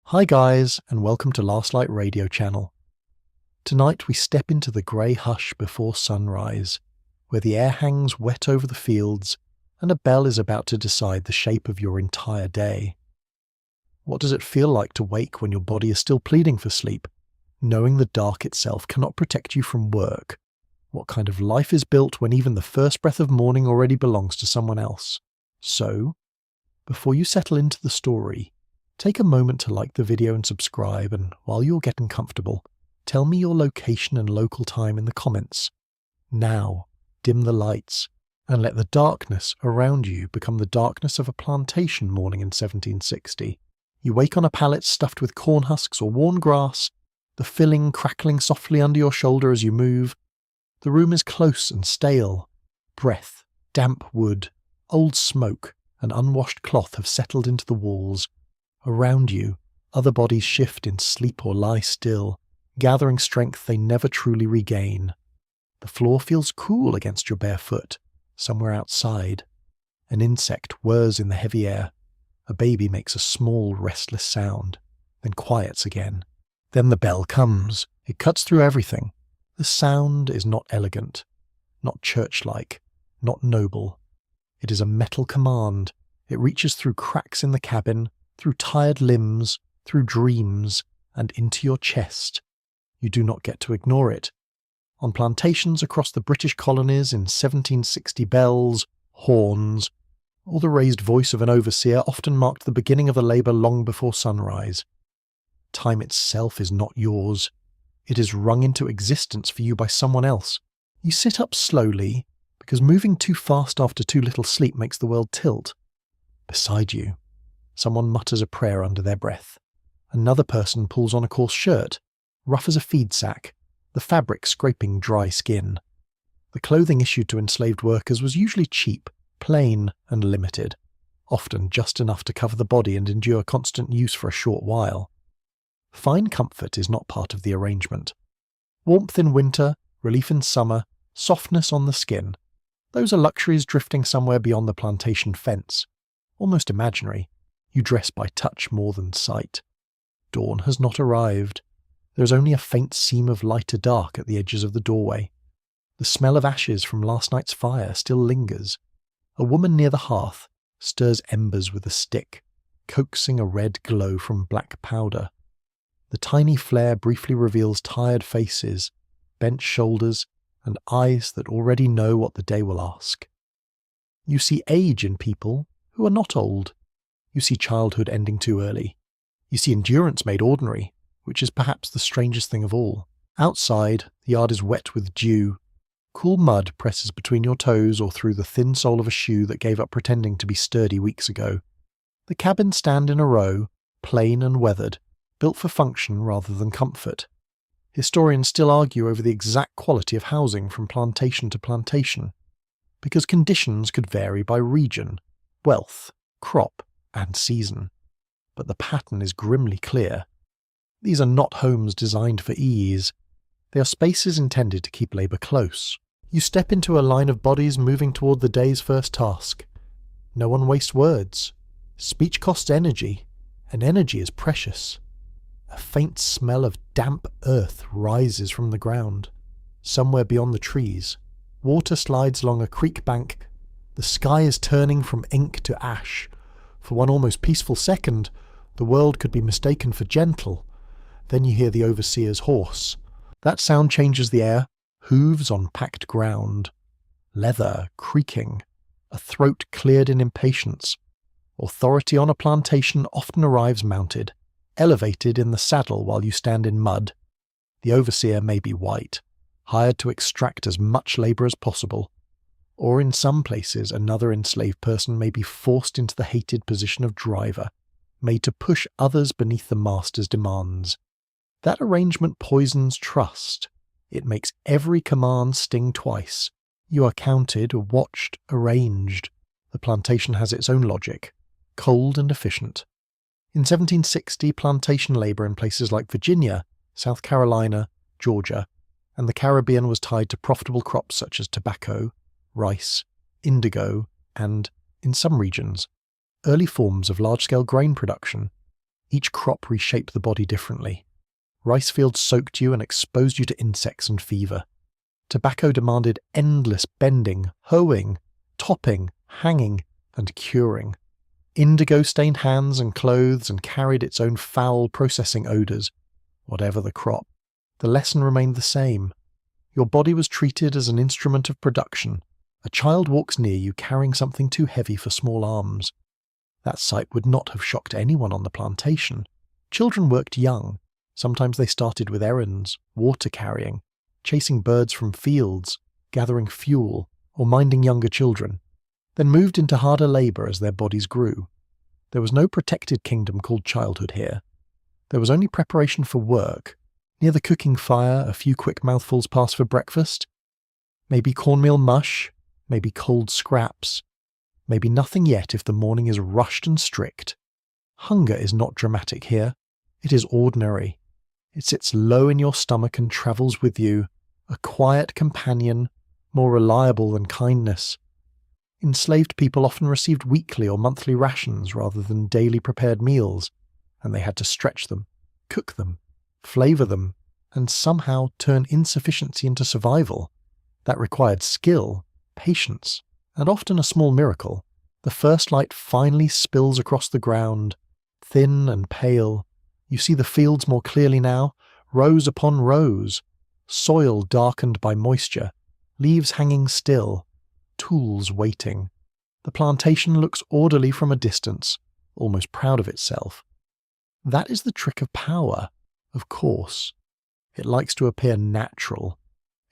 Hi guys, and welcome to Last Light Radio Channel. Tonight we step into the grey hush before sunrise, where the air hangs wet over the fields and a bell is about to decide the shape of your entire day. What does it feel like to wake when your body is still pleading for sleep, knowing the dark itself cannot protect you from work? What kind of life is built when even the first breath of morning already belongs to someone else? So, before you settle into the story, take a moment to like the video and subscribe, and while you're getting comfortable, tell me your location and local time in the comments. Now, dim the lights, and let the darkness around you become the darkness of a plantation morning in 1760. You wake on a pallet stuffed with corn husks or worn grass, the filling crackling softly under your shoulder as you move. The room is close and stale. Breath, damp wood, old smoke, and unwashed cloth have settled into the walls. Around you, other bodies shift in sleep or lie still, gathering strength they never truly regain. The floor feels cool against your bare foot, somewhere outside. An insect whirs in the heavy air. A baby makes a small, restless sound, then quiets again. Then the bell comes. It cuts through everything. The sound is not elegant, not church-like, not noble. It is a metal command. It reaches through cracks in the cabin, through tired limbs, through dreams, and into your chest. You do not get to ignore it. On plantations across the British colonies in 1760, bells, horns, or the raised voice of an overseer often marked the beginning of the labour long before sunrise. Time itself is not yours. It is rung into existence for you by someone else. You sit up slowly, because moving too fast after too little sleep makes the world tilt. Beside you, someone mutters a prayer under their breath. Another person pulls on a coarse shirt, rough as a feed sack, the fabric scraping dry skin. The clothing issued to enslaved workers was usually cheap, plain, and limited, often just enough to cover the body and endure constant use for a short while. Fine comfort is not part of the arrangement. Warmth in winter, relief in summer, softness on the skin. Those are luxuries drifting somewhere beyond the plantation fence. Almost imaginary. You dress by touch more than sight. Dawn has not arrived. There is only a faint seam of lighter dark at the edges of the doorway. The smell of ashes from last night's fire still lingers. A woman near the hearth stirs embers with a stick, coaxing a red glow from black powder. The tiny flare briefly reveals tired faces, bent shoulders, and eyes that already know what the day will ask. You see age in people who are not old. You see childhood ending too early. You see endurance made ordinary, which is perhaps the strangest thing of all. Outside, the yard is wet with dew. Cool mud presses between your toes or through the thin sole of a shoe that gave up pretending to be sturdy weeks ago. The cabins stand in a row, plain and weathered, built for function rather than comfort. Historians still argue over the exact quality of housing from plantation to plantation, because conditions could vary by region, wealth, crop, and season. But the pattern is grimly clear. These are not homes designed for ease. They are spaces intended to keep labour close. You step into a line of bodies moving toward the day's first task. No one wastes words. Speech costs energy, and energy is precious. A faint smell of damp earth rises from the ground. Somewhere beyond the trees, water slides along a creek bank. The sky is turning from ink to ash. For one almost peaceful second, the world could be mistaken for gentle. Then you hear the overseer's horse. That sound changes the air, hooves on packed ground. Leather creaking, a throat cleared in impatience. Authority on a plantation often arrives mounted, elevated in the saddle while you stand in mud. The overseer may be white, hired to extract as much labour as possible. Or in some places another enslaved person may be forced into the hated position of driver, made to push others beneath the master's demands. That arrangement poisons trust. It makes every command sting twice. You are counted, watched, arranged. The plantation has its own logic, cold and efficient. In 1760, plantation labour in places like Virginia, South Carolina, Georgia, and the Caribbean was tied to profitable crops such as tobacco, rice, indigo, and, in some regions, early forms of large-scale grain production. Each crop reshaped the body differently. Rice fields soaked you and exposed you to insects and fever. Tobacco demanded endless bending, hoeing, topping, hanging, and curing. Indigo stained hands and clothes and carried its own foul processing odours. Whatever the crop, the lesson remained the same. Your body was treated as an instrument of production. A child walks near you carrying something too heavy for small arms. That sight would not have shocked anyone on the plantation. Children worked young. Sometimes they started with errands, water carrying, chasing birds from fields, gathering fuel, or minding younger children, then moved into harder labour as their bodies grew. There was no protected kingdom called childhood here. There was only preparation for work. Near the cooking fire, a few quick mouthfuls passed for breakfast. Maybe cornmeal mush, maybe cold scraps, maybe nothing yet if the morning is rushed and strict. Hunger is not dramatic here. It is ordinary. It sits low in your stomach and travels with you, a quiet companion, more reliable than kindness. Enslaved people often received weekly or monthly rations rather than daily prepared meals, and they had to stretch them, cook them, flavour them, and somehow turn insufficiency into survival. That required skill, patience, and often a small miracle. The first light finally spills across the ground, thin and pale. You see the fields more clearly now, rows upon rows, soil darkened by moisture, leaves hanging still, tools waiting. The plantation looks orderly from a distance, almost proud of itself. That is the trick of power, of course. It likes to appear natural.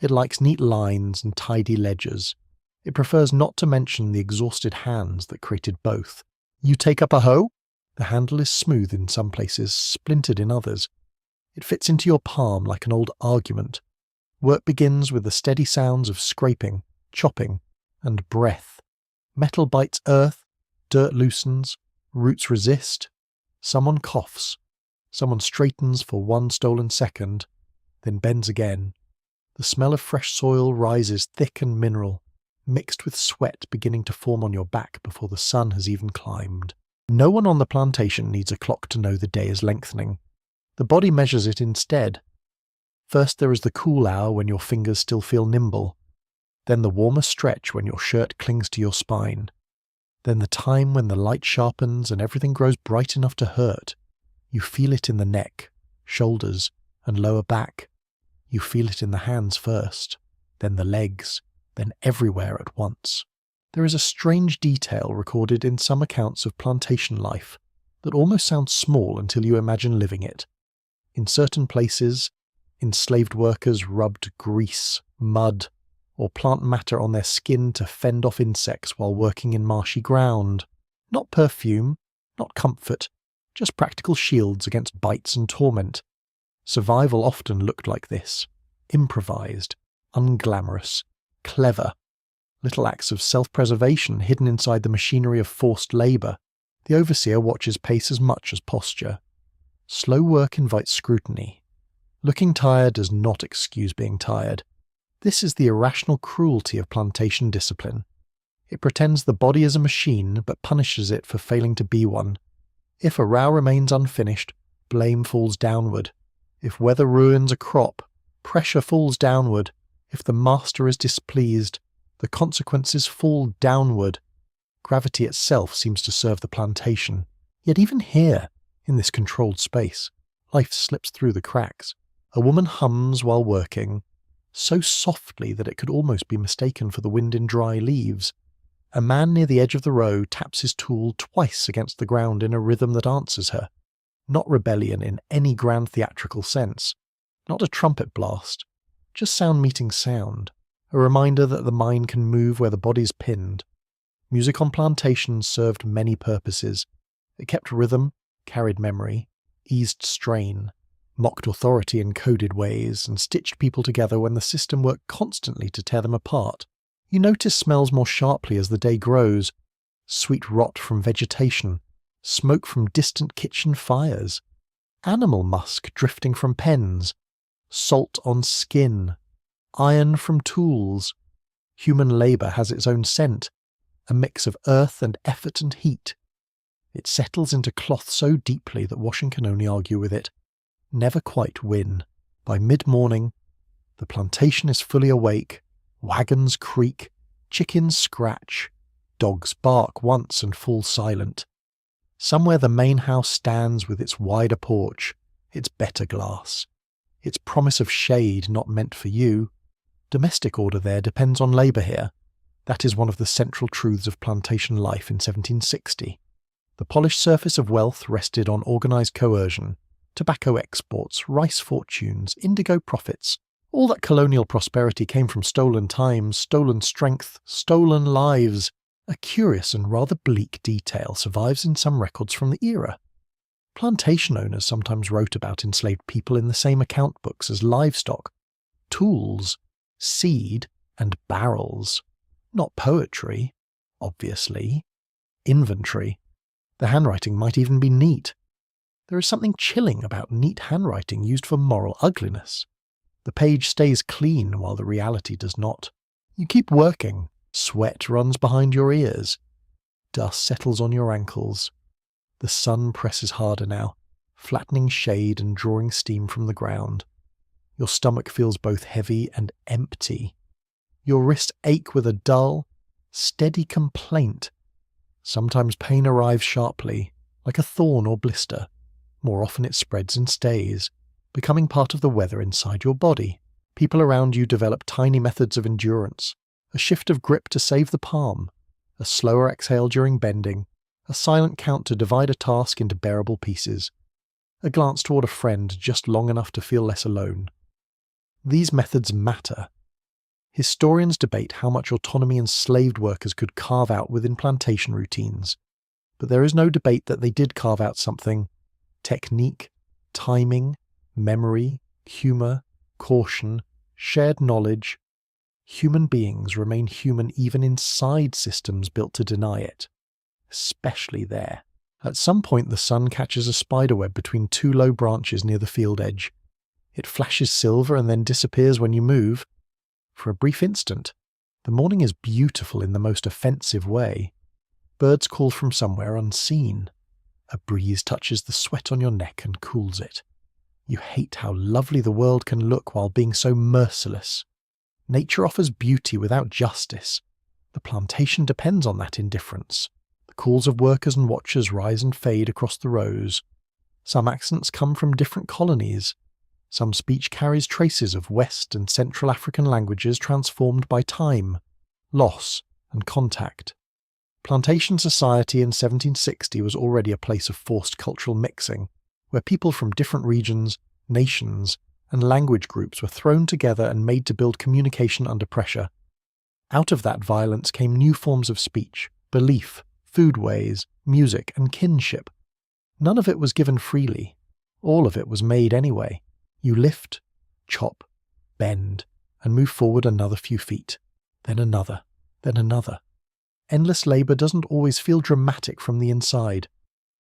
It likes neat lines and tidy ledgers. It prefers not to mention the exhausted hands that created both. You take up a hoe? The handle is smooth in some places, splintered in others. It fits into your palm like an old argument. Work begins with the steady sounds of scraping, chopping, and breath. Metal bites earth, dirt loosens, roots resist. Someone coughs. Someone straightens for one stolen second, then bends again. The smell of fresh soil rises thick and mineral, mixed with sweat beginning to form on your back before the sun has even climbed. No one on the plantation needs a clock to know the day is lengthening. The body measures it instead. First there is the cool hour when your fingers still feel nimble. Then the warmer stretch when your shirt clings to your spine. Then the time when the light sharpens and everything grows bright enough to hurt. You feel it in the neck, shoulders, and lower back. You feel it in the hands first, then the legs, then everywhere at once. There is a strange detail recorded in some accounts of plantation life that almost sounds small until you imagine living it. In certain places, enslaved workers rubbed grease, mud, or plant matter on their skin to fend off insects while working in marshy ground. Not perfume, not comfort, just practical shields against bites and torment. Survival often looked like this: improvised, unglamorous, clever. Little acts of self-preservation hidden inside the machinery of forced labour. The overseer watches pace as much as posture. Slow work invites scrutiny. Looking tired does not excuse being tired. This is the irrational cruelty of plantation discipline. It pretends the body is a machine but punishes it for failing to be one. If a row remains unfinished, blame falls downward. If weather ruins a crop, pressure falls downward. If the master is displeased, the consequences fall downward. Gravity itself seems to serve the plantation. Yet even here, in this controlled space, life slips through the cracks. A woman hums while working, so softly that it could almost be mistaken for the wind in dry leaves. A man near the edge of the row taps his tool twice against the ground in a rhythm that answers her. Not rebellion in any grand theatrical sense. Not a trumpet blast. Just sound meeting sound. A reminder that the mind can move where the body's pinned. Music on plantations served many purposes. It kept rhythm, carried memory, eased strain, mocked authority in coded ways, and stitched people together when the system worked constantly to tear them apart. You notice smells more sharply as the day grows. Sweet rot from vegetation, smoke from distant kitchen fires, animal musk drifting from pens, salt on skin, iron from tools. Human labour has its own scent, a mix of earth and effort and heat. It settles into cloth so deeply that washing can only argue with it, never quite win. By mid-morning, the plantation is fully awake, wagons creak, chickens scratch, dogs bark once and fall silent. Somewhere the main house stands with its wider porch, its better glass, its promise of shade not meant for you. Domestic order there depends on labour here. That is one of the central truths of plantation life in 1760. The polished surface of wealth rested on organised coercion, tobacco exports, rice fortunes, indigo profits. All that colonial prosperity came from stolen time, stolen strength, stolen lives. A curious and rather bleak detail survives in some records from the era. Plantation owners sometimes wrote about enslaved people in the same account books as livestock, tools, seed, and barrels. Not poetry, obviously. Inventory. The handwriting might even be neat. There is something chilling about neat handwriting used for moral ugliness. The page stays clean while the reality does not. You keep working. Sweat runs behind your ears. Dust settles on your ankles. The sun presses harder now, flattening shade and drawing steam from the ground. Your stomach feels both heavy and empty. Your wrists ache with a dull, steady complaint. Sometimes pain arrives sharply, like a thorn or blister. More often it spreads and stays, becoming part of the weather inside your body. People around you develop tiny methods of endurance, a shift of grip to save the palm, a slower exhale during bending, a silent count to divide a task into bearable pieces, a glance toward a friend just long enough to feel less alone. These methods matter. Historians debate how much autonomy enslaved workers could carve out within plantation routines, but there is no debate that they did carve out something: technique, timing, memory, humour, caution, shared knowledge. Human beings remain human even inside systems built to deny it, especially there. At some point the sun catches a spiderweb between two low branches near the field edge. It flashes silver and then disappears when you move. For a brief instant, the morning is beautiful in the most offensive way. Birds call from somewhere unseen. A breeze touches the sweat on your neck and cools it. You hate how lovely the world can look while being so merciless. Nature offers beauty without justice. The plantation depends on that indifference. The calls of workers and watchers rise and fade across the rows. Some accents come from different colonies. Some speech carries traces of West and Central African languages transformed by time, loss, and contact. Plantation society in 1760 was already a place of forced cultural mixing, where people from different regions, nations, and language groups were thrown together and made to build communication under pressure. Out of that violence came new forms of speech, belief, foodways, music, and kinship. None of it was given freely. All of it was made anyway. You lift, chop, bend, and move forward another few feet, then another, then another. Endless labour doesn't always feel dramatic from the inside.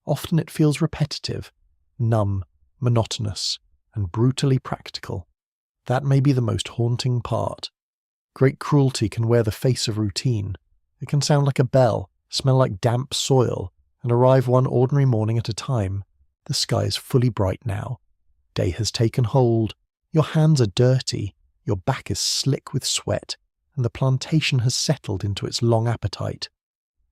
Often it feels repetitive, numb, monotonous, and brutally practical. That may be the most haunting part. Great cruelty can wear the face of routine. It can sound like a bell, smell like damp soil, and arrive one ordinary morning at a time. The sky is fully bright now. Day has taken hold. Your hands are dirty. Your back is slick with sweat, and the plantation has settled into its long appetite.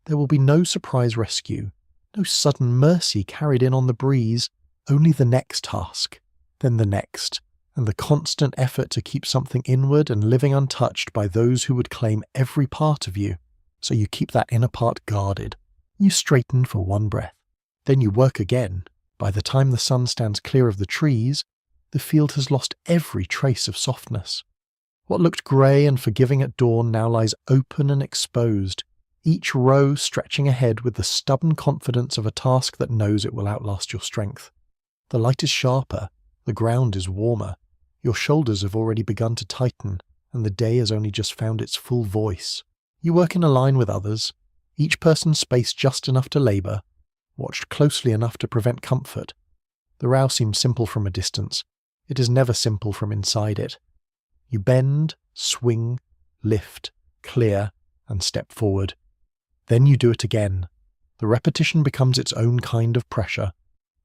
There will be no surprise rescue, no sudden mercy carried in on the breeze, only the next task, then the next, and the constant effort to keep something inward and living untouched by those who would claim every part of you, so you keep that inner part guarded. You straighten for one breath. Then you work again. By the time the sun stands clear of the trees, the field has lost every trace of softness. What looked grey and forgiving at dawn now lies open and exposed, each row stretching ahead with the stubborn confidence of a task that knows it will outlast your strength. The light is sharper, the ground is warmer, your shoulders have already begun to tighten, and the day has only just found its full voice. You work in a line with others, each person spaced just enough to labour, watched closely enough to prevent comfort. The row seems simple from a distance. It is never simple from inside it. You bend, swing, lift, clear, and step forward. Then you do it again. The repetition becomes its own kind of pressure,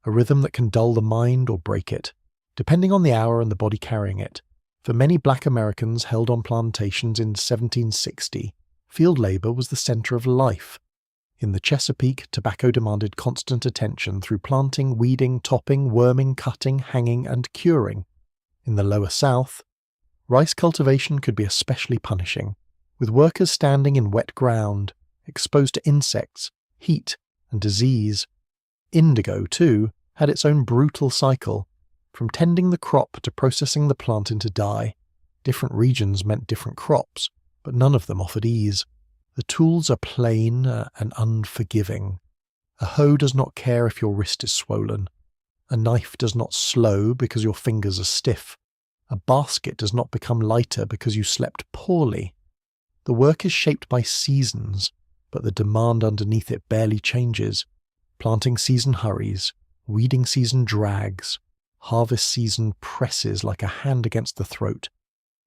a rhythm that can dull the mind or break it, depending on the hour and the body carrying it. For many black Americans held on plantations in 1760, field labor was the center of life. In the Chesapeake, tobacco demanded constant attention through planting, weeding, topping, worming, cutting, hanging, and curing. In the lower South, rice cultivation could be especially punishing, with workers standing in wet ground, exposed to insects, heat, and disease. Indigo, too, had its own brutal cycle, from tending the crop to processing the plant into dye. Different regions meant different crops, but none of them offered ease. The tools are plain and unforgiving. A hoe does not care if your wrist is swollen. A knife does not slow because your fingers are stiff. A basket does not become lighter because you slept poorly. The work is shaped by seasons, but the demand underneath it barely changes. Planting season hurries, weeding season drags, harvest season presses like a hand against the throat.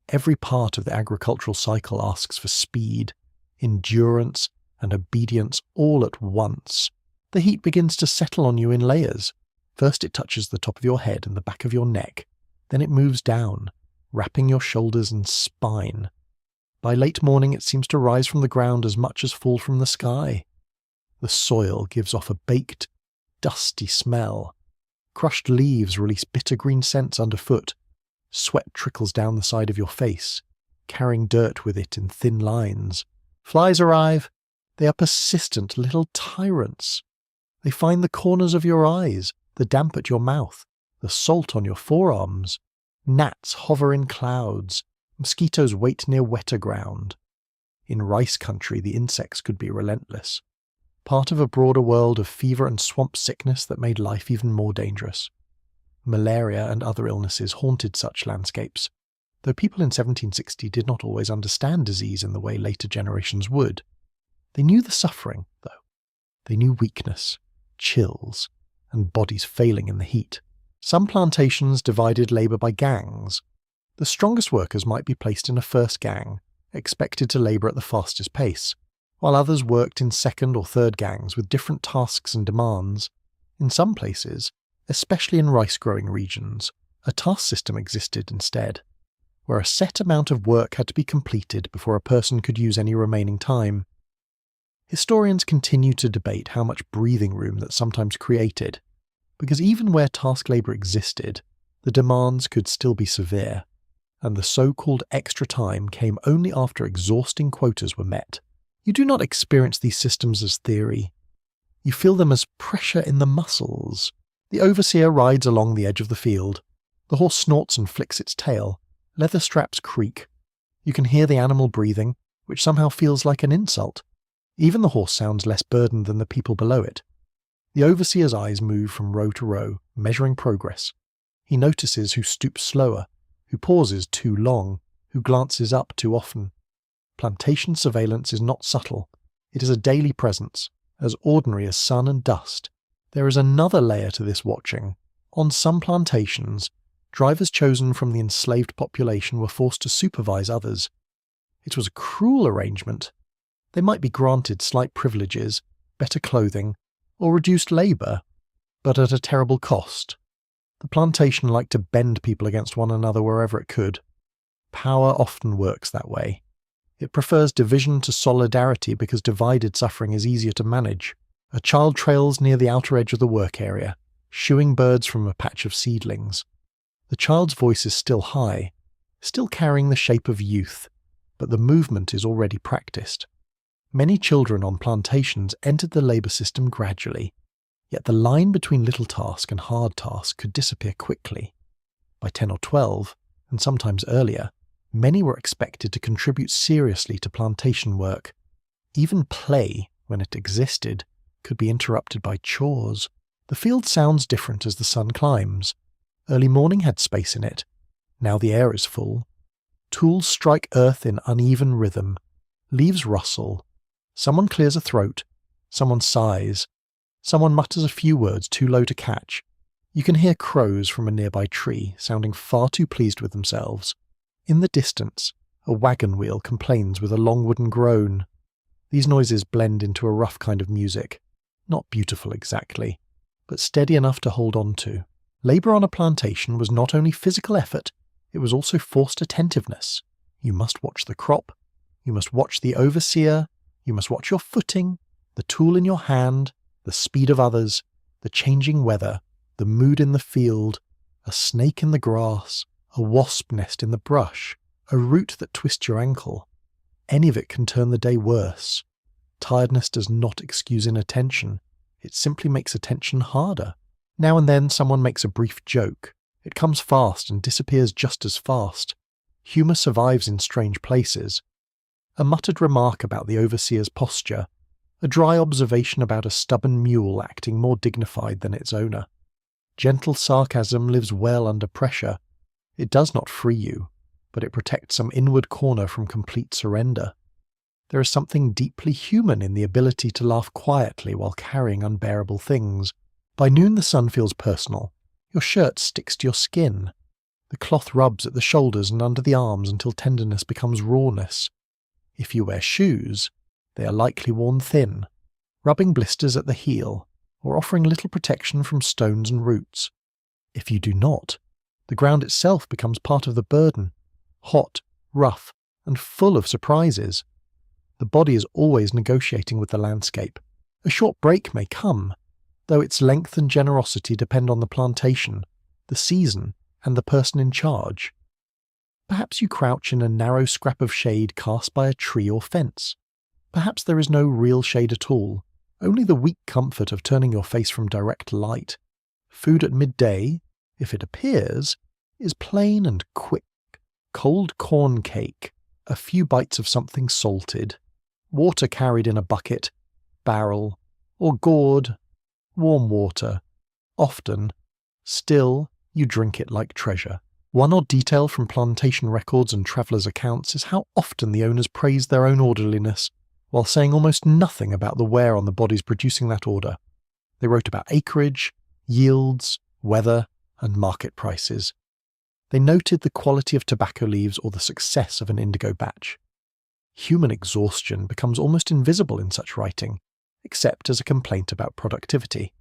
Every part of the agricultural cycle asks for speed, endurance, and obedience all at once. The heat begins to settle on you in layers. First it touches the top of your head and the back of your neck. Then it moves down, wrapping your shoulders and spine. By late morning it seems to rise from the ground as much as fall from the sky. The soil gives off a baked, dusty smell. Crushed leaves release bitter green scents underfoot. Sweat trickles down the side of your face, carrying dirt with it in thin lines. Flies arrive. They are persistent little tyrants. They find the corners of your eyes, the damp at your mouth, the salt on your forearms. Gnats hover in clouds. Mosquitoes wait near wetter ground. In rice country, the insects could be relentless, part of a broader world of fever and swamp sickness that made life even more dangerous. Malaria and other illnesses haunted such landscapes, though people in 1760 did not always understand disease in the way later generations would. They knew the suffering, though. They knew weakness, chills, and bodies failing in the heat. Some plantations divided labour by gangs. The strongest workers might be placed in a first gang, expected to labour at the fastest pace, while others worked in second or third gangs with different tasks and demands. In some places, especially in rice-growing regions, a task system existed instead, where a set amount of work had to be completed before a person could use any remaining time. Historians continue to debate how much breathing room that sometimes created, because even where task labour existed, the demands could still be severe, and the so-called extra time came only after exhausting quotas were met. You do not experience these systems as theory. You feel them as pressure in the muscles. The overseer rides along the edge of the field. The horse snorts and flicks its tail. Leather straps creak. You can hear the animal breathing, which somehow feels like an insult. Even the horse sounds less burdened than the people below it. The overseer's eyes move from row to row, measuring progress. He notices who stoops slower, who pauses too long, who glances up too often. Plantation surveillance is not subtle. It is a daily presence, as ordinary as sun and dust. There is another layer to this watching. On some plantations, drivers chosen from the enslaved population were forced to supervise others. It was a cruel arrangement. They might be granted slight privileges, better clothing, or reduced labour, but at a terrible cost. The plantation liked to bend people against one another wherever it could. Power often works that way. It prefers division to solidarity because divided suffering is easier to manage. A child trails near the outer edge of the work area, shooing birds from a patch of seedlings. The child's voice is still high, still carrying the shape of youth, but the movement is already practiced. Many children on plantations entered the labour system gradually, yet the line between little task and hard task could disappear quickly. By 10 or 12, and sometimes earlier, many were expected to contribute seriously to plantation work. Even play, when it existed, could be interrupted by chores. The field sounds different as the sun climbs. Early morning had space in it. Now the air is full. Tools strike earth in uneven rhythm. Leaves rustle. Someone clears a throat. Someone sighs. Someone mutters a few words too low to catch. You can hear crows from a nearby tree, sounding far too pleased with themselves. In the distance, a wagon wheel complains with a long wooden groan. These noises blend into a rough kind of music. Not beautiful exactly, but steady enough to hold on to. Labour on a plantation was not only physical effort, it was also forced attentiveness. You must watch the crop, you must watch the overseer, you must watch your footing, the tool in your hand, the speed of others, the changing weather, the mood in the field, a snake in the grass, a wasp nest in the brush, a root that twists your ankle. Any of it can turn the day worse. Tiredness does not excuse inattention, it simply makes attention harder. Now and then someone makes a brief joke. It comes fast and disappears just as fast. Humour survives in strange places. A muttered remark about the overseer's posture, a dry observation about a stubborn mule acting more dignified than its owner. Gentle sarcasm lives well under pressure. It does not free you, but it protects some inward corner from complete surrender. There is something deeply human in the ability to laugh quietly while carrying unbearable things. By noon the sun feels personal. Your shirt sticks to your skin. The cloth rubs at the shoulders and under the arms until tenderness becomes rawness. If you wear shoes, they are likely worn thin, rubbing blisters at the heel, or offering little protection from stones and roots. If you do not, the ground itself becomes part of the burden, hot, rough, and full of surprises. The body is always negotiating with the landscape. A short break may come, though its length and generosity depend on the plantation, the season, and the person in charge. Perhaps you crouch in a narrow scrap of shade cast by a tree or fence. Perhaps there is no real shade at all, only the weak comfort of turning your face from direct light. Food at midday, if it appears, is plain and quick. Cold corn cake, a few bites of something salted, water carried in a bucket, barrel, or gourd, warm water. Often, still, you drink it like treasure. One odd detail from plantation records and travellers' accounts is how often the owners praised their own orderliness, while saying almost nothing about the wear on the bodies producing that order. They wrote about acreage, yields, weather, and market prices. They noted the quality of tobacco leaves or the success of an indigo batch. Human exhaustion becomes almost invisible in such writing, except as a complaint about productivity.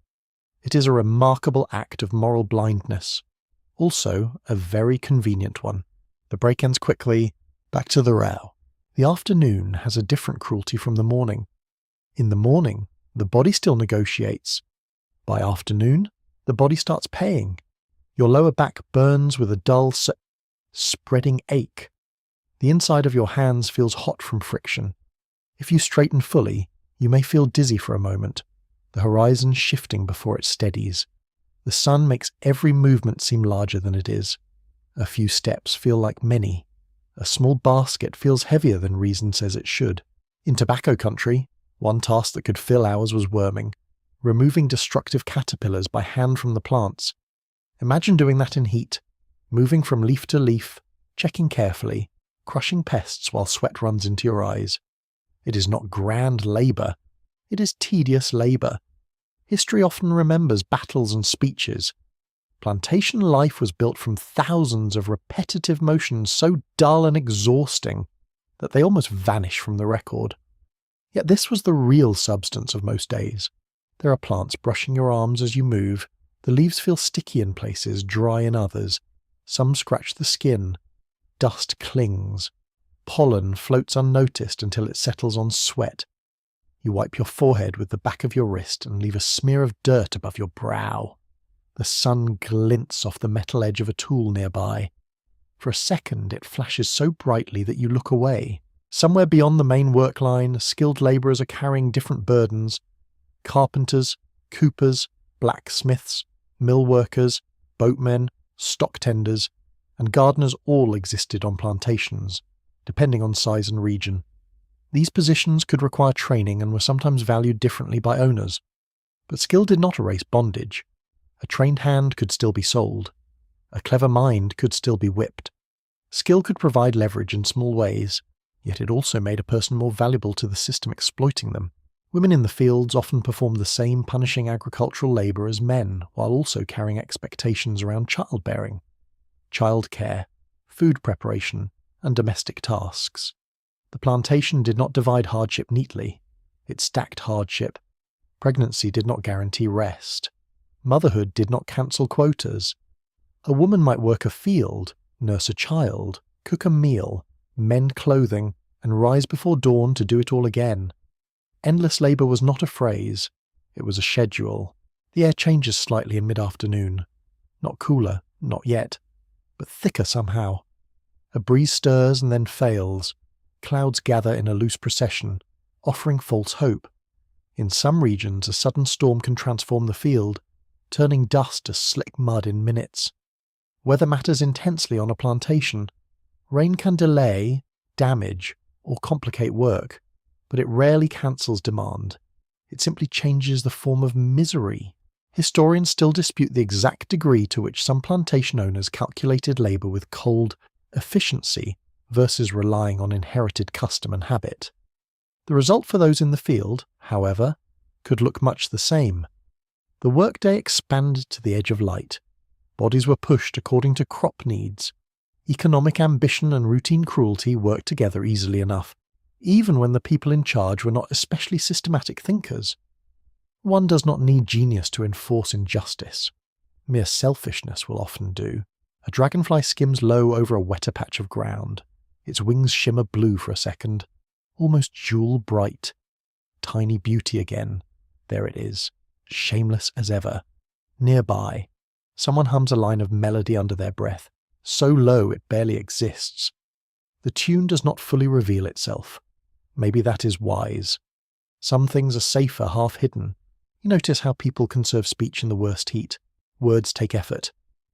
It is a remarkable act of moral blindness, also a very convenient one. The break ends quickly, back to the row. The afternoon has a different cruelty from the morning. In the morning, the body still negotiates. By afternoon, the body starts paying. Your lower back burns with a dull, spreading ache. The inside of your hands feels hot from friction. If you straighten fully, you may feel dizzy for a moment, the horizon shifting before it steadies. The sun makes every movement seem larger than it is. A few steps feel like many. A small basket feels heavier than reason says it should. In tobacco country, one task that could fill hours was worming, removing destructive caterpillars by hand from the plants. Imagine doing that in heat, moving from leaf to leaf, checking carefully, crushing pests while sweat runs into your eyes. It is not grand labour, it is tedious labour. History often remembers battles and speeches. Plantation life was built from thousands of repetitive motions so dull and exhausting that they almost vanish from the record. Yet this was the real substance of most days. There are plants brushing your arms as you move, the leaves feel sticky in places, dry in others. Some scratch the skin. Dust clings. Pollen floats unnoticed until it settles on sweat. You wipe your forehead with the back of your wrist and leave a smear of dirt above your brow. The sun glints off the metal edge of a tool nearby. For a second it flashes so brightly that you look away. Somewhere beyond the main work line, skilled labourers are carrying different burdens. Carpenters, coopers, blacksmiths, mill workers, boatmen, stock tenders, and gardeners all existed on plantations, depending on size and region. These positions could require training and were sometimes valued differently by owners. But skill did not erase bondage. A trained hand could still be sold. A clever mind could still be whipped. Skill could provide leverage in small ways, yet it also made a person more valuable to the system exploiting them. Women in the fields often performed the same punishing agricultural labour as men, while also carrying expectations around childbearing, childcare, food preparation, and domestic tasks. The plantation did not divide hardship neatly. It stacked hardship. Pregnancy did not guarantee rest. Motherhood did not cancel quotas. A woman might work a field, nurse a child, cook a meal, mend clothing, and rise before dawn to do it all again. Endless labour was not a phrase, it was a schedule. The air changes slightly in mid-afternoon. Not cooler, not yet, but thicker somehow. A breeze stirs and then fails. Clouds gather in a loose procession, offering false hope. In some regions, a sudden storm can transform the field, turning dust to slick mud in minutes. Weather matters intensely on a plantation. Rain can delay, damage, or complicate work, but it rarely cancels demand. It simply changes the form of misery. Historians still dispute the exact degree to which some plantation owners calculated labour with cold efficiency versus relying on inherited custom and habit. The result for those in the field, however, could look much the same. The workday expanded to the edge of light. Bodies were pushed according to crop needs. Economic ambition and routine cruelty worked together easily enough, even when the people in charge were not especially systematic thinkers. One does not need genius to enforce injustice. Mere selfishness will often do. A dragonfly skims low over a wetter patch of ground. Its wings shimmer blue for a second, almost jewel bright. Tiny beauty again. There it is, shameless as ever. Nearby, someone hums a line of melody under their breath, so low it barely exists. The tune does not fully reveal itself. Maybe that is wise. Some things are safer half hidden. You notice how people conserve speech in the worst heat. Words take effort.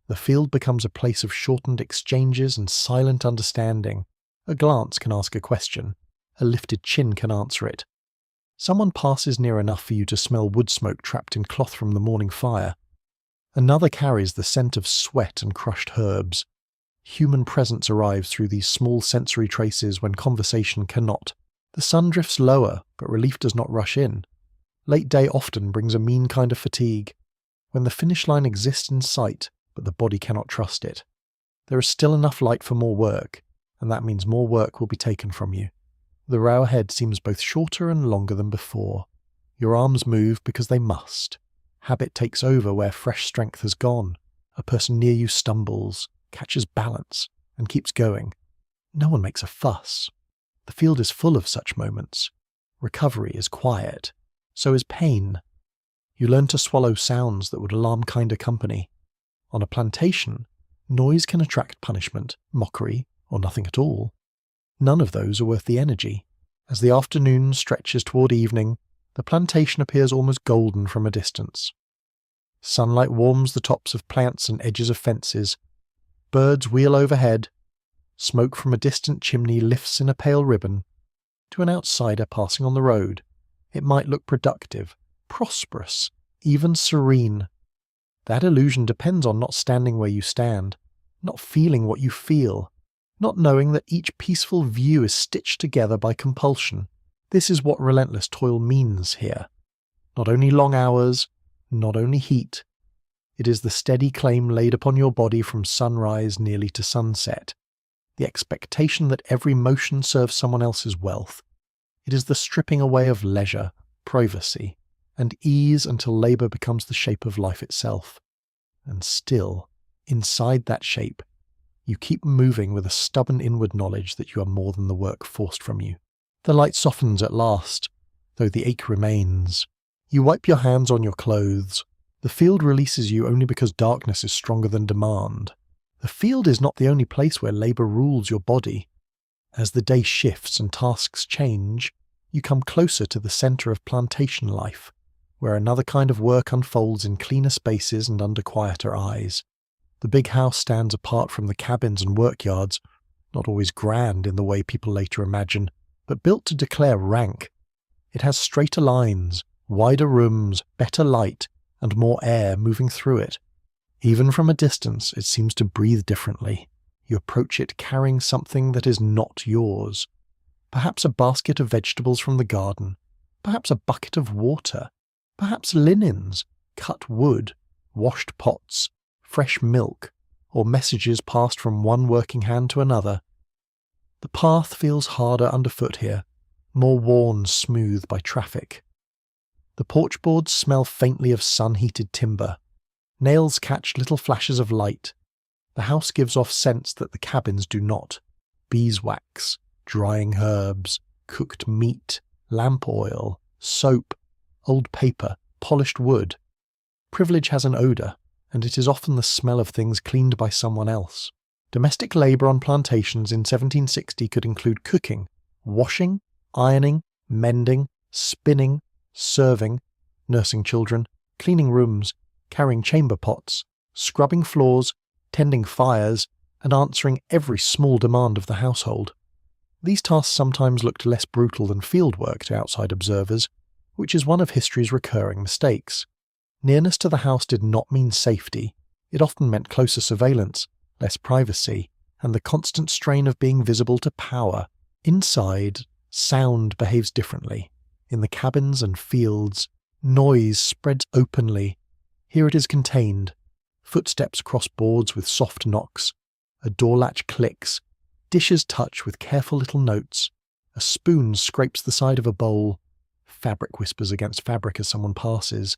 The field becomes a place of shortened exchanges and silent understanding. A glance can ask a question. A lifted chin can answer it. Someone passes near enough for you to smell wood smoke trapped in cloth from the morning fire. Another carries the scent of sweat and crushed herbs. Human presence arrives through these small sensory traces when conversation cannot. The sun drifts lower, but relief does not rush in. Late day often brings a mean kind of fatigue, when the finish line exists in sight, but the body cannot trust it. There is still enough light for more work, and that means more work will be taken from you. The row ahead seems both shorter and longer than before. Your arms move because they must. Habit takes over where fresh strength has gone. A person near you stumbles, catches balance, and keeps going. No one makes a fuss. The field is full of such moments. Recovery is quiet. So is pain. You learn to swallow sounds that would alarm kinder company. On a plantation, noise can attract punishment, mockery, or nothing at all. None of those are worth the energy. As the afternoon stretches toward evening, the plantation appears almost golden from a distance. Sunlight warms the tops of plants and edges of fences. Birds wheel overhead. Smoke from a distant chimney lifts in a pale ribbon. To an outsider passing on the road, it might look productive, prosperous, even serene. That illusion depends on not standing where you stand, not feeling what you feel, not knowing that each peaceful view is stitched together by compulsion. This is what relentless toil means here. Not only long hours, not only heat. It is the steady claim laid upon your body from sunrise nearly to sunset. The expectation that every motion serves someone else's wealth. It is the stripping away of leisure, privacy, and ease until labour becomes the shape of life itself. And still, inside that shape, you keep moving with a stubborn inward knowledge that you are more than the work forced from you. The light softens at last, though the ache remains. You wipe your hands on your clothes. The field releases you only because darkness is stronger than demand. The field is not the only place where labour rules your body. As the day shifts and tasks change, you come closer to the centre of plantation life, where another kind of work unfolds in cleaner spaces and under quieter eyes. The big house stands apart from the cabins and workyards, not always grand in the way people later imagine, but built to declare rank. It has straighter lines, wider rooms, better light, and more air moving through it. Even from a distance, it seems to breathe differently. You approach it carrying something that is not yours. Perhaps a basket of vegetables from the garden, perhaps a bucket of water, perhaps linens, cut wood, washed pots, fresh milk, or messages passed from one working hand to another. The path feels harder underfoot here, more worn smooth by traffic. The porch boards smell faintly of sun-heated timber. Nails catch little flashes of light. The house gives off scents that the cabins do not. Beeswax, drying herbs, cooked meat, lamp oil, soap, old paper, polished wood. Privilege has an odour, and it is often the smell of things cleaned by someone else. Domestic labour on plantations in 1760 could include cooking, washing, ironing, mending, spinning, serving, nursing children, cleaning rooms, carrying chamber pots, scrubbing floors, tending fires, and answering every small demand of the household. These tasks sometimes looked less brutal than field work to outside observers, which is one of history's recurring mistakes. Nearness to the house did not mean safety. It often meant closer surveillance, less privacy, and the constant strain of being visible to power. Inside, sound behaves differently. In the cabins and fields, noise spreads openly. Here it is contained. Footsteps cross boards with soft knocks. A door latch clicks. Dishes touch with careful little notes. A spoon scrapes the side of a bowl. Fabric whispers against fabric as someone passes.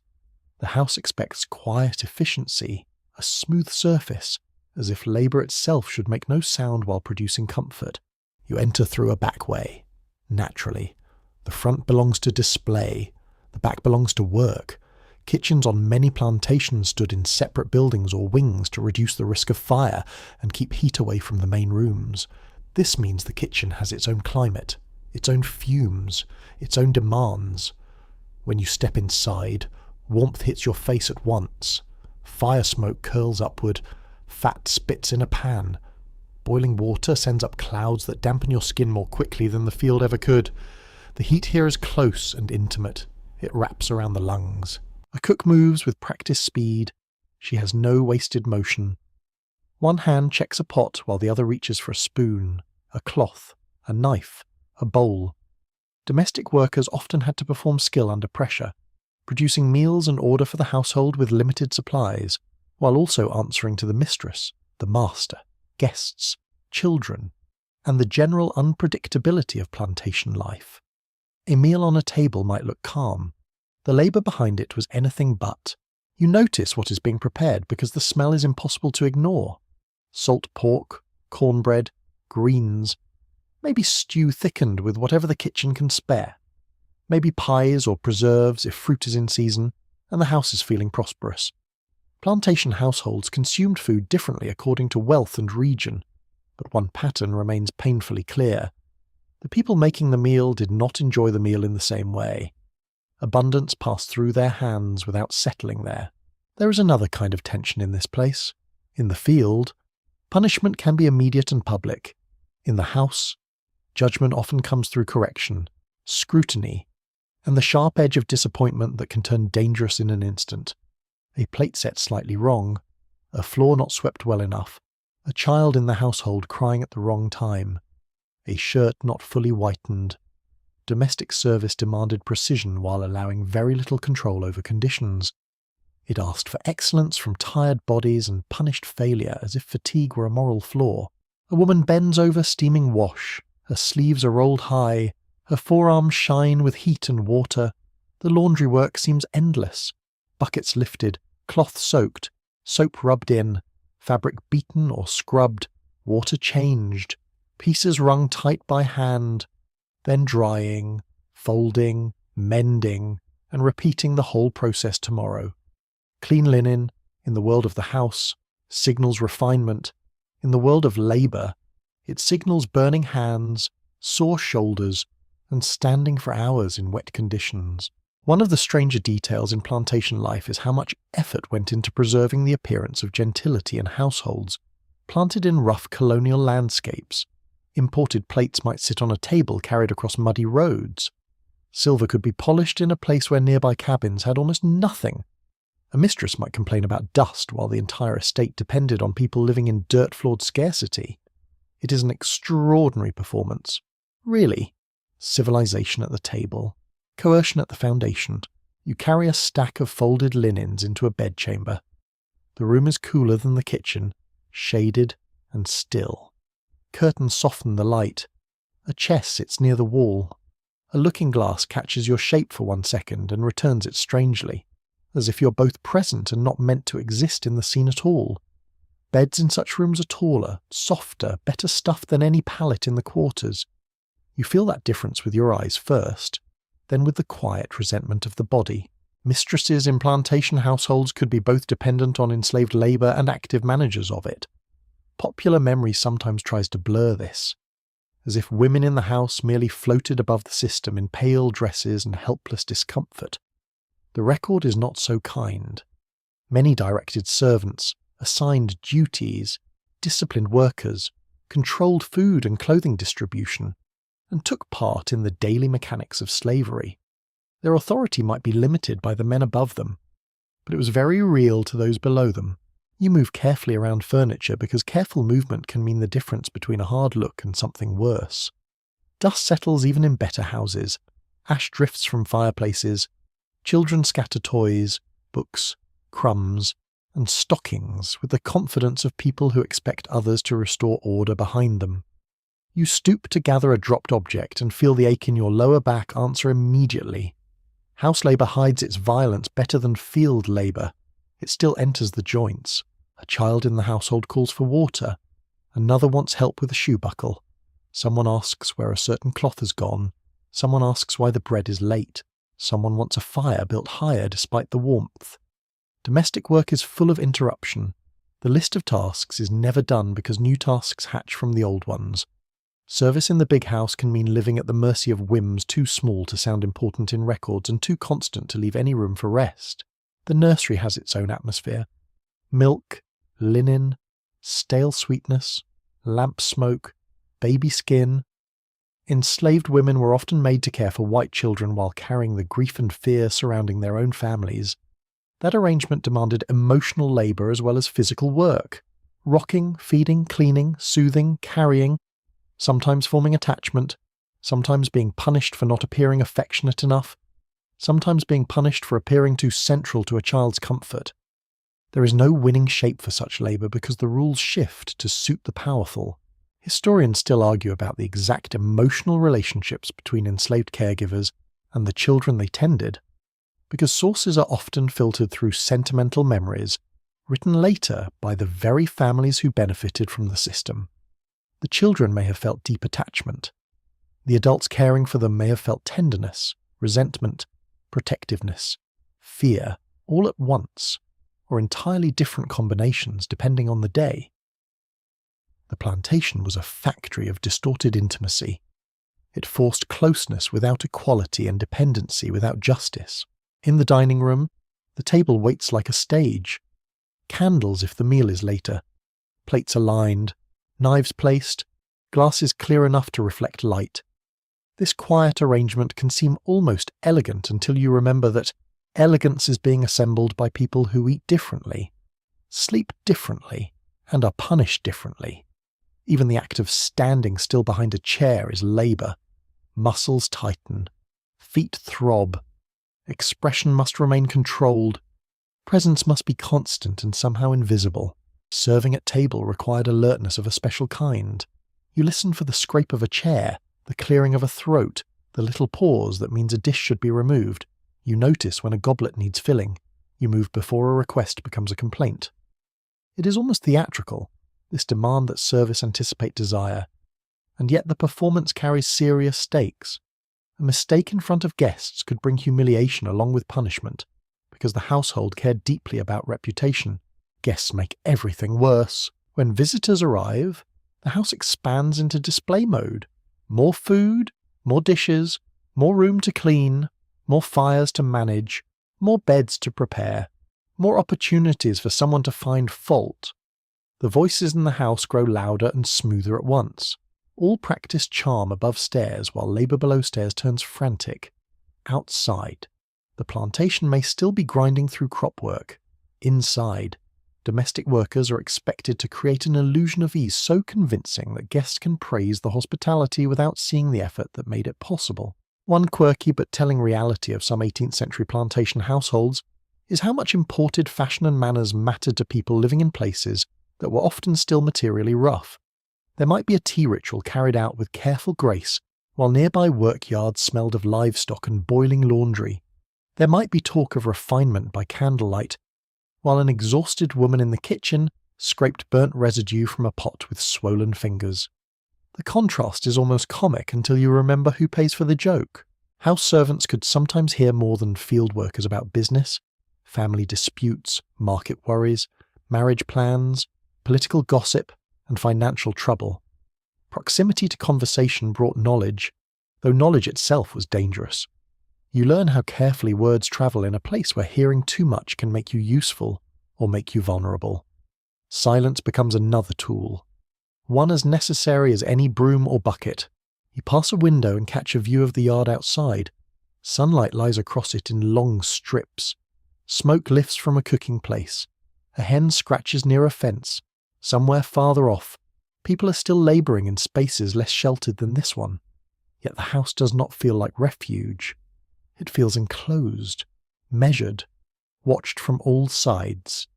The house expects quiet efficiency, a smooth surface, as if labour itself should make no sound while producing comfort. You enter through a back way. Naturally. The front belongs to display. The back belongs to work. Kitchens on many plantations stood in separate buildings or wings to reduce the risk of fire and keep heat away from the main rooms. This means the kitchen has its own climate, its own fumes, its own demands. When you step inside, warmth hits your face at once. Fire smoke curls upward. Fat spits in a pan. Boiling water sends up clouds that dampen your skin more quickly than the field ever could. The heat here is close and intimate. It wraps around the lungs. A cook moves with practiced speed. She has no wasted motion. One hand checks a pot while the other reaches for a spoon, a cloth, a knife, a bowl. Domestic workers often had to perform skill under pressure, producing meals and order for the household with limited supplies, while also answering to the mistress, the master, guests, children, and the general unpredictability of plantation life. A meal on a table might look calm. The labour behind it was anything but. You notice what is being prepared because the smell is impossible to ignore. Salt pork, cornbread, greens, maybe stew thickened with whatever the kitchen can spare. Maybe pies or preserves if fruit is in season, and the house is feeling prosperous. Plantation households consumed food differently according to wealth and region, but one pattern remains painfully clear. The people making the meal did not enjoy the meal in the same way. Abundance passed through their hands without settling there. There is another kind of tension in this place. In the field, punishment can be immediate and public. In the house, judgment often comes through correction, scrutiny, and the sharp edge of disappointment that can turn dangerous in an instant. A plate set slightly wrong, a floor not swept well enough, a child in the household crying at the wrong time, a shirt not fully whitened. Domestic service demanded precision while allowing very little control over conditions. It asked for excellence from tired bodies and punished failure as if fatigue were a moral flaw. A woman bends over steaming wash. Her sleeves are rolled high. Her forearms shine with heat and water. The laundry work seems endless. Buckets lifted, cloth soaked, soap rubbed in, fabric beaten or scrubbed, water changed, pieces wrung tight by hand, then drying, folding, mending, and repeating the whole process tomorrow. Clean linen, in the world of the house, signals refinement. In the world of labour, it signals burning hands, sore shoulders, and standing for hours in wet conditions. One of the stranger details in plantation life is how much effort went into preserving the appearance of gentility in households planted in rough colonial landscapes. Imported plates might sit on a table carried across muddy roads. Silver could be polished in a place where nearby cabins had almost nothing. A mistress might complain about dust while the entire estate depended on people living in dirt-floored scarcity. It is an extraordinary performance. Really. Civilization at the table. Coercion at the foundation. You carry a stack of folded linens into a bedchamber. The room is cooler than the kitchen, shaded and still. Curtains soften the light. A chest sits near the wall. A looking glass catches your shape for 1 second and returns it strangely, as if you're both present and not meant to exist in the scene at all. Beds in such rooms are taller, softer, better stuffed than any pallet in the quarters. You feel that difference with your eyes first, then with the quiet resentment of the body. Mistresses in plantation households could be both dependent on enslaved labour and active managers of it. Popular memory sometimes tries to blur this, as if women in the house merely floated above the system in pale dresses and helpless discomfort. The record is not so kind. Many directed servants, assigned duties, disciplined workers, controlled food and clothing distribution, and took part in the daily mechanics of slavery. Their authority might be limited by the men above them, but it was very real to those below them. You move carefully around furniture because careful movement can mean the difference between a hard look and something worse. Dust settles even in better houses. Ash drifts from fireplaces. Children scatter toys, books, crumbs, and stockings with the confidence of people who expect others to restore order behind them. You stoop to gather a dropped object and feel the ache in your lower back answer immediately. House labour hides its violence better than field labour. It still enters the joints. A child in the household calls for water. Another wants help with a shoe buckle. Someone asks where a certain cloth has gone. Someone asks why the bread is late. Someone wants a fire built higher despite the warmth. Domestic work is full of interruption. The list of tasks is never done because new tasks hatch from the old ones. Service in the big house can mean living at the mercy of whims too small to sound important in records and too constant to leave any room for rest. The nursery has its own atmosphere. Milk, linen, stale sweetness, lamp smoke, baby skin. Enslaved women were often made to care for white children while carrying the grief and fear surrounding their own families. That arrangement demanded emotional labour as well as physical work. Rocking, feeding, cleaning, soothing, carrying, sometimes forming attachment, sometimes being punished for not appearing affectionate enough, sometimes being punished for appearing too central to a child's comfort. There is no winning shape for such labour because the rules shift to suit the powerful. Historians still argue about the exact emotional relationships between enslaved caregivers and the children they tended, because sources are often filtered through sentimental memories written later by the very families who benefited from the system. The children may have felt deep attachment. The adults caring for them may have felt tenderness, resentment, protectiveness, fear, all at once, or entirely different combinations depending on the day. The plantation was a factory of distorted intimacy. It forced closeness without equality and dependency without justice. In the dining room, the table waits like a stage. Candles if the meal is later. Plates aligned, knives placed, glasses clear enough to reflect light. This quiet arrangement can seem almost elegant until you remember that elegance is being assembled by people who eat differently, sleep differently, and are punished differently. Even the act of standing still behind a chair is labour. Muscles tighten, feet throb, expression must remain controlled, presence must be constant and somehow invisible. Serving at table required alertness of a special kind. You listen for the scrape of a chair, the clearing of a throat, the little pause that means a dish should be removed. You notice when a goblet needs filling. You move before a request becomes a complaint. It is almost theatrical, this demand that service anticipate desire, and yet the performance carries serious stakes. A mistake in front of guests could bring humiliation along with punishment, because the household cared deeply about reputation. Guests make everything worse. When visitors arrive, the house expands into display mode. More food, more dishes, more room to clean, more fires to manage, more beds to prepare, more opportunities for someone to find fault. The voices in the house grow louder and smoother at once. All practice charm above stairs while labour below stairs turns frantic. Outside, the plantation may still be grinding through crop work. Inside, domestic workers are expected to create an illusion of ease so convincing that guests can praise the hospitality without seeing the effort that made it possible. One quirky but telling reality of some 18th century plantation households is how much imported fashion and manners mattered to people living in places that were often still materially rough. There might be a tea ritual carried out with careful grace while nearby work yards smelled of livestock and boiling laundry. There might be talk of refinement by candlelight, while an exhausted woman in the kitchen scraped burnt residue from a pot with swollen fingers. The contrast is almost comic until you remember who pays for the joke. House servants could sometimes hear more than field workers about business, family disputes, market worries, marriage plans, political gossip, and financial trouble. Proximity to conversation brought knowledge, though knowledge itself was dangerous. You learn how carefully words travel in a place where hearing too much can make you useful or make you vulnerable. Silence becomes another tool, one as necessary as any broom or bucket. You pass a window and catch a view of the yard outside. Sunlight lies across it in long strips. Smoke lifts from a cooking place. A hen scratches near a fence. Somewhere farther off, people are still labouring in spaces less sheltered than this one. Yet the house does not feel like refuge. It feels enclosed, measured, watched from all sides.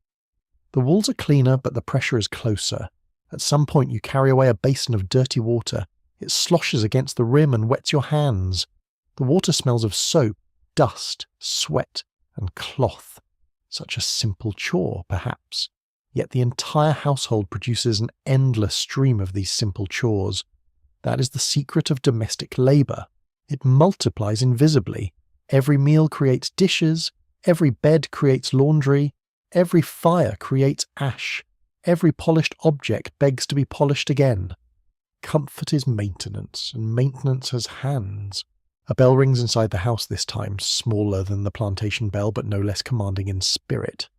The walls are cleaner, but the pressure is closer. At some point you carry away a basin of dirty water. It sloshes against the rim and wets your hands. The water smells of soap, dust, sweat, and cloth. Such a simple chore, perhaps. Yet the entire household produces an endless stream of these simple chores. That is the secret of domestic labour. It multiplies invisibly. Every meal creates dishes. Every bed creates laundry. Every fire creates ash. Every polished object begs to be polished again. Comfort is maintenance, and maintenance has hands. A bell rings inside the house this time, smaller than the plantation bell but no less commanding in spirit.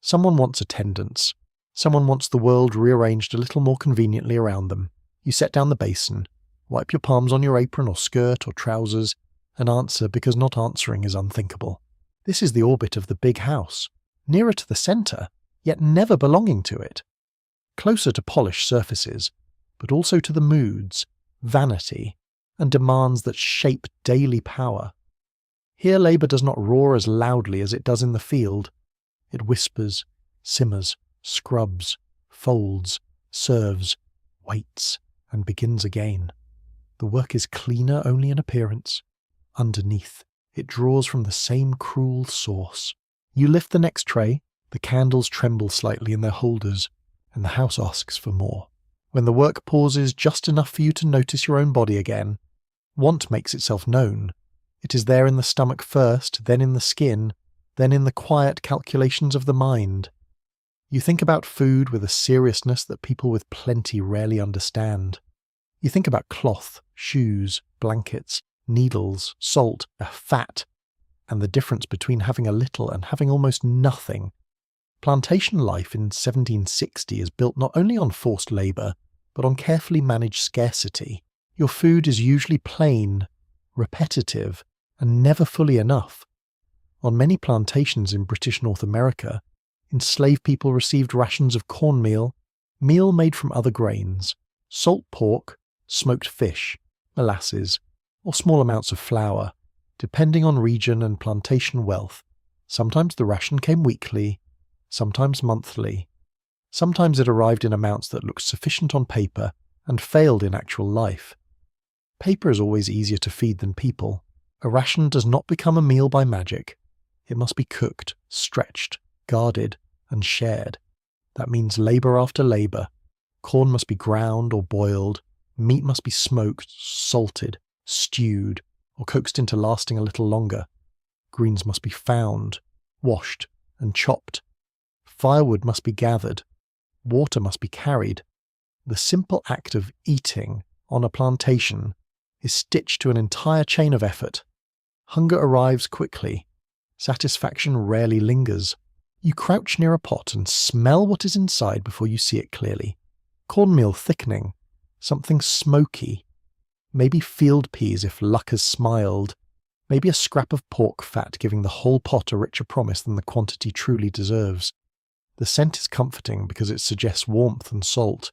Someone wants attendance. Someone wants the world rearranged a little more conveniently around them. You set down the basin, wipe your palms on your apron or skirt or trousers, and answer because not answering is unthinkable. This is the orbit of the big house, nearer to the centre, yet never belonging to it. Closer to polished surfaces, but also to the moods, vanity, and demands that shape daily power. Here labour does not roar as loudly as it does in the field. It whispers, simmers, scrubs, folds, serves, waits, and begins again. The work is cleaner only in appearance. Underneath, it draws from the same cruel source. You lift the next tray, the candles tremble slightly in their holders, and the house asks for more. When the work pauses just enough for you to notice your own body again, want makes itself known. It is there in the stomach first, then in the skin, then in the quiet calculations of the mind. You think about food with a seriousness that people with plenty rarely understand. You think about cloth, shoes, blankets, needles, salt, fat, and the difference between having a little and having almost nothing. Plantation life in 1760 is built not only on forced labour, but on carefully managed scarcity. Your food is usually plain, repetitive, and never fully enough. On many plantations in British North America, enslaved people received rations of cornmeal, meal made from other grains, salt pork, smoked fish, molasses, or small amounts of flour, depending on region and plantation wealth. Sometimes the ration came weekly, sometimes monthly. Sometimes it arrived in amounts that looked sufficient on paper and failed in actual life. Paper is always easier to feed than people. A ration does not become a meal by magic. It must be cooked, stretched, guarded, and shared. That means labour after labour. Corn must be ground or boiled, meat must be smoked, salted, stewed, or coaxed into lasting a little longer. Greens must be found, washed, and chopped. Firewood must be gathered. Water must be carried. The simple act of eating on a plantation is stitched to an entire chain of effort. Hunger arrives quickly. Satisfaction rarely lingers. You crouch near a pot and smell what is inside before you see it clearly. Cornmeal thickening, something smoky. Maybe field peas if luck has smiled. Maybe a scrap of pork fat giving the whole pot a richer promise than the quantity truly deserves. The scent is comforting because it suggests warmth and salt.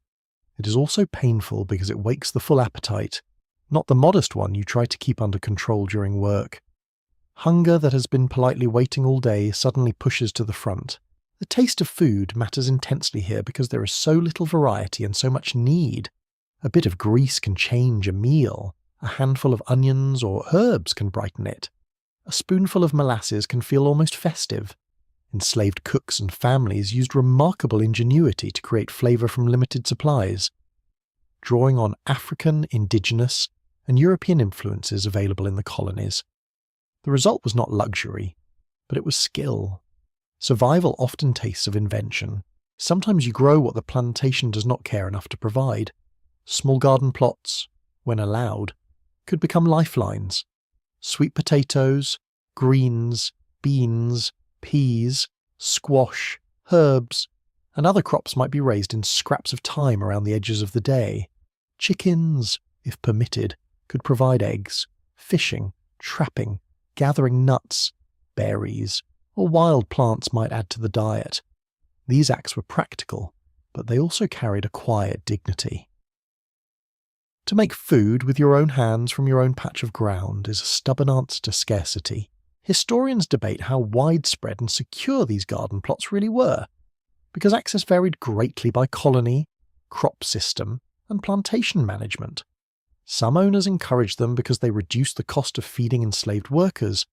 It is also painful because it wakes the full appetite, not the modest one you try to keep under control during work. Hunger that has been politely waiting all day suddenly pushes to the front. The taste of food matters intensely here because there is so little variety and so much need. A bit of grease can change a meal. A handful of onions or herbs can brighten it. A spoonful of molasses can feel almost festive. Enslaved cooks and families used remarkable ingenuity to create flavour from limited supplies, drawing on African, indigenous, and European influences available in the colonies. The result was not luxury, but it was skill. Survival often tastes of invention. Sometimes you grow what the plantation does not care enough to provide. Small garden plots, when allowed, could become lifelines. Sweet potatoes, greens, beans, peas, squash, herbs, and other crops might be raised in scraps of time around the edges of the day. Chickens, if permitted, could provide eggs. Fishing, trapping, gathering nuts, berries, or wild plants might add to the diet. These acts were practical, but they also carried a quiet dignity. To make food with your own hands from your own patch of ground is a stubborn answer to scarcity. Historians debate how widespread and secure these garden plots really were, because access varied greatly by colony, crop system, and plantation management. Some owners encouraged them because they reduced the cost of feeding enslaved workers.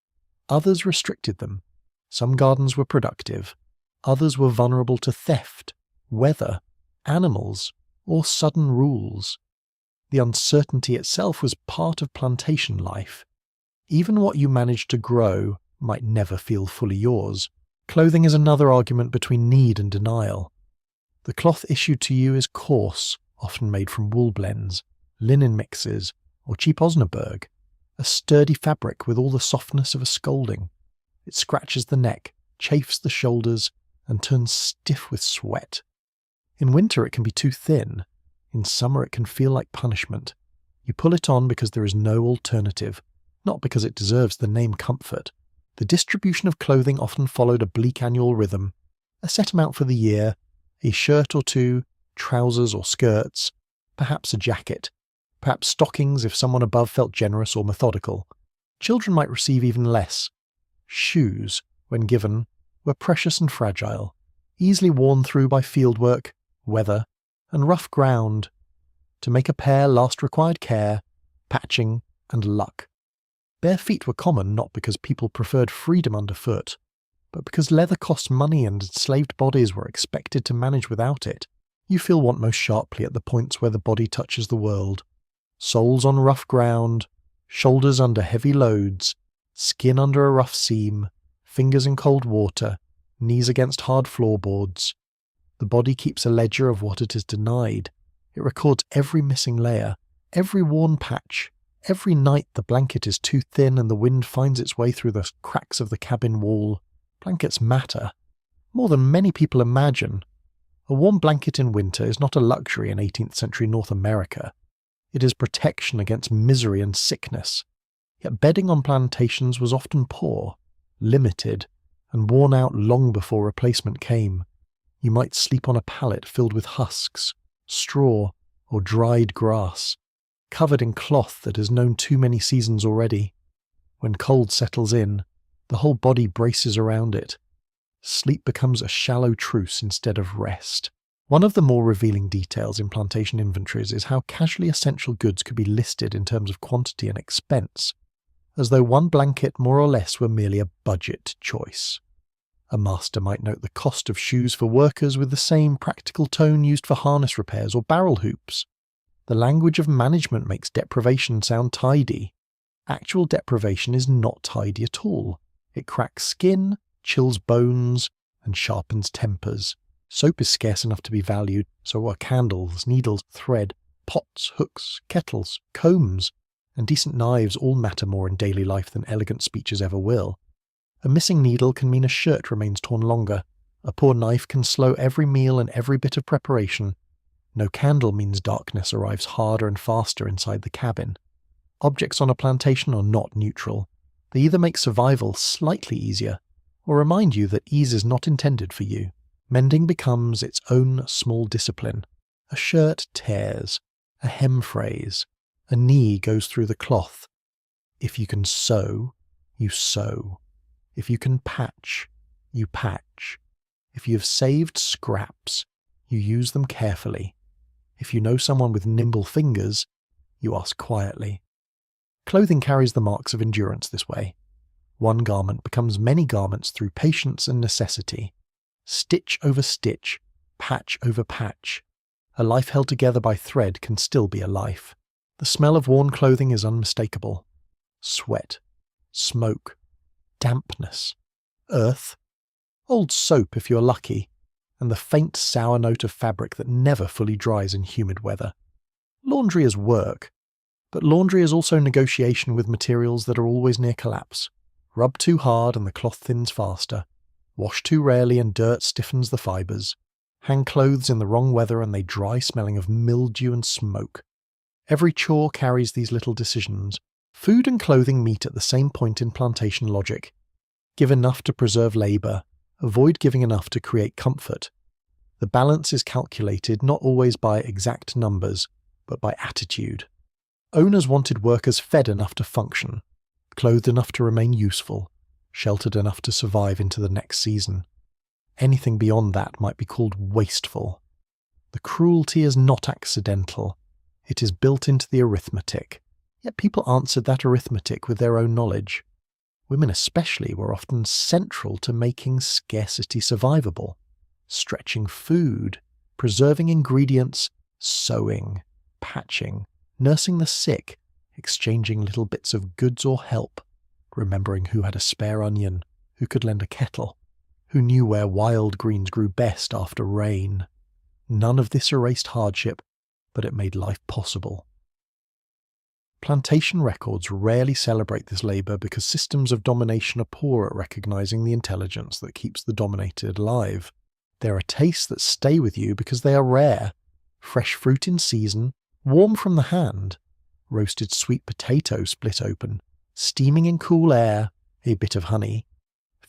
Others restricted them. Some gardens were productive. Others were vulnerable to theft, weather, animals, or sudden rules. The uncertainty itself was part of plantation life. Even what you managed to grow might never feel fully yours. Clothing is another argument between need and denial. The cloth issued to you is coarse, often made from wool blends, linen mixes, or cheap Osnaburg, a sturdy fabric with all the softness of a scalding. It scratches the neck, chafes the shoulders, and turns stiff with sweat. In winter it can be too thin. In summer it can feel like punishment. You pull it on because there is no alternative, not because it deserves the name comfort. The distribution of clothing often followed a bleak annual rhythm. A set amount for the year, a shirt or two, trousers or skirts, perhaps a jacket, perhaps stockings if someone above felt generous or methodical. Children might receive even less. Shoes, when given, were precious and fragile, easily worn through by fieldwork, weather, and rough ground. To make a pair last required care, patching, and luck. Bare feet were common not because people preferred freedom underfoot, but because leather cost money and enslaved bodies were expected to manage without it. You feel want most sharply at the points where the body touches the world. Soles on rough ground, shoulders under heavy loads, skin under a rough seam, fingers in cold water, knees against hard floorboards. The body keeps a ledger of what it is denied. It records every missing layer, every worn patch, every night the blanket is too thin and the wind finds its way through the cracks of the cabin wall. Blankets matter, more than many people imagine. A warm blanket in winter is not a luxury in 18th century North America. It is protection against misery and sickness. Yet bedding on plantations was often poor, limited, and worn out long before replacement came. You might sleep on a pallet filled with husks, straw, or dried grass, covered in cloth that has known too many seasons already. When cold settles in, the whole body braces around it. Sleep becomes a shallow truce instead of rest. One of the more revealing details in plantation inventories is how casually essential goods could be listed in terms of quantity and expense, as though one blanket more or less were merely a budget choice. A master might note the cost of shoes for workers with the same practical tone used for harness repairs or barrel hoops. The language of management makes deprivation sound tidy. Actual deprivation is not tidy at all. It cracks skin, chills bones, and sharpens tempers. Soap is scarce enough to be valued, so are candles, needles, thread, pots, hooks, kettles, combs, and decent knives all matter more in daily life than elegant speeches ever will. A missing needle can mean a shirt remains torn longer. A poor knife can slow every meal and every bit of preparation. No candle means darkness arrives harder and faster inside the cabin. Objects on a plantation are not neutral. They either make survival slightly easier, or remind you that ease is not intended for you. Mending becomes its own small discipline. A shirt tears, a hem frays, a knee goes through the cloth. If you can sew, you sew. If you can patch, you patch. If you have saved scraps, you use them carefully. If you know someone with nimble fingers, you ask quietly. Clothing carries the marks of endurance this way. One garment becomes many garments through patience and necessity. Stitch over stitch, patch over patch. A life held together by thread can still be a life. The smell of worn clothing is unmistakable. Sweat, smoke, dampness, earth, old soap if you're lucky, and the faint sour note of fabric that never fully dries in humid weather. Laundry is work, but laundry is also negotiation with materials that are always near collapse. Rub too hard and the cloth thins faster. Wash too rarely and dirt stiffens the fibres. Hang clothes in the wrong weather and they dry smelling of mildew and smoke. Every chore carries these little decisions. Food and clothing meet at the same point in plantation logic. Give enough to preserve labour. Avoid giving enough to create comfort. The balance is calculated not always by exact numbers, but by attitude. Owners wanted workers fed enough to function, clothed enough to remain useful, sheltered enough to survive into the next season. Anything beyond that might be called wasteful. The cruelty is not accidental. It is built into the arithmetic. Yet people answered that arithmetic with their own knowledge. Women especially were often central to making scarcity survivable. Stretching food, preserving ingredients, sewing, patching, nursing the sick, exchanging little bits of goods or help, remembering who had a spare onion, who could lend a kettle, who knew where wild greens grew best after rain. None of this erased hardship, but it made life possible. Plantation records rarely celebrate this labour because systems of domination are poor at recognising the intelligence that keeps the dominated alive. There are tastes that stay with you because they are rare. Fresh fruit in season, warm from the hand, roasted sweet potato split open, steaming in cool air, a bit of honey,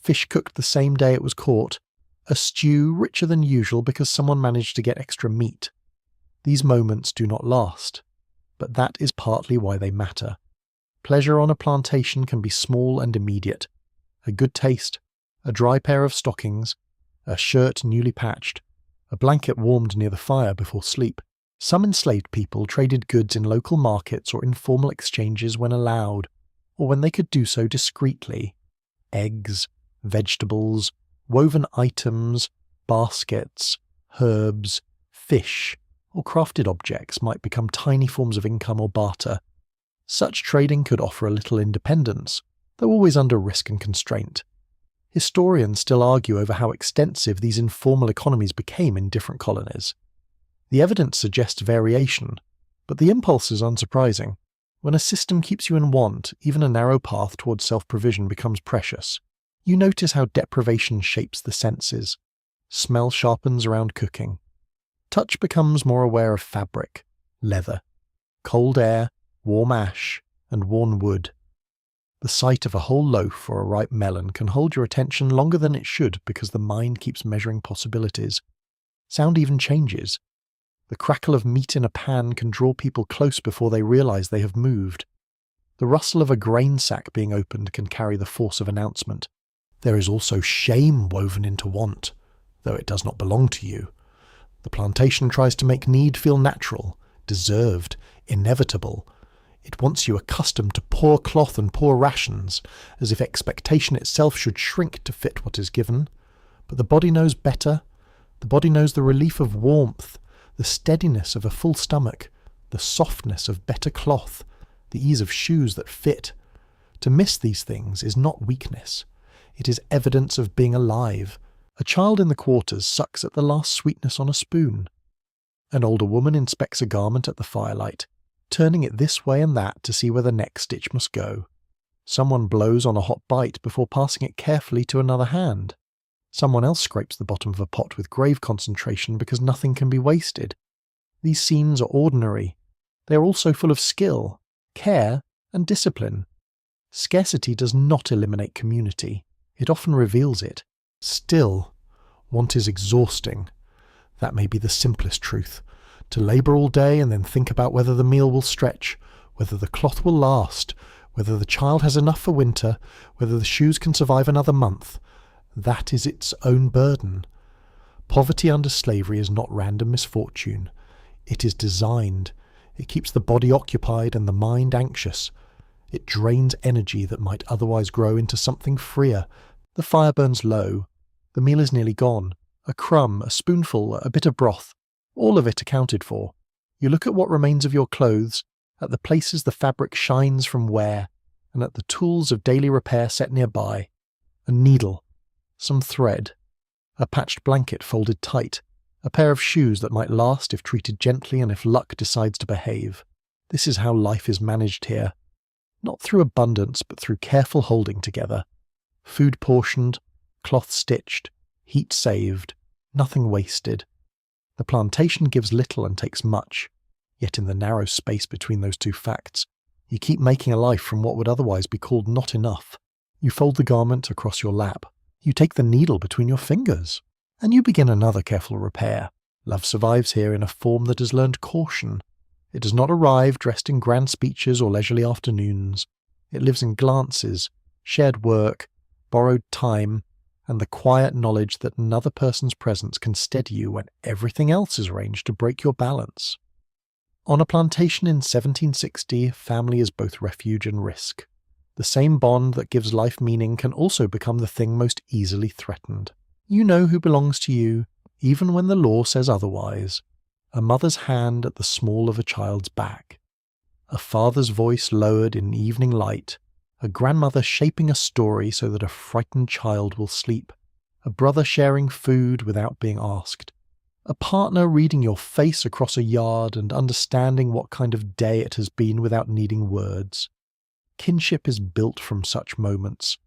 fish cooked the same day it was caught, a stew richer than usual because someone managed to get extra meat. These moments do not last, but that is partly why they matter. Pleasure on a plantation can be small and immediate. A good taste, a dry pair of stockings, a shirt newly patched, a blanket warmed near the fire before sleep. Some enslaved people traded goods in local markets or informal exchanges when allowed, or when they could do so discreetly. Eggs, vegetables, woven items, baskets, herbs, fish, or crafted objects might become tiny forms of income or barter. Such trading could offer a little independence, though always under risk and constraint. Historians still argue over how extensive these informal economies became in different colonies. The evidence suggests variation, but the impulse is unsurprising. When a system keeps you in want, even a narrow path towards self-provision becomes precious. You notice how deprivation shapes the senses. Smell sharpens around cooking. Touch becomes more aware of fabric, leather, cold air, warm ash, and worn wood. The sight of a whole loaf or a ripe melon can hold your attention longer than it should because the mind keeps measuring possibilities. Sound even changes. The crackle of meat in a pan can draw people close before they realize they have moved. The rustle of a grain sack being opened can carry the force of announcement. There is also shame woven into want, though it does not belong to you. The plantation tries to make need feel natural, deserved, inevitable. It wants you accustomed to poor cloth and poor rations, as if expectation itself should shrink to fit what is given. But the body knows better. The body knows the relief of warmth, the steadiness of a full stomach, the softness of better cloth, the ease of shoes that fit. To miss these things is not weakness. It is evidence of being alive. A child in the quarters sucks at the last sweetness on a spoon. An older woman inspects a garment at the firelight, turning it this way and that to see where the next stitch must go. Someone blows on a hot bite before passing it carefully to another hand. Someone else scrapes the bottom of a pot with grave concentration because nothing can be wasted. These scenes are ordinary. They are also full of skill, care, and discipline. Scarcity does not eliminate community. It often reveals it. Still, want is exhausting. That may be the simplest truth. To labour all day and then think about whether the meal will stretch, whether the cloth will last, whether the child has enough for winter, whether the shoes can survive another month. That is its own burden. Poverty under slavery is not random misfortune. It is designed. It keeps the body occupied and the mind anxious. It drains energy that might otherwise grow into something freer. The fire burns low. The meal is nearly gone. A crumb, a spoonful, a bit of broth. All of it accounted for. You look at what remains of your clothes, at the places the fabric shines from wear, and at the tools of daily repair set nearby. A needle, some thread, a patched blanket folded tight, a pair of shoes that might last if treated gently and if luck decides to behave. This is how life is managed here. Not through abundance, but through careful holding together. Food portioned, cloth stitched, heat saved, nothing wasted. The plantation gives little and takes much, yet in the narrow space between those two facts, you keep making a life from what would otherwise be called not enough. You fold the garment across your lap. You take the needle between your fingers. And you begin another careful repair. Love survives here in a form that has learned caution. It does not arrive dressed in grand speeches or leisurely afternoons. It lives in glances, shared work, borrowed time, and the quiet knowledge that another person's presence can steady you when everything else is arranged to break your balance. On a plantation in 1760, family is both refuge and risk. The same bond that gives life meaning can also become the thing most easily threatened. You know who belongs to you, even when the law says otherwise. A mother's hand at the small of a child's back. A father's voice lowered in evening light. A grandmother shaping a story so that a frightened child will sleep. A brother sharing food without being asked. A partner reading your face across a yard and understanding what kind of day it has been without needing words. Kinship is built from such moments.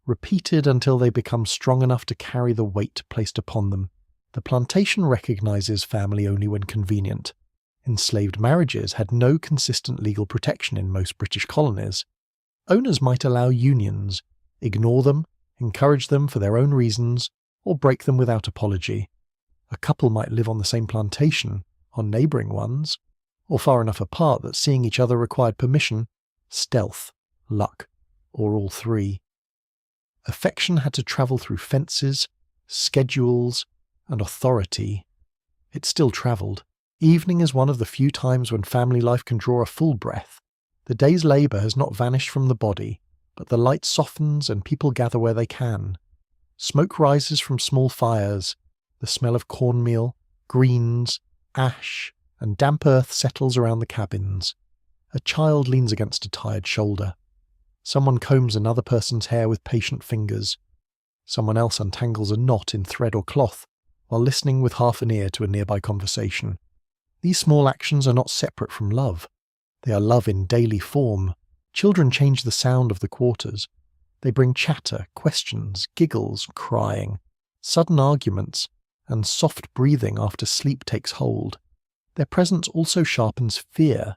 Repeated until they become strong enough to carry the weight placed upon them. The plantation recognizes family only when convenient. Enslaved marriages had no consistent legal protection in most British colonies. Owners might allow unions, ignore them, encourage them for their own reasons, or break them without apology. A couple might live on the same plantation, on neighbouring ones, or far enough apart that seeing each other required permission, stealth, luck, or all three. Affection had to travel through fences, schedules, and authority. It still travelled. Evening is one of the few times when family life can draw a full breath. The day's labour has not vanished from the body, but the light softens and people gather where they can. Smoke rises from small fires. The smell of cornmeal, greens, ash, and damp earth settles around the cabins. A child leans against a tired shoulder. Someone combs another person's hair with patient fingers. Someone else untangles a knot in thread or cloth, while listening with half an ear to a nearby conversation. These small actions are not separate from love. They are love in daily form. Children change the sound of the quarters. They bring chatter, questions, giggles, crying, sudden arguments, and soft breathing after sleep takes hold. Their presence also sharpens fear.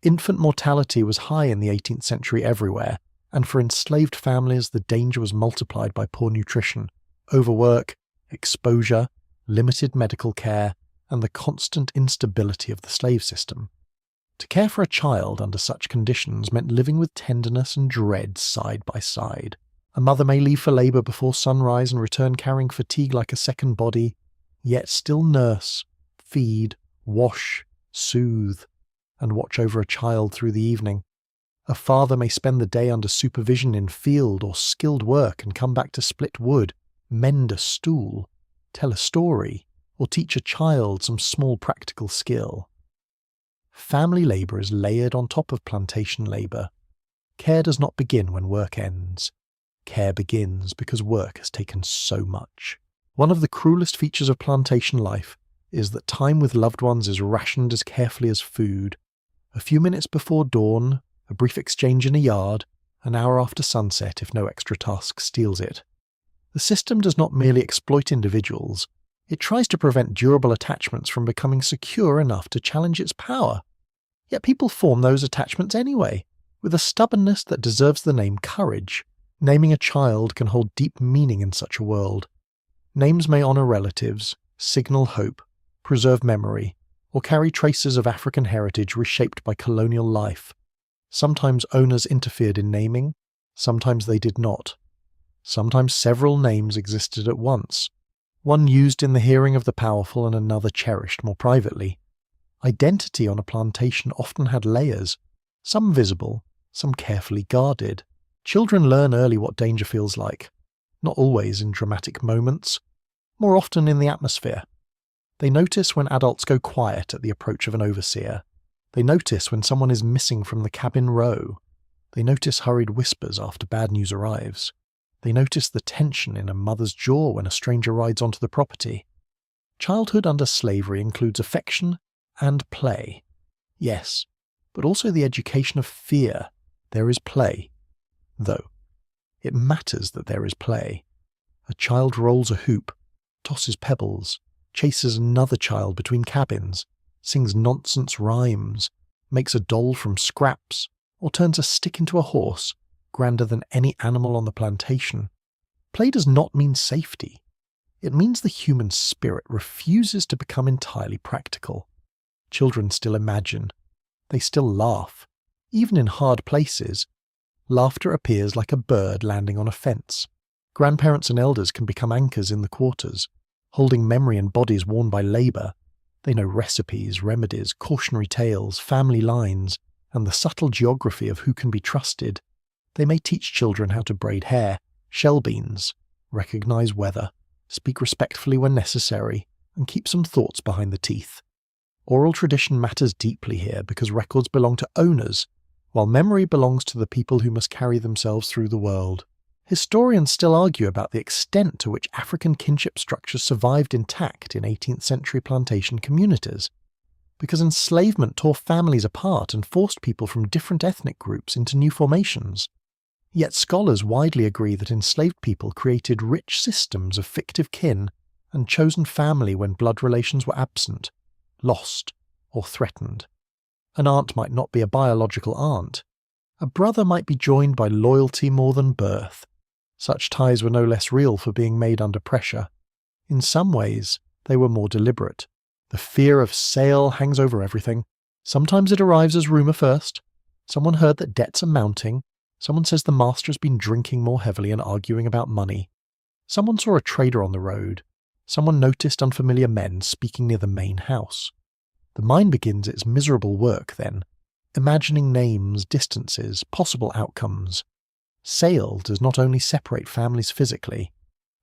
Infant mortality was high in the 18th century everywhere, and for enslaved families the danger was multiplied by poor nutrition, overwork, exposure, limited medical care, and the constant instability of the slave system. To care for a child under such conditions meant living with tenderness and dread side by side. A mother may leave for labour before sunrise and return carrying fatigue like a second body, yet still nurse, feed, wash, soothe, and watch over a child through the evening. A father may spend the day under supervision in field or skilled work and come back to split wood, mend a stool, tell a story, or teach a child some small practical skill. Family labour is layered on top of plantation labour. Care does not begin when work ends. Care begins because work has taken so much. One of the cruelest features of plantation life is that time with loved ones is rationed as carefully as food. A few minutes before dawn, a brief exchange in a yard, an hour after sunset if no extra task steals it. The system does not merely exploit individuals, it tries to prevent durable attachments from becoming secure enough to challenge its power. Yet people form those attachments anyway, with a stubbornness that deserves the name courage. Naming a child can hold deep meaning in such a world. Names may honour relatives, signal hope, preserve memory, or carry traces of African heritage reshaped by colonial life. Sometimes owners interfered in naming, sometimes they did not. Sometimes several names existed at once, one used in the hearing of the powerful and another cherished more privately. Identity on a plantation often had layers, some visible, some carefully guarded. Children learn early what danger feels like, not always in dramatic moments, more often in the atmosphere. They notice when adults go quiet at the approach of an overseer. They notice when someone is missing from the cabin row. They notice hurried whispers after bad news arrives. They notice the tension in a mother's jaw when a stranger rides onto the property. Childhood under slavery includes affection and play. Yes, but also the education of fear. There is play. Though, it matters that there is play. A child rolls a hoop, tosses pebbles, chases another child between cabins, sings nonsense rhymes, makes a doll from scraps, or turns a stick into a horse, grander than any animal on the plantation. Play does not mean safety. It means the human spirit refuses to become entirely practical. Children still imagine. They still laugh. Even in hard places, laughter appears like a bird landing on a fence. Grandparents and elders can become anchors in the quarters, holding memory and bodies worn by labour. They know recipes, remedies, cautionary tales, family lines, and the subtle geography of who can be trusted. They may teach children how to braid hair, shell beans, recognise weather, speak respectfully when necessary, and keep some thoughts behind the teeth. Oral tradition matters deeply here because records belong to owners, while memory belongs to the people who must carry themselves through the world. Historians still argue about the extent to which African kinship structures survived intact in 18th century plantation communities, because enslavement tore families apart and forced people from different ethnic groups into new formations. Yet scholars widely agree that enslaved people created rich systems of fictive kin and chosen family when blood relations were absent, lost, or threatened. An aunt might not be a biological aunt. A brother might be joined by loyalty more than birth. Such ties were no less real for being made under pressure. In some ways, they were more deliberate. The fear of sale hangs over everything. Sometimes it arrives as rumour first. Someone heard that debts are mounting. Someone says the master has been drinking more heavily and arguing about money. Someone saw a trader on the road. Someone noticed unfamiliar men speaking near the main house. The mind begins its miserable work then, imagining names, distances, possible outcomes. Sale does not only separate families physically,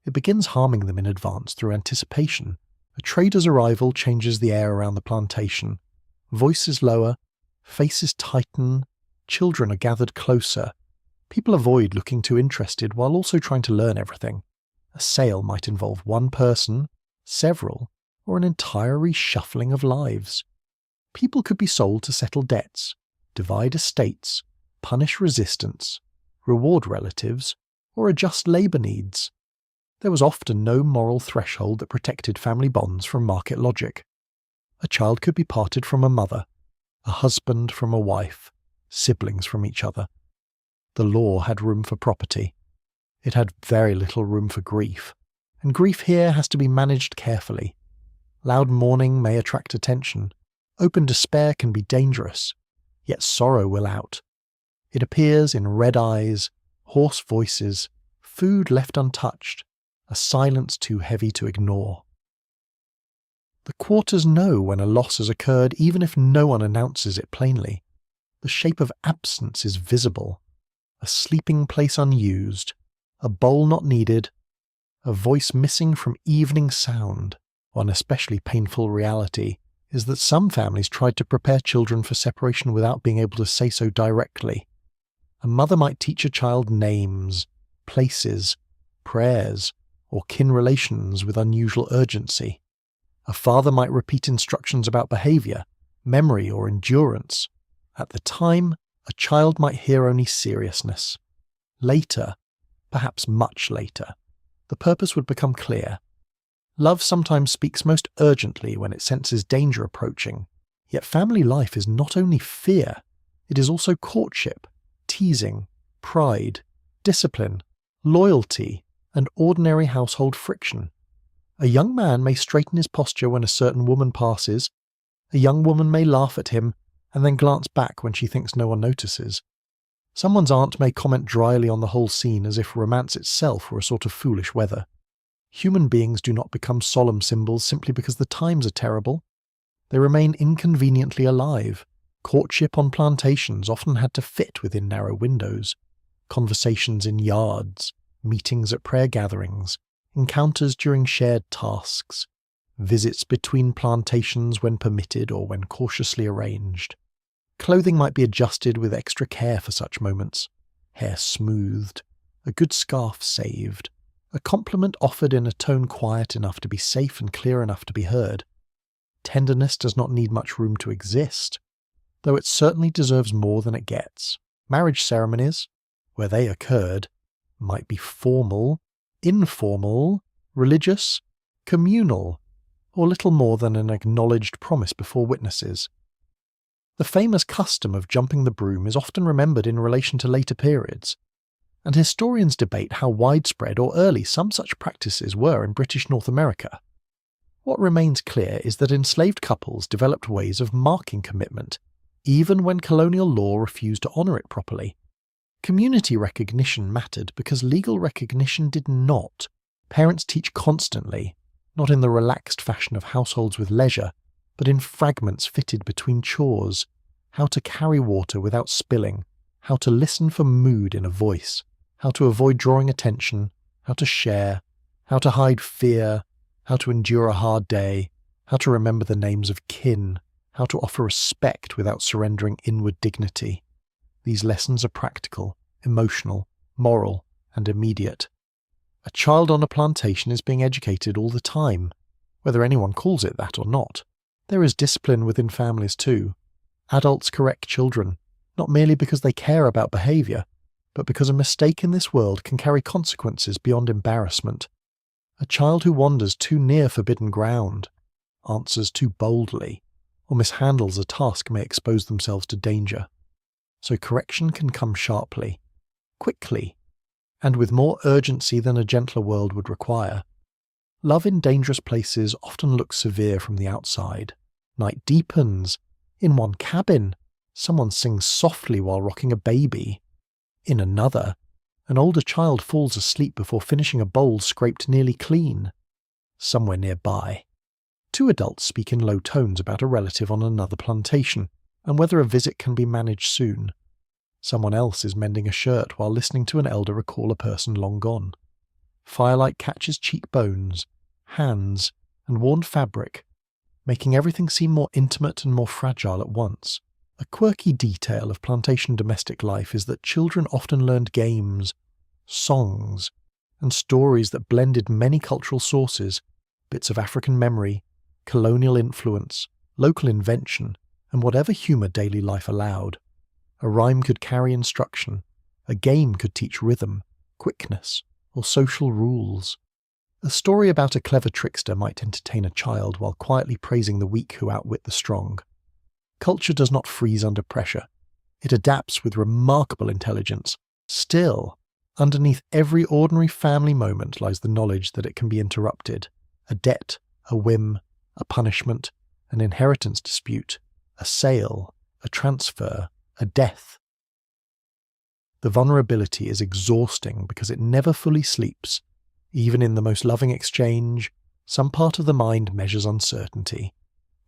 it begins harming them in advance through anticipation. A trader's arrival changes the air around the plantation. Voices lower, faces tighten, children are gathered closer. People avoid looking too interested while also trying to learn everything. A sale might involve one person, several, or an entire reshuffling of lives. People could be sold to settle debts, divide estates, punish resistance, reward relatives, or adjust labour needs. There was often no moral threshold that protected family bonds from market logic. A child could be parted from a mother, a husband from a wife, siblings from each other. The law had room for property. It had very little room for grief, and grief here has to be managed carefully. Loud mourning may attract attention. Open despair can be dangerous, yet sorrow will out. It appears in red eyes, hoarse voices, food left untouched, a silence too heavy to ignore. The quarters know when a loss has occurred even if no one announces it plainly. The shape of absence is visible. A sleeping place unused, a bowl not needed, a voice missing from evening sound. One especially painful reality is that some families tried to prepare children for separation without being able to say so directly. A mother might teach a child names, places, prayers, or kin relations with unusual urgency. A father might repeat instructions about behaviour, memory, or endurance. At the time, a child might hear only seriousness. Later, perhaps much later, the purpose would become clear. Love sometimes speaks most urgently when it senses danger approaching. Yet family life is not only fear, it is also courtship, teasing, pride, discipline, loyalty, and ordinary household friction. A young man may straighten his posture when a certain woman passes. A young woman may laugh at him and then glance back when she thinks no one notices. Someone's aunt may comment dryly on the whole scene as if romance itself were a sort of foolish weather. Human beings do not become solemn symbols simply because the times are terrible. They remain inconveniently alive, Courtship on plantations often had to fit within narrow windows. Conversations in yards, meetings at prayer gatherings, encounters during shared tasks, visits between plantations when permitted or when cautiously arranged. Clothing might be adjusted with extra care for such moments. Hair smoothed, a good scarf saved, a compliment offered in a tone quiet enough to be safe and clear enough to be heard. Tenderness does not need much room to exist, though it certainly deserves more than it gets. Marriage ceremonies, where they occurred, might be formal, informal, religious, communal, or little more than an acknowledged promise before witnesses. The famous custom of jumping the broom is often remembered in relation to later periods, and historians debate how widespread or early some such practices were in British North America. What remains clear is that enslaved couples developed ways of marking commitment, even when colonial law refused to honour it properly. Community recognition mattered because legal recognition did not. Parents teach constantly, not in the relaxed fashion of households with leisure, but in fragments fitted between chores, how to carry water without spilling, how to listen for mood in a voice, how to avoid drawing attention, how to share, how to hide fear, how to endure a hard day, how to remember the names of kin, how to offer respect without surrendering inward dignity. These lessons are practical, emotional, moral, and immediate. A child on a plantation is being educated all the time, whether anyone calls it that or not. There is discipline within families too. Adults correct children, not merely because they care about behaviour, but because a mistake in this world can carry consequences beyond embarrassment. A child who wanders too near forbidden ground, answers too boldly, or mishandles a task may expose themselves to danger. So correction can come sharply, quickly, and with more urgency than a gentler world would require. Love in dangerous places often looks severe from the outside. Night deepens. In one cabin, someone sings softly while rocking a baby. In another, an older child falls asleep before finishing a bowl scraped nearly clean. Somewhere nearby, two adults speak in low tones about a relative on another plantation, and whether a visit can be managed soon. Someone else is mending a shirt while listening to an elder recall a person long gone. Firelight catches cheekbones, hands, and worn fabric, making everything seem more intimate and more fragile at once. A quirky detail of plantation domestic life is that children often learned games, songs, and stories that blended many cultural sources, bits of African memory, colonial influence, local invention, and whatever humour daily life allowed. A rhyme could carry instruction, a game could teach rhythm, quickness, or social rules. A story about a clever trickster might entertain a child while quietly praising the weak who outwit the strong. Culture does not freeze under pressure. It adapts with remarkable intelligence. Still, underneath every ordinary family moment lies the knowledge that it can be interrupted. A debt, a whim, a punishment, an inheritance dispute, a sale, a transfer, a death. The vulnerability is exhausting because it never fully sleeps. Even in the most loving exchange, some part of the mind measures uncertainty.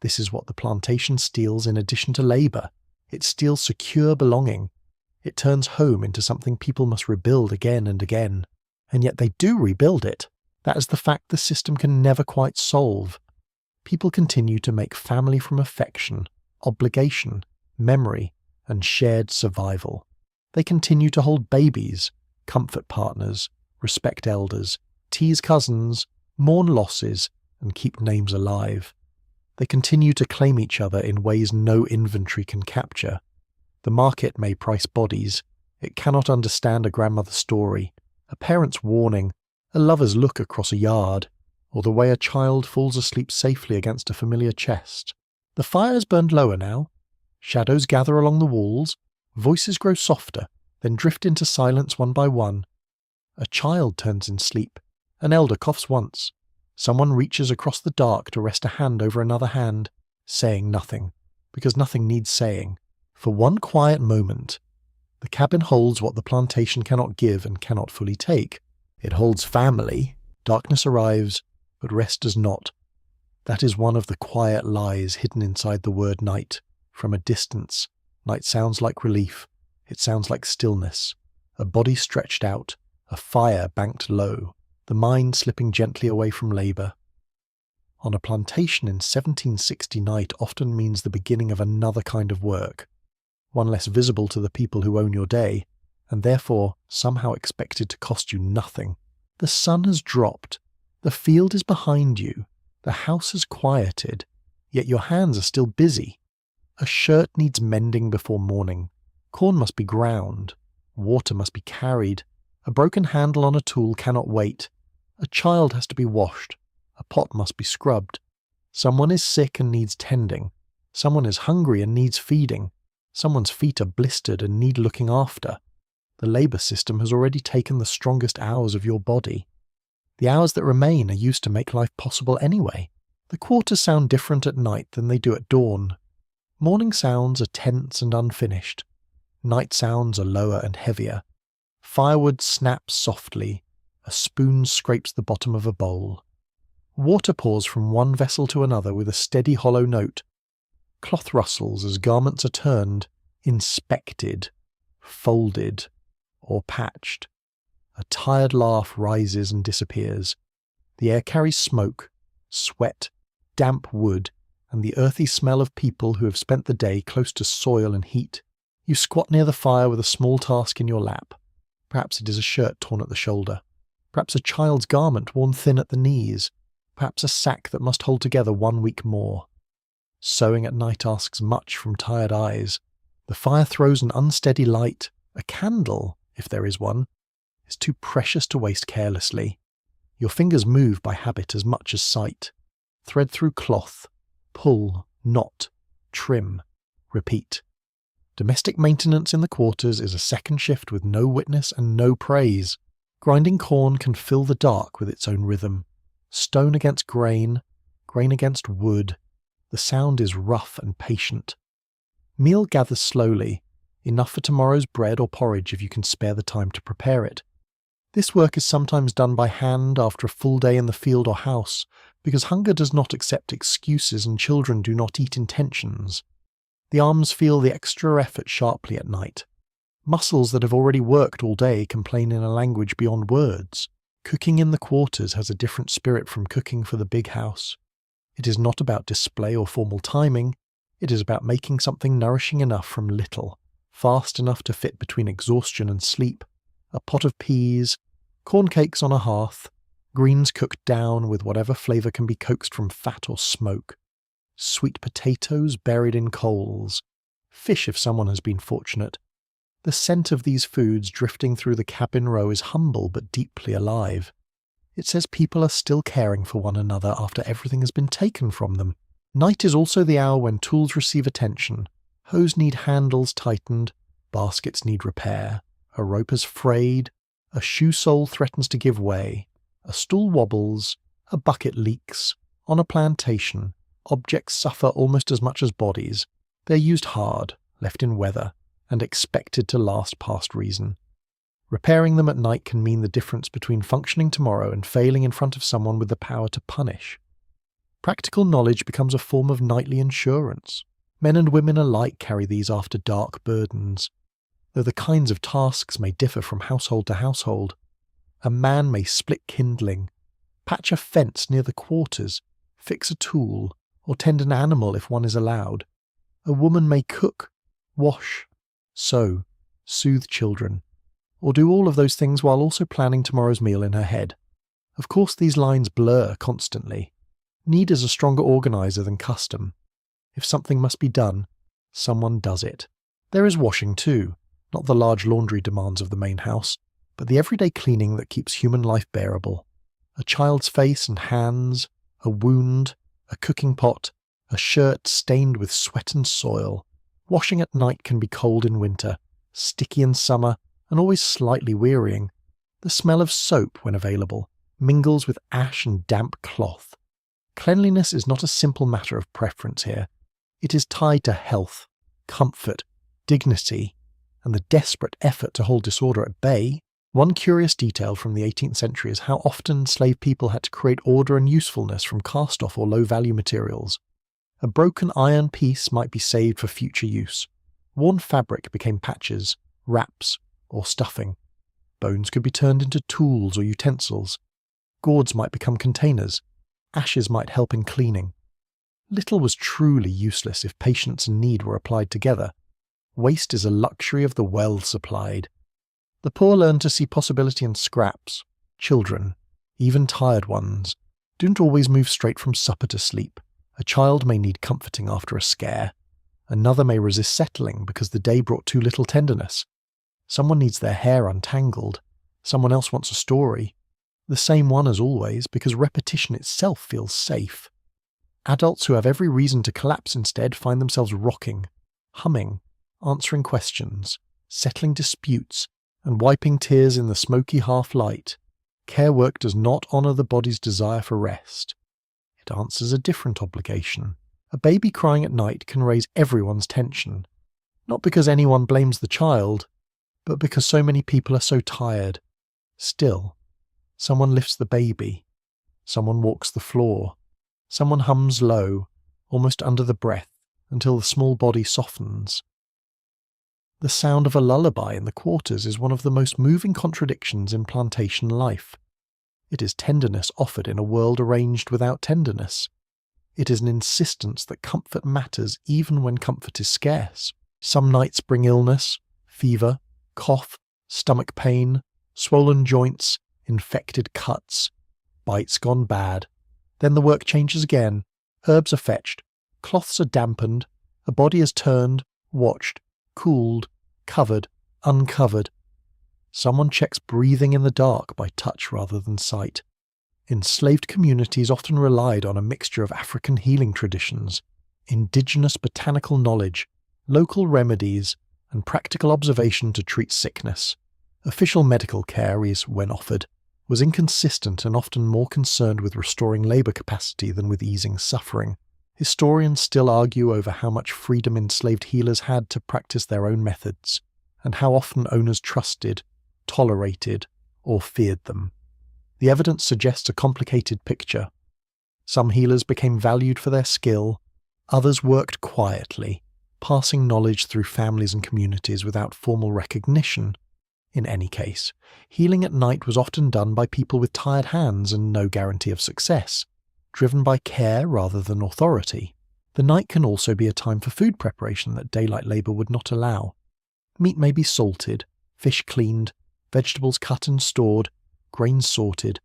This is what the plantation steals in addition to labour. It steals secure belonging. It turns home into something people must rebuild again and again. And yet they do rebuild it. That is the fact the system can never quite solve. People continue to make family from affection, obligation, memory, and shared survival. They continue to hold babies, comfort partners, respect elders, tease cousins, mourn losses, and keep names alive. They continue to claim each other in ways no inventory can capture. The market may price bodies. It cannot understand a grandmother's story, a parent's warning, a lover's look across a yard, or the way a child falls asleep safely against a familiar chest. The fire's burned lower now. Shadows gather along the walls. Voices grow softer, then drift into silence one by one. A child turns in sleep. An elder coughs once. Someone reaches across the dark to rest a hand over another hand, saying nothing, because nothing needs saying. For one quiet moment, the cabin holds what the plantation cannot give and cannot fully take. It holds family. Darkness arrives, but rest does not. That is one of the quiet lies hidden inside the word night. From a distance, night sounds like relief. It sounds like stillness. A body stretched out, a fire banked low, the mind slipping gently away from labour. On a plantation in 1760, night often means the beginning of another kind of work, one less visible to the people who own your day, and therefore somehow expected to cost you nothing. The sun has dropped, the field is behind you, the house has quieted, yet your hands are still busy. A shirt needs mending before morning, corn must be ground, water must be carried, a broken handle on a tool cannot wait, a child has to be washed, a pot must be scrubbed, someone is sick and needs tending, someone is hungry and needs feeding, someone's feet are blistered and need looking after. The labour system has already taken the strongest hours of your body. The hours that remain are used to make life possible anyway. The quarters sound different at night than they do at dawn. Morning sounds are tense and unfinished. Night sounds are lower and heavier. Firewood snaps softly. A spoon scrapes the bottom of a bowl. Water pours from one vessel to another with a steady hollow note. Cloth rustles as garments are turned, inspected, folded, or patched. A tired laugh rises and disappears. The air carries smoke, sweat, damp wood, and the earthy smell of people who have spent the day close to soil and heat. You squat near the fire with a small task in your lap. Perhaps it is a shirt torn at the shoulder. Perhaps a child's garment worn thin at the knees. Perhaps a sack that must hold together 1 week more. Sewing at night asks much from tired eyes. The fire throws an unsteady light. A candle, if there is one, is too precious to waste carelessly. Your fingers move by habit as much as sight. Thread through cloth. Pull, knot, trim, repeat. Domestic maintenance in the quarters is a second shift with no witness and no praise. Grinding corn can fill the dark with its own rhythm. Stone against grain, grain against wood. The sound is rough and patient. Meal gathers slowly, enough for tomorrow's bread or porridge if you can spare the time to prepare it. This work is sometimes done by hand after a full day in the field or house, because hunger does not accept excuses and children do not eat intentions. The arms feel the extra effort sharply at night. Muscles that have already worked all day complain in a language beyond words. Cooking in the quarters has a different spirit from cooking for the big house. It is not about display or formal timing. It is about making something nourishing enough from little, fast enough to fit between exhaustion and sleep. A pot of peas, corn cakes on a hearth, greens cooked down with whatever flavour can be coaxed from fat or smoke, sweet potatoes buried in coals, fish if someone has been fortunate. The scent of these foods drifting through the cabin row is humble but deeply alive. It says people are still caring for one another after everything has been taken from them. Night is also the hour when tools receive attention. Hoes need handles tightened, baskets need repair, a rope has frayed, a shoe sole threatens to give way, a stool wobbles, a bucket leaks. On a plantation, objects suffer almost as much as bodies. They're used hard, left in weather, and expected to last past reason. Repairing them at night can mean the difference between functioning tomorrow and failing in front of someone with the power to punish. Practical knowledge becomes a form of nightly insurance. Men and women alike carry these after dark burdens. Though the kinds of tasks may differ from household to household, a man may split kindling, patch a fence near the quarters, fix a tool, or tend an animal if one is allowed. A woman may cook, wash, sew, soothe children, or do all of those things while also planning tomorrow's meal in her head. Of course, these lines blur constantly. Need is a stronger organizer than custom. If something must be done, someone does it. There is washing too, not the large laundry demands of the main house, but the everyday cleaning that keeps human life bearable. A child's face and hands, a wound, a cooking pot, a shirt stained with sweat and soil. Washing at night can be cold in winter, sticky in summer, and always slightly wearying. The smell of soap, when available, mingles with ash and damp cloth. Cleanliness is not a simple matter of preference here. It is tied to health, comfort, dignity, and the desperate effort to hold disorder at bay. One curious detail from the 18th century is how often enslaved people had to create order and usefulness from cast-off or low-value materials. A broken iron piece might be saved for future use. Worn fabric became patches, wraps, or stuffing. Bones could be turned into tools or utensils. Gourds might become containers. Ashes might help in cleaning. Little was truly useless if patience and need were applied together. Waste is a luxury of the well-supplied. The poor learn to see possibility in scraps. Children, even tired ones, don't always move straight from supper to sleep. A child may need comforting after a scare. Another may resist settling because the day brought too little tenderness. Someone needs their hair untangled. Someone else wants a story. The same one as always, because repetition itself feels safe. Adults who have every reason to collapse instead find themselves rocking, humming, answering questions, settling disputes, and wiping tears in the smoky half-light. Care work does not honour the body's desire for rest. It answers a different obligation. A baby crying at night can raise everyone's tension, not because anyone blames the child, but because so many people are so tired. Still, someone lifts the baby, someone walks the floor, someone hums low, almost under the breath, until the small body softens. The sound of a lullaby in the quarters is one of the most moving contradictions in plantation life. It is tenderness offered in a world arranged without tenderness. It is an insistence that comfort matters even when comfort is scarce. Some nights bring illness, fever, cough, stomach pain, swollen joints, infected cuts, bites gone bad. Then the work changes again. Herbs are fetched, cloths are dampened, a body is turned, watched, cooled, covered, uncovered. Someone checks breathing in the dark by touch rather than sight. Enslaved communities often relied on a mixture of African healing traditions, indigenous botanical knowledge, local remedies, and practical observation to treat sickness. Official medical care, when offered, was inconsistent and often more concerned with restoring labour capacity than with easing suffering. Historians still argue over how much freedom enslaved healers had to practice their own methods, and how often owners trusted, tolerated, or feared them. The evidence suggests a complicated picture. Some healers became valued for their skill, others worked quietly, passing knowledge through families and communities without formal recognition. In any case, healing at night was often done by people with tired hands and no guarantee of success, driven by care rather than authority. The night can also be a time for food preparation that daylight labour would not allow. Meat may be salted, fish cleaned, vegetables cut and stored, grains sorted,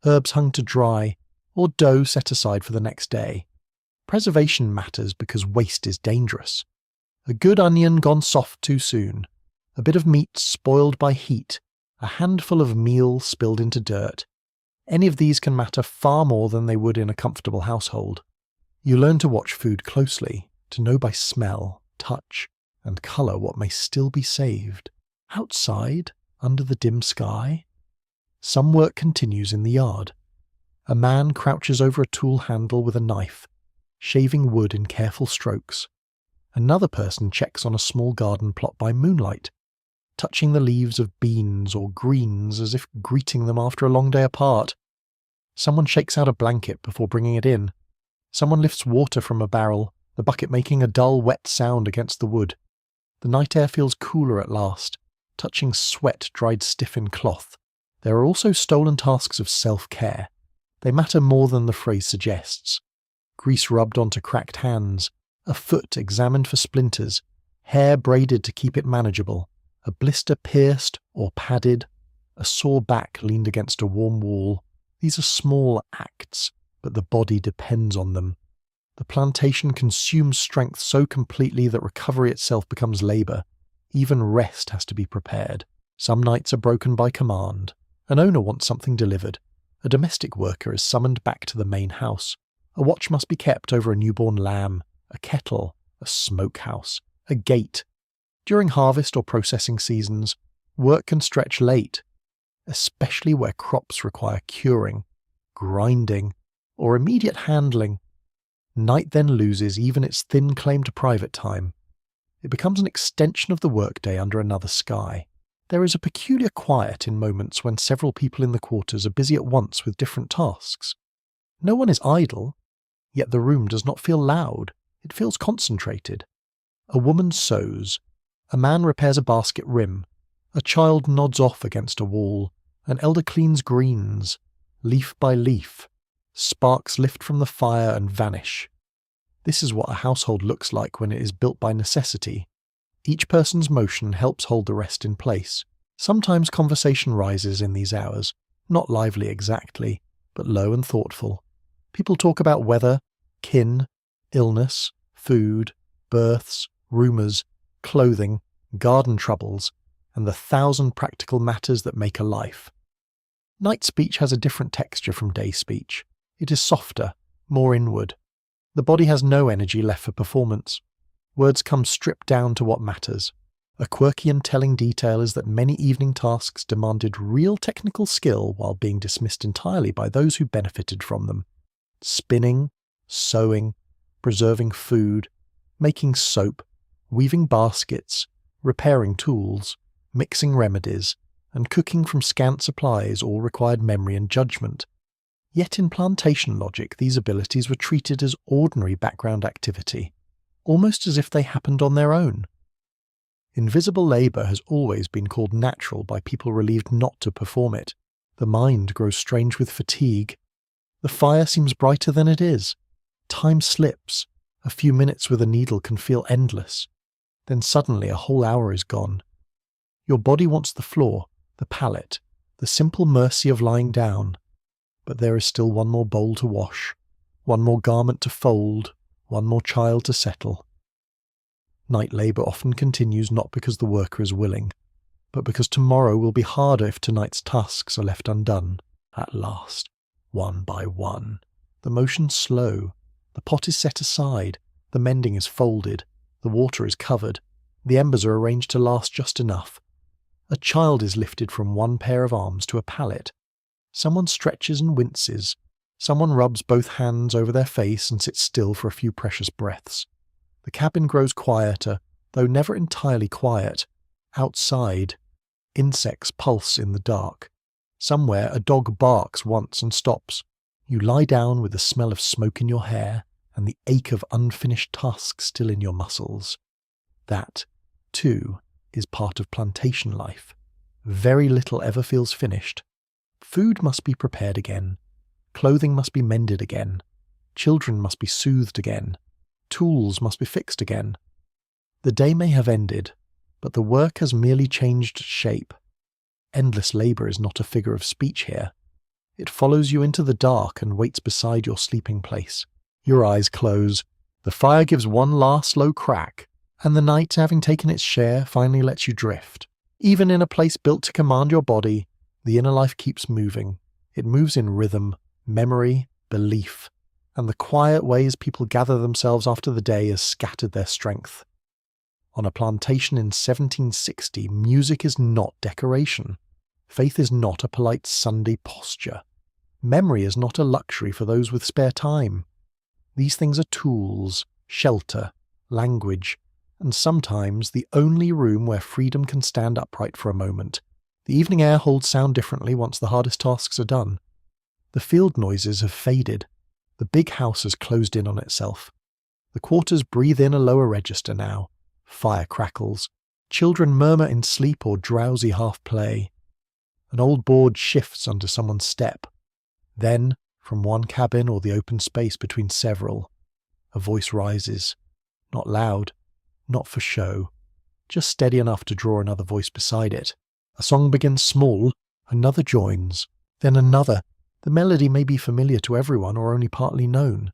herbs hung to dry, or dough set aside for the next day. Preservation matters because waste is dangerous. A good onion gone soft too soon, a bit of meat spoiled by heat, a handful of meal spilled into dirt. Any of these can matter far more than they would in a comfortable household. You learn to watch food closely, to know by smell, touch, and colour what may still be saved. Outside, under the dim sky, some work continues in the yard. A man crouches over a tool handle with a knife, shaving wood in careful strokes. Another person checks on a small garden plot by moonlight, touching the leaves of beans or greens as if greeting them after a long day apart. Someone shakes out a blanket before bringing it in. Someone lifts water from a barrel, the bucket making a dull, wet sound against the wood. The night air feels cooler at last, touching sweat dried stiff in cloth. There are also stolen tasks of self-care. They matter more than the phrase suggests. Grease rubbed onto cracked hands, a foot examined for splinters, hair braided to keep it manageable, a blister pierced or padded, a sore back leaned against a warm wall. These are small acts, but the body depends on them. The plantation consumes strength so completely that recovery itself becomes labour. Even rest has to be prepared. Some nights are broken by command. An owner wants something delivered. A domestic worker is summoned back to the main house. A watch must be kept over a newborn lamb, a kettle, a smokehouse, a gate. During harvest or processing seasons, work can stretch late, especially where crops require curing, grinding, or immediate handling. Night then loses even its thin claim to private time. It becomes an extension of the workday under another sky. There is a peculiar quiet in moments when several people in the quarters are busy at once with different tasks. No one is idle, yet the room does not feel loud. It feels concentrated. A woman sews. A man repairs a basket rim. A child nods off against a wall. An elder cleans greens. Leaf by leaf. Sparks lift from the fire and vanish. This is what a household looks like when it is built by necessity. Each person's motion helps hold the rest in place. Sometimes conversation rises in these hours, not lively exactly, but low and thoughtful. People talk about weather, kin, illness, food, births, rumours, clothing, garden troubles, and the 1,000 practical matters that make a life. Night speech has a different texture from day speech. It is softer, more inward. The body has no energy left for performance. Words come stripped down to what matters. A quirky and telling detail is that many evening tasks demanded real technical skill while being dismissed entirely by those who benefited from them. Spinning, sewing, preserving food, making soap, weaving baskets, repairing tools, mixing remedies, and cooking from scant supplies all required memory and judgment. Yet in plantation logic, these abilities were treated as ordinary background activity, almost as if they happened on their own. Invisible labour has always been called natural by people relieved not to perform it. The mind grows strange with fatigue. The fire seems brighter than it is. Time slips. A few minutes with a needle can feel endless. Then suddenly a whole hour is gone. Your body wants the floor, the pallet, the simple mercy of lying down. But there is still one more bowl to wash, one more garment to fold, one more child to settle. Night labour often continues not because the worker is willing, but because tomorrow will be harder if tonight's tasks are left undone. At last, one by one. The motion's slow. The pot is set aside. The mending is folded. The water is covered. The embers are arranged to last just enough. A child is lifted from one pair of arms to a pallet. Someone stretches and winces. Someone rubs both hands over their face and sits still for a few precious breaths. The cabin grows quieter, though never entirely quiet. Outside, insects pulse in the dark. Somewhere a dog barks once and stops. You lie down with the smell of smoke in your hair and the ache of unfinished tasks still in your muscles. That, too, is part of plantation life. Very little ever feels finished. Food must be prepared again. Clothing must be mended again. Children must be soothed again. Tools must be fixed again. The day may have ended, but the work has merely changed shape. Endless labour is not a figure of speech here. It follows you into the dark and waits beside your sleeping place. Your eyes close. The fire gives one last low crack, and the night, having taken its share, finally lets you drift. Even in a place built to command your body, the inner life keeps moving. It moves in rhythm, memory, belief, and the quiet ways people gather themselves after the day has scattered their strength. On a plantation in 1760, music is not decoration. Faith is not a polite Sunday posture. Memory is not a luxury for those with spare time. These things are tools, shelter, language, and sometimes the only room where freedom can stand upright for a moment. The evening air holds sound differently once the hardest tasks are done. The field noises have faded. The big house has closed in on itself. The quarters breathe in a lower register now. Fire crackles. Children murmur in sleep or drowsy half-play. An old board shifts under someone's step. Then, from one cabin or the open space between several, a voice rises. Not loud, not for show, just steady enough to draw another voice beside it. A song begins small, another joins, then another. The melody may be familiar to everyone or only partly known,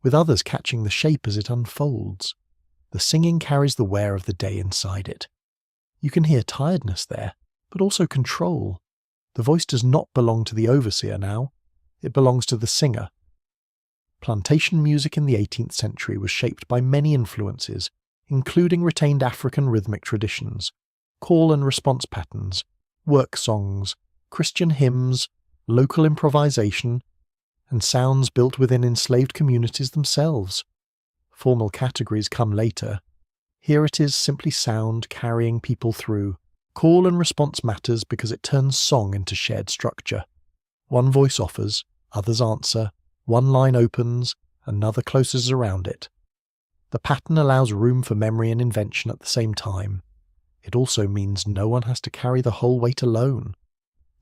with others catching the shape as it unfolds. The singing carries the wear of the day inside it. You can hear tiredness there, but also control. The voice does not belong to the overseer now. It belongs to the singer. Plantation music in the 18th century was shaped by many influences, including retained African rhythmic traditions, call and response patterns, work songs, Christian hymns, local improvisation, and sounds built within enslaved communities themselves. Formal categories come later. Here it is simply sound carrying people through. Call and response matters because it turns song into shared structure. One voice offers, others answer, one line opens, another closes around it. The pattern allows room for memory and invention at the same time. It also means no one has to carry the whole weight alone.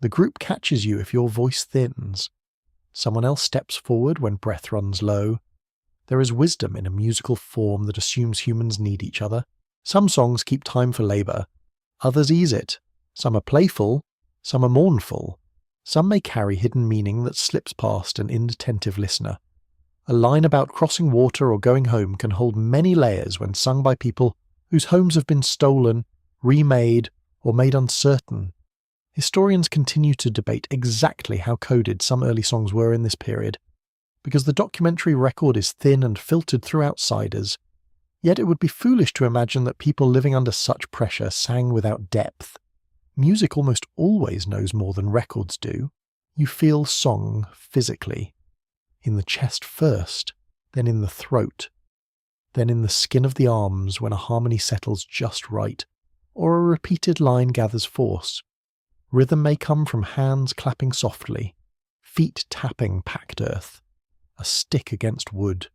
The group catches you if your voice thins. Someone else steps forward when breath runs low. There is wisdom in a musical form that assumes humans need each other. Some songs keep time for labour, others ease it. Some are playful, some are mournful. Some may carry hidden meaning that slips past an inattentive listener. A line about crossing water or going home can hold many layers when sung by people whose homes have been stolen, remade, or made uncertain. Historians continue to debate exactly how coded some early songs were in this period, because the documentary record is thin and filtered through outsiders. Yet it would be foolish to imagine that people living under such pressure sang without depth. Music almost always knows more than records do. You feel song physically. In the chest first, then in the throat, then in the skin of the arms when a harmony settles just right, or a repeated line gathers force. Rhythm may come from hands clapping softly, feet tapping packed earth, a stick against wood,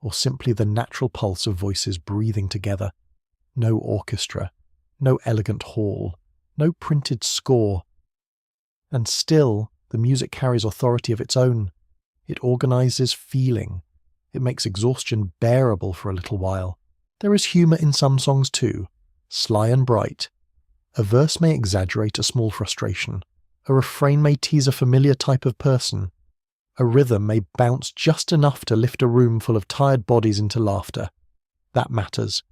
or simply the natural pulse of voices breathing together. No orchestra, no elegant hall, no printed score. And still, the music carries authority of its own. It organises feeling. It makes exhaustion bearable for a little while. There is humour in some songs too, sly and bright. A verse may exaggerate a small frustration. A refrain may tease a familiar type of person. A rhythm may bounce just enough to lift a room full of tired bodies into laughter. That matters.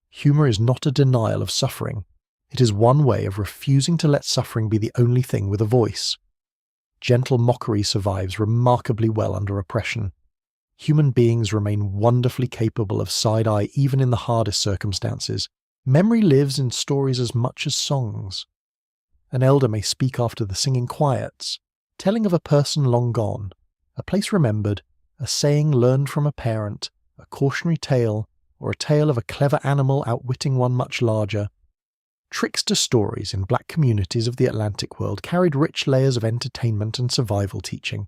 Humour is not a denial of suffering. It is one way of refusing to let suffering be the only thing with a voice. Gentle mockery survives remarkably well under oppression. Human beings remain wonderfully capable of side-eye even in the hardest circumstances. Memory lives in stories as much as songs. An elder may speak after the singing quiets, telling of a person long gone, a place remembered, a saying learned from a parent, a cautionary tale, or a tale of a clever animal outwitting one much larger. Trickster stories in black communities of the Atlantic world carried rich layers of entertainment and survival teaching.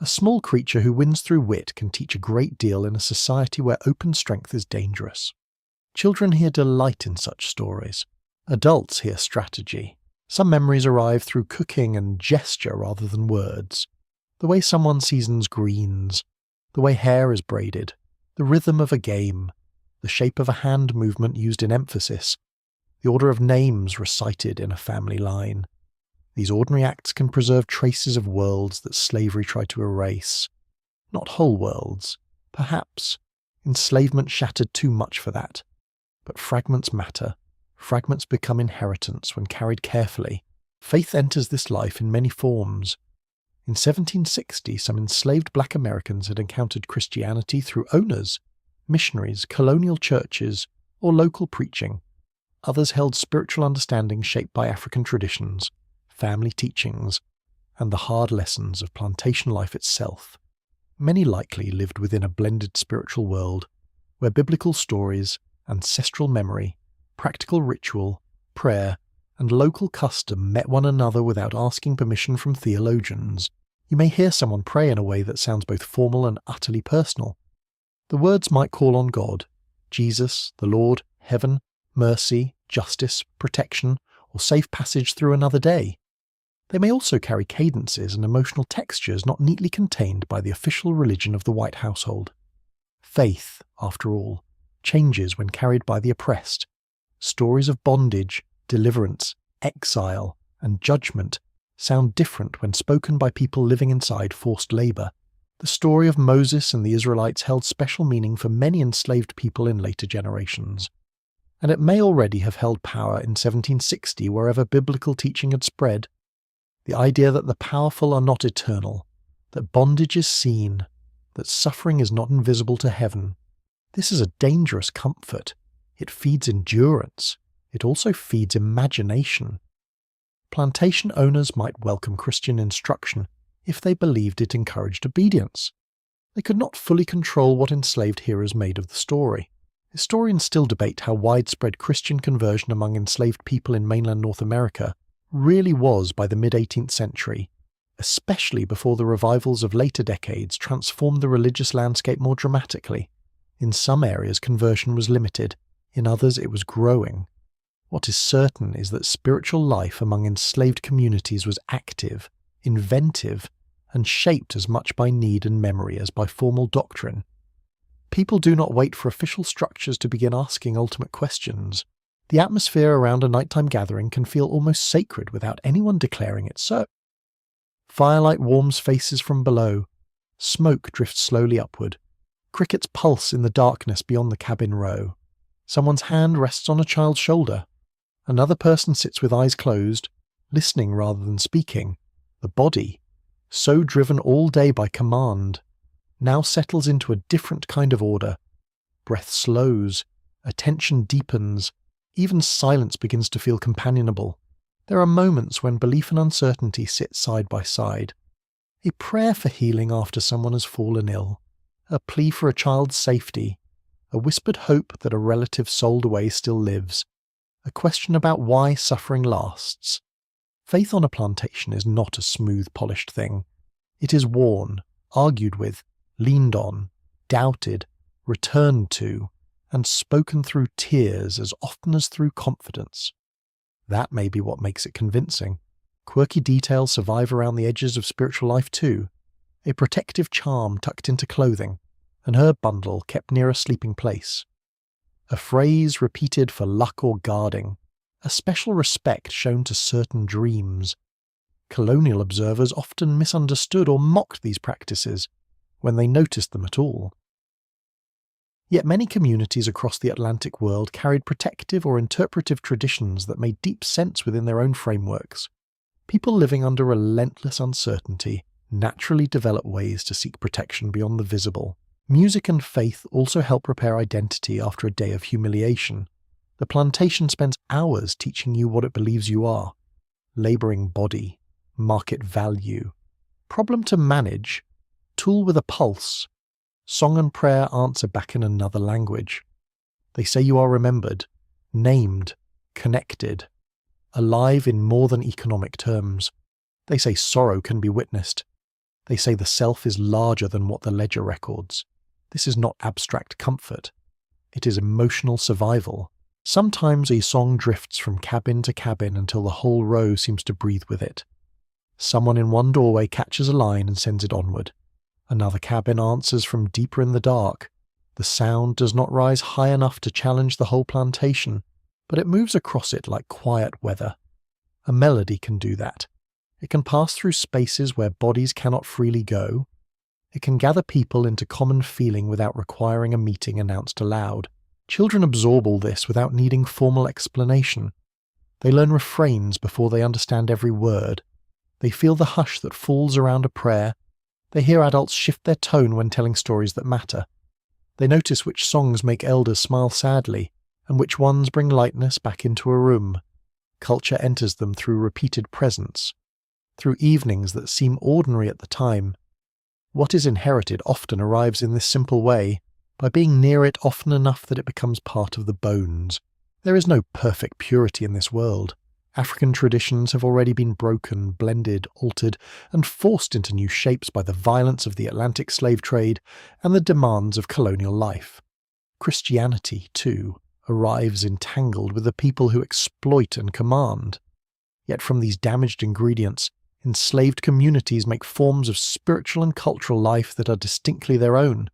A small creature who wins through wit can teach a great deal in a society where open strength is dangerous. Children hear delight in such stories. Adults hear strategy. Some memories arrive through cooking and gesture rather than words. The way someone seasons greens, the way hair is braided, the rhythm of a game, the shape of a hand movement used in emphasis, the order of names recited in a family line. These ordinary acts can preserve traces of worlds that slavery tried to erase. Not whole worlds, perhaps. Enslavement shattered too much for that. But fragments matter. Fragments become inheritance when carried carefully. Faith enters this life in many forms. In 1760, some enslaved black Americans had encountered Christianity through owners, missionaries, colonial churches, or local preaching. Others held spiritual understanding shaped by African traditions, family teachings, and the hard lessons of plantation life itself. Many likely lived within a blended spiritual world, where biblical stories, ancestral memory, practical ritual, prayer, and local custom met one another without asking permission from theologians. You may hear someone pray in a way that sounds both formal and utterly personal. The words might call on God, Jesus, the Lord, heaven, mercy, justice, protection, or safe passage through another day. They may also carry cadences and emotional textures not neatly contained by the official religion of the white household. Faith, after all, changes when carried by the oppressed. Stories of bondage, deliverance, exile, and judgment sound different when spoken by people living inside forced labour. The story of Moses and the Israelites held special meaning for many enslaved people in later generations. And it may already have held power in 1760 wherever biblical teaching had spread. The idea that the powerful are not eternal, that bondage is seen, that suffering is not invisible to heaven. This is a dangerous comfort. It feeds endurance. It also feeds imagination. Plantation owners might welcome Christian instruction if they believed it encouraged obedience. They could not fully control what enslaved hearers made of the story. Historians still debate how widespread Christian conversion among enslaved people in mainland North America really was by the mid-18th century, especially before the revivals of later decades transformed the religious landscape more dramatically. In some areas, conversion was limited. In others, it was growing. What is certain is that spiritual life among enslaved communities was active, inventive, and shaped as much by need and memory as by formal doctrine. People do not wait for official structures to begin asking ultimate questions. The atmosphere around a nighttime gathering can feel almost sacred without anyone declaring it so. Firelight warms faces from below. Smoke drifts slowly upward. Crickets pulse in the darkness beyond the cabin row. Someone's hand rests on a child's shoulder. Another person sits with eyes closed, listening rather than speaking. The body, so driven all day by command, now settles into a different kind of order. Breath slows, attention deepens, even silence begins to feel companionable. There are moments when belief and uncertainty sit side by side. A prayer for healing after someone has fallen ill, a plea for a child's safety, a whispered hope that a relative sold away still lives, a question about why suffering lasts. Faith on a plantation is not a smooth, polished thing. It is worn, argued with, leaned on, doubted, returned to, and spoken through tears as often as through confidence. That may be what makes it convincing. Quirky details survive around the edges of spiritual life too. A protective charm tucked into clothing, an herb bundle kept near a sleeping place. A phrase repeated for luck or guarding, a special respect shown to certain dreams. Colonial observers often misunderstood or mocked these practices, when they noticed them at all. Yet many communities across the Atlantic world carried protective or interpretive traditions that made deep sense within their own frameworks. People living under relentless uncertainty naturally develop ways to seek protection beyond the visible. Music and faith also help repair identity after a day of humiliation. The plantation spends hours teaching you what it believes you are. Labouring body, market value, problem to manage, tool with a pulse. Song and prayer answer back in another language. They say you are remembered, named, connected, alive in more than economic terms. They say sorrow can be witnessed. They say the self is larger than what the ledger records. This is not abstract comfort. It is emotional survival. Sometimes a song drifts from cabin to cabin until the whole row seems to breathe with it. Someone in one doorway catches a line and sends it onward. Another cabin answers from deeper in the dark. The sound does not rise high enough to challenge the whole plantation, but it moves across it like quiet weather. A melody can do that. It can pass through spaces where bodies cannot freely go. It can gather people into common feeling without requiring a meeting announced aloud. Children absorb all this without needing formal explanation. They learn refrains before they understand every word. They feel the hush that falls around a prayer. They hear adults shift their tone when telling stories that matter. They notice which songs make elders smile sadly, and which ones bring lightness back into a room. Culture enters them through repeated presence, through evenings that seem ordinary at the time. What is inherited often arrives in this simple way, by being near it often enough that it becomes part of the bones. There is no perfect purity in this world. African traditions have already been broken, blended, altered, and forced into new shapes by the violence of the Atlantic slave trade and the demands of colonial life. Christianity, too, arrives entangled with the people who exploit and command. Yet from these damaged ingredients, enslaved communities make forms of spiritual and cultural life that are distinctly their own.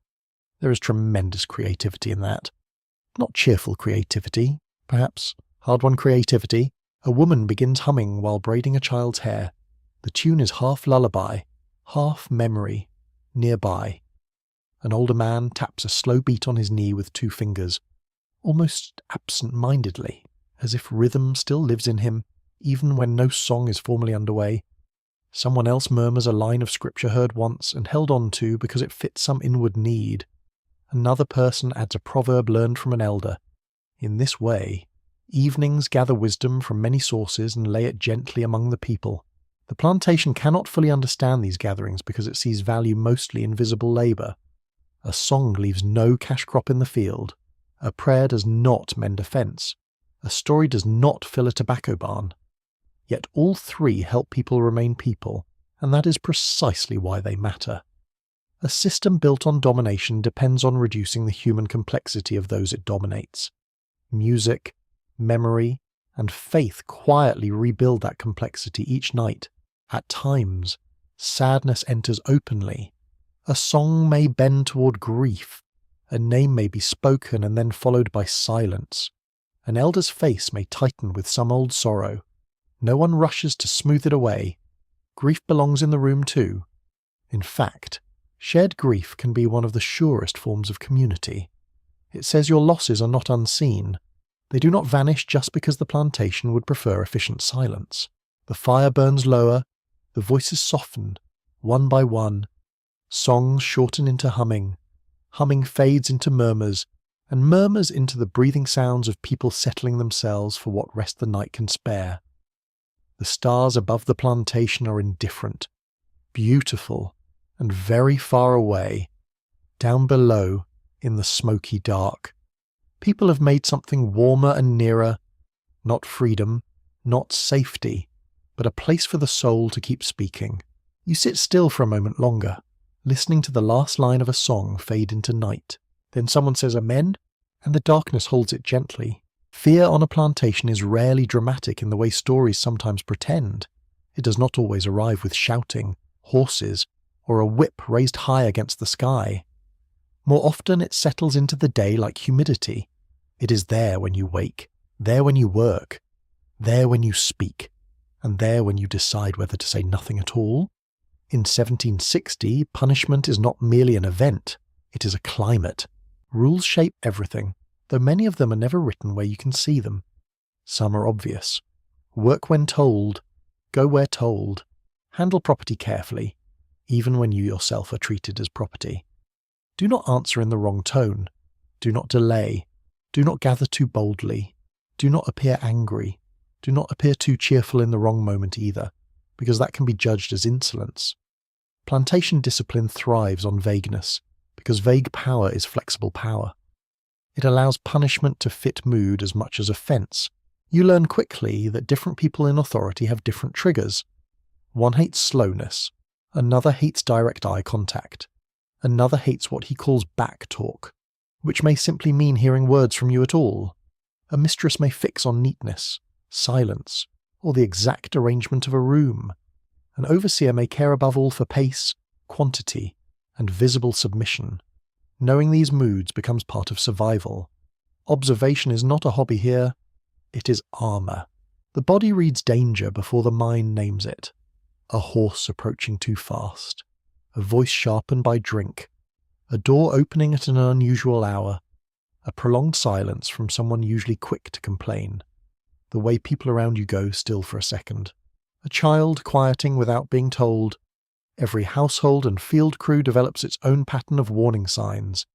There is tremendous creativity in that. Not cheerful creativity, perhaps hard-won creativity. A woman begins humming while braiding a child's hair. The tune is half lullaby, half memory, nearby. An older man taps a slow beat on his knee with 2 fingers, almost absent-mindedly, as if rhythm still lives in him, even when no song is formally underway. Someone else murmurs a line of scripture heard once and held on to because it fits some inward need. Another person adds a proverb learned from an elder. In this way, evenings gather wisdom from many sources and lay it gently among the people. The plantation cannot fully understand these gatherings because it sees value mostly in visible labour. A song leaves no cash crop in the field. A prayer does not mend a fence. A story does not fill a tobacco barn. Yet all 3 help people remain people, and that is precisely why they matter. A system built on domination depends on reducing the human complexity of those it dominates. Music, memory, and faith quietly rebuild that complexity each night. At times, sadness enters openly. A song may bend toward grief. A name may be spoken and then followed by silence. An elder's face may tighten with some old sorrow. No one rushes to smooth it away. Grief belongs in the room too. In fact, shared grief can be one of the surest forms of community. It says your losses are not unseen. They do not vanish just because the plantation would prefer efficient silence. The fire burns lower, the voices soften, one by one. Songs shorten into humming. Humming fades into murmurs, and murmurs into the breathing sounds of people settling themselves for what rest the night can spare. The stars above the plantation are indifferent, beautiful, and very far away. Down below, in the smoky dark, people have made something warmer and nearer, not freedom, not safety, but a place for the soul to keep speaking. You sit still for a moment longer, listening to the last line of a song fade into night. Then someone says amen, and the darkness holds it gently. Fear on a plantation is rarely dramatic in the way stories sometimes pretend. It does not always arrive with shouting, horses, or a whip raised high against the sky. More often it settles into the day like humidity. It is there when you wake, there when you work, there when you speak, and there when you decide whether to say nothing at all. In 1760, punishment is not merely an event, it is a climate. Rules shape everything, though many of them are never written where you can see them. Some are obvious. Work when told, go where told, handle property carefully, even when you yourself are treated as property. Do not answer in the wrong tone. Do not delay. Do not gather too boldly. Do not appear angry. Do not appear too cheerful in the wrong moment either, because that can be judged as insolence. Plantation discipline thrives on vagueness, because vague power is flexible power. It allows punishment to fit mood as much as offence. You learn quickly that different people in authority have different triggers. One hates slowness. Another hates direct eye contact. Another hates what he calls back talk, which may simply mean hearing words from you at all. A mistress may fix on neatness, silence, or the exact arrangement of a room. An overseer may care above all for pace, quantity, and visible submission. Knowing these moods becomes part of survival. Observation is not a hobby here, it is armour. The body reads danger before the mind names it. A horse approaching too fast. A voice sharpened by drink. A door opening at an unusual hour. A prolonged silence from someone usually quick to complain. The way people around you go still for a second. A child quieting without being told. Every household and field crew develops its own pattern of warning signs.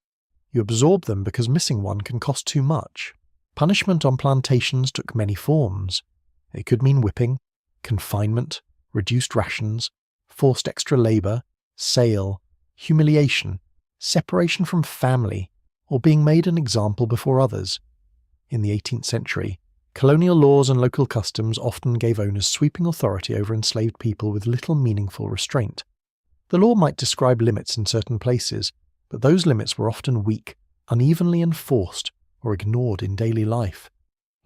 You absorb them because missing one can cost too much. Punishment on plantations took many forms. It could mean whipping, confinement, reduced rations, forced extra labour, sale, humiliation, separation from family, or being made an example before others. In the 18th century, colonial laws and local customs often gave owners sweeping authority over enslaved people with little meaningful restraint. The law might describe limits in certain places, but those limits were often weak, unevenly enforced, or ignored in daily life.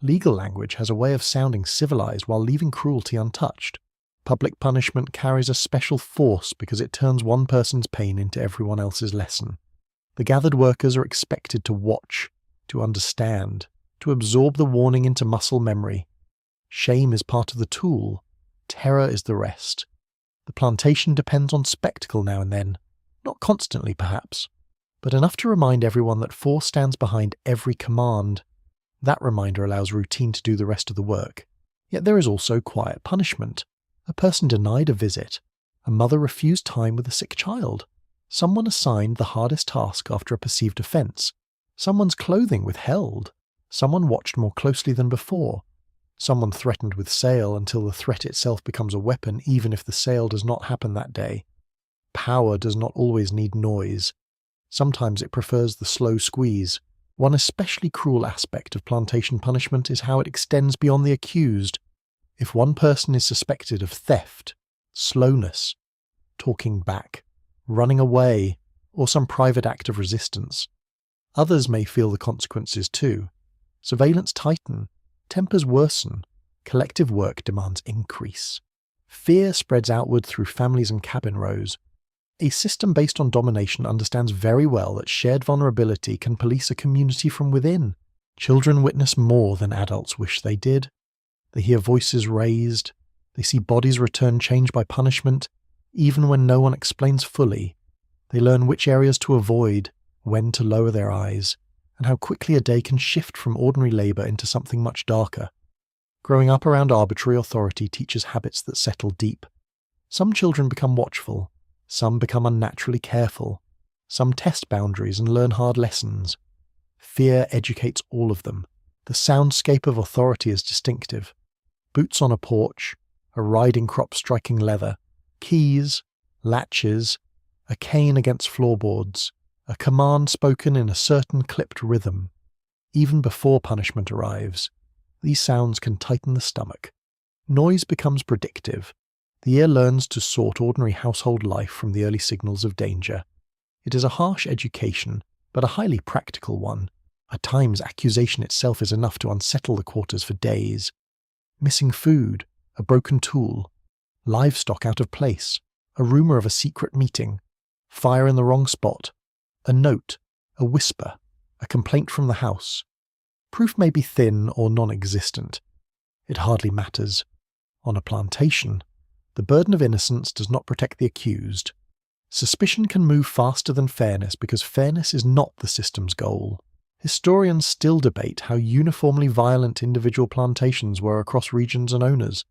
Legal language has a way of sounding civilized while leaving cruelty untouched. Public punishment carries a special force because it turns one person's pain into everyone else's lesson. The gathered workers are expected to watch, to understand, to absorb the warning into muscle memory. Shame is part of the tool, terror is the rest. The plantation depends on spectacle now and then, not constantly perhaps, but enough to remind everyone that force stands behind every command. That reminder allows routine to do the rest of the work. Yet there is also quiet punishment. A person denied a visit. A mother refused time with a sick child. Someone assigned the hardest task after a perceived offence. Someone's clothing withheld. Someone watched more closely than before. Someone threatened with sale until the threat itself becomes a weapon even if the sale does not happen that day. Power does not always need noise. Sometimes it prefers the slow squeeze. One especially cruel aspect of plantation punishment is how it extends beyond the accused. If one person is suspected of theft, slowness, talking back, running away, or some private act of resistance. Others may feel the consequences too. Surveillance tighten, tempers worsen, collective work demands increase. Fear spreads outward through families and cabin rows. A system based on domination understands very well that shared vulnerability can police a community from within. Children witness more than adults wish they did. They hear voices raised. They see bodies returned changed by punishment, even when no one explains fully. They learn which areas to avoid, when to lower their eyes, and how quickly a day can shift from ordinary labour into something much darker. Growing up around arbitrary authority teaches habits that settle deep. Some children become watchful, some become unnaturally careful, some test boundaries and learn hard lessons. Fear educates all of them. The soundscape of authority is distinctive. Boots on a porch, a riding crop striking leather, keys, latches, a cane against floorboards, a command spoken in a certain clipped rhythm. Even before punishment arrives, these sounds can tighten the stomach. Noise becomes predictive. The ear learns to sort ordinary household life from the early signals of danger. It is a harsh education, but a highly practical one. At times, accusation itself is enough to unsettle the quarters for days. Missing food, a broken tool, livestock out of place, a rumour of a secret meeting, fire in the wrong spot, a note, a whisper, a complaint from the house. Proof may be thin or non-existent. It hardly matters. On a plantation, the burden of innocence does not protect the accused. Suspicion can move faster than fairness because fairness is not the system's goal. Historians still debate how uniformly violent individual plantations were across regions and owners,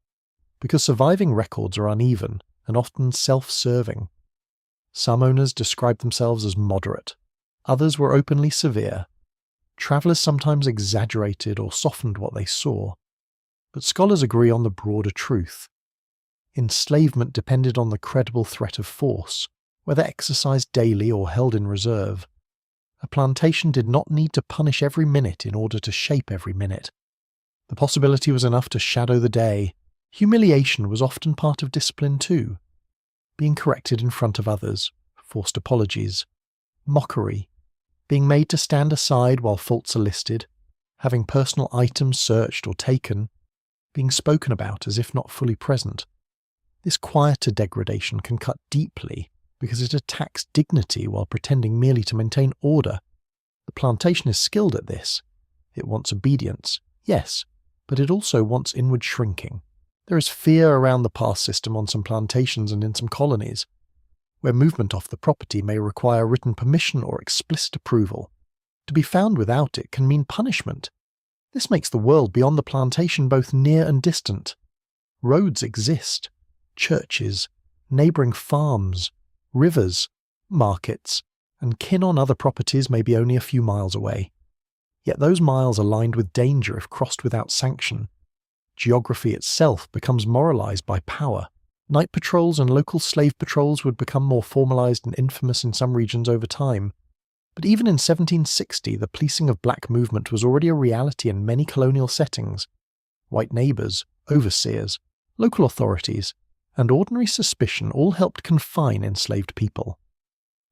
because surviving records are uneven and often self-serving. Some owners described themselves as moderate, others were openly severe. Travellers sometimes exaggerated or softened what they saw, but scholars agree on the broader truth. Enslavement depended on the credible threat of force, whether exercised daily or held in reserve. A plantation did not need to punish every minute in order to shape every minute. The possibility was enough to shadow the day. Humiliation was often part of discipline too. Being corrected in front of others, forced apologies, mockery, being made to stand aside while faults are listed, having personal items searched or taken, being spoken about as if not fully present. This quieter degradation can cut deeply because it attacks dignity while pretending merely to maintain order. The plantation is skilled at this. It wants obedience, yes, but it also wants inward shrinking. There is fear around the pass system on some plantations and in some colonies, where movement off the property may require written permission or explicit approval. To be found without it can mean punishment. This makes the world beyond the plantation both near and distant. Roads exist, churches, neighbouring farms, rivers, markets, and kin on other properties may be only a few miles away. Yet those miles are lined with danger if crossed without sanction. Geography itself becomes moralised by power. Night patrols and local slave patrols would become more formalised and infamous in some regions over time. But even in 1760, the policing of black movement was already a reality in many colonial settings. White neighbours, overseers, local authorities, and ordinary suspicion all helped confine enslaved people.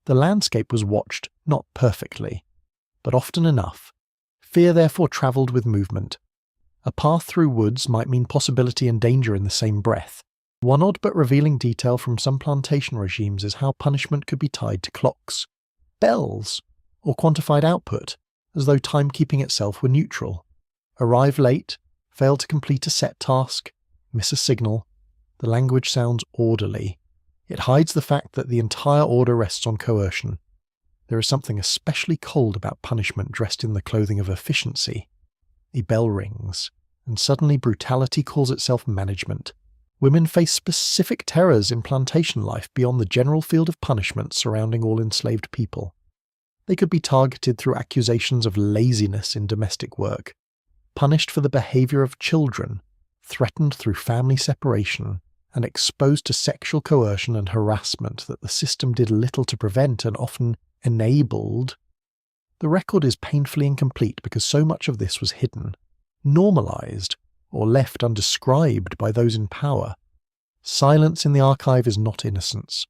The landscape was watched, not perfectly, but often enough. Fear therefore travelled with movement. A path through woods might mean possibility and danger in the same breath. One odd but revealing detail from some plantation regimes is how punishment could be tied to clocks, bells, or quantified output, as though timekeeping itself were neutral. Arrive late, fail to complete a set task, miss a signal. The language sounds orderly. It hides the fact that the entire order rests on coercion. There is something especially cold about punishment dressed in the clothing of efficiency. A bell rings, and suddenly brutality calls itself management. Women face specific terrors in plantation life beyond the general field of punishment surrounding all enslaved people. They could be targeted through accusations of laziness in domestic work, punished for the behaviour of children, threatened through family separation, and exposed to sexual coercion and harassment that the system did little to prevent and often enabled. The record is painfully incomplete because so much of this was hidden, normalised, or left undescribed by those in power. Silence in the archive is not innocence.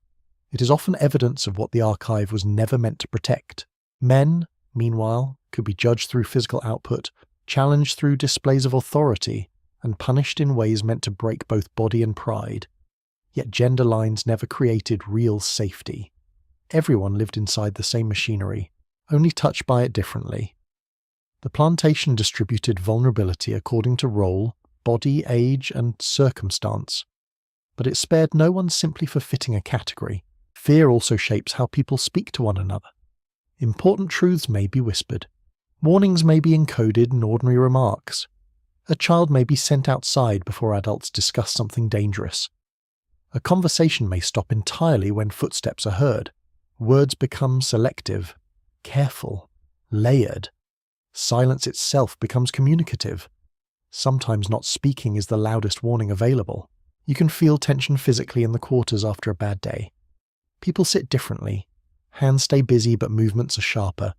It is often evidence of what the archive was never meant to protect. Men, meanwhile, could be judged through physical output, challenged through displays of authority, and punished in ways meant to break both body and pride. Yet gender lines never created real safety. Everyone lived inside the same machinery, only touched by it differently. The plantation distributed vulnerability according to role, body, age, and circumstance. But it spared no one simply for fitting a category. Fear also shapes how people speak to one another. Important truths may be whispered. Warnings may be encoded in ordinary remarks. A child may be sent outside before adults discuss something dangerous. A conversation may stop entirely when footsteps are heard. Words become selective, careful, layered. Silence itself becomes communicative. Sometimes not speaking is the loudest warning available. You can feel tension physically in the quarters after a bad day. People sit differently. Hands stay busy but movements are sharper.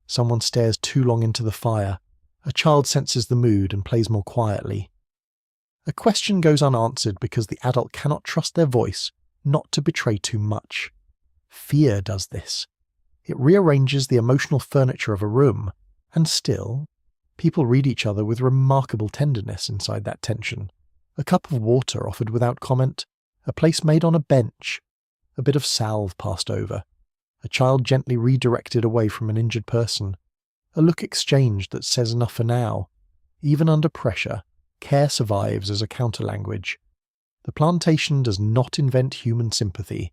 Someone stares too long into the fire. A child senses the mood and plays more quietly. A question goes unanswered because the adult cannot trust their voice not to betray too much. Fear does this. It rearranges the emotional furniture of a room, and still, people read each other with remarkable tenderness inside that tension. A cup of water offered without comment, a place made on a bench, a bit of salve passed over, a child gently redirected away from an injured person, a look exchanged that says enough for now. Even under pressure, care survives as a counterlanguage. The plantation does not invent human sympathy.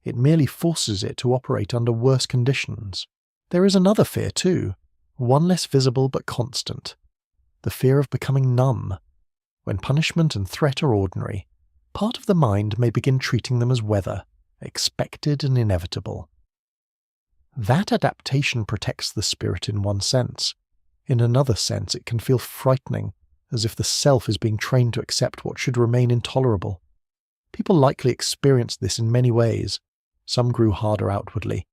It merely forces it to operate under worse conditions. There is another fear too, one less visible but constant. The fear of becoming numb. When punishment and threat are ordinary, part of the mind may begin treating them as weather, expected and inevitable. That adaptation protects the spirit in one sense. In another sense, it can feel frightening, as if the self is being trained to accept what should remain intolerable. People likely experienced this in many ways. Some grew harder outwardly.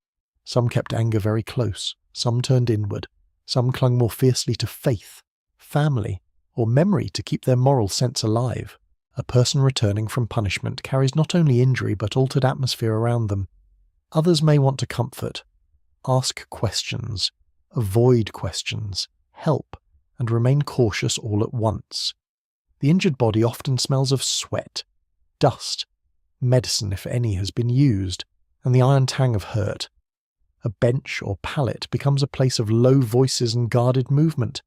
Some kept anger very close. Some turned inward. Some clung more fiercely to faith, family, or memory to keep their moral sense alive. A person returning from punishment carries not only injury but altered atmosphere around them. Others may want to comfort, ask questions, avoid questions, help, and remain cautious all at once. The injured body often smells of sweat, dust, medicine if any has been used, and the iron tang of hurt. A bench or pallet becomes a place of low voices and guarded movement.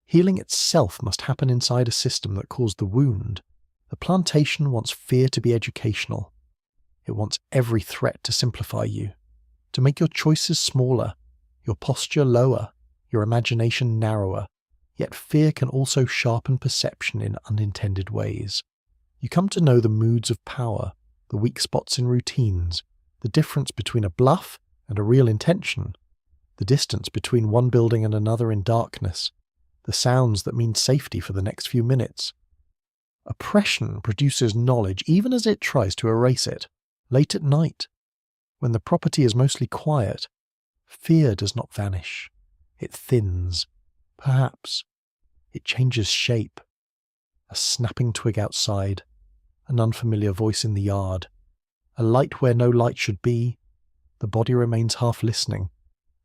Healing itself must happen inside a system that caused the wound. The plantation wants fear to be educational. It wants every threat to simplify you, to make your choices smaller, your posture lower, your imagination narrower. Yet fear can also sharpen perception in unintended ways. You come to know the moods of power, the weak spots in routines, the difference between a bluff and a real intention, the distance between one building and another in darkness, the sounds that mean safety for the next few minutes. Oppression produces knowledge even as it tries to erase it. Late at night, when the property is mostly quiet, fear does not vanish. It thins. Perhaps it changes shape. A snapping twig outside, an unfamiliar voice in the yard, a light where no light should be. The body remains half listening.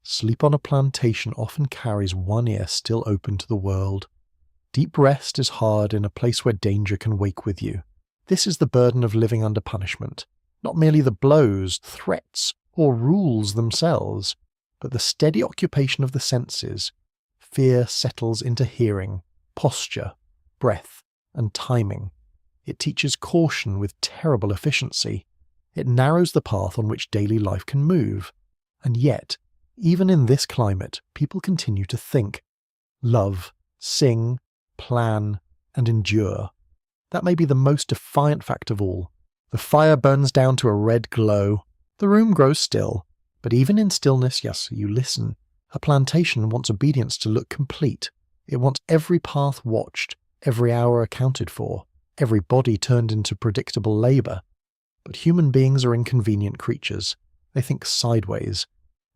Sleep on a plantation often carries one ear still open to the world. Deep rest is hard in a place where danger can wake with you. This is the burden of living under punishment. Not merely the blows, threats, or rules themselves, but the steady occupation of the senses. Fear settles into hearing, posture, breath, and timing. It teaches caution with terrible efficiency. It narrows the path on which daily life can move. And yet, even in this climate, people continue to think, love, sing, plan, and endure. That may be the most defiant fact of all. The fire burns down to a red glow. The room grows still. But even in stillness, yes, you listen. A plantation wants obedience to look complete. It wants every path watched, every hour accounted for, every body turned into predictable labor. But human beings are inconvenient creatures. They think sideways.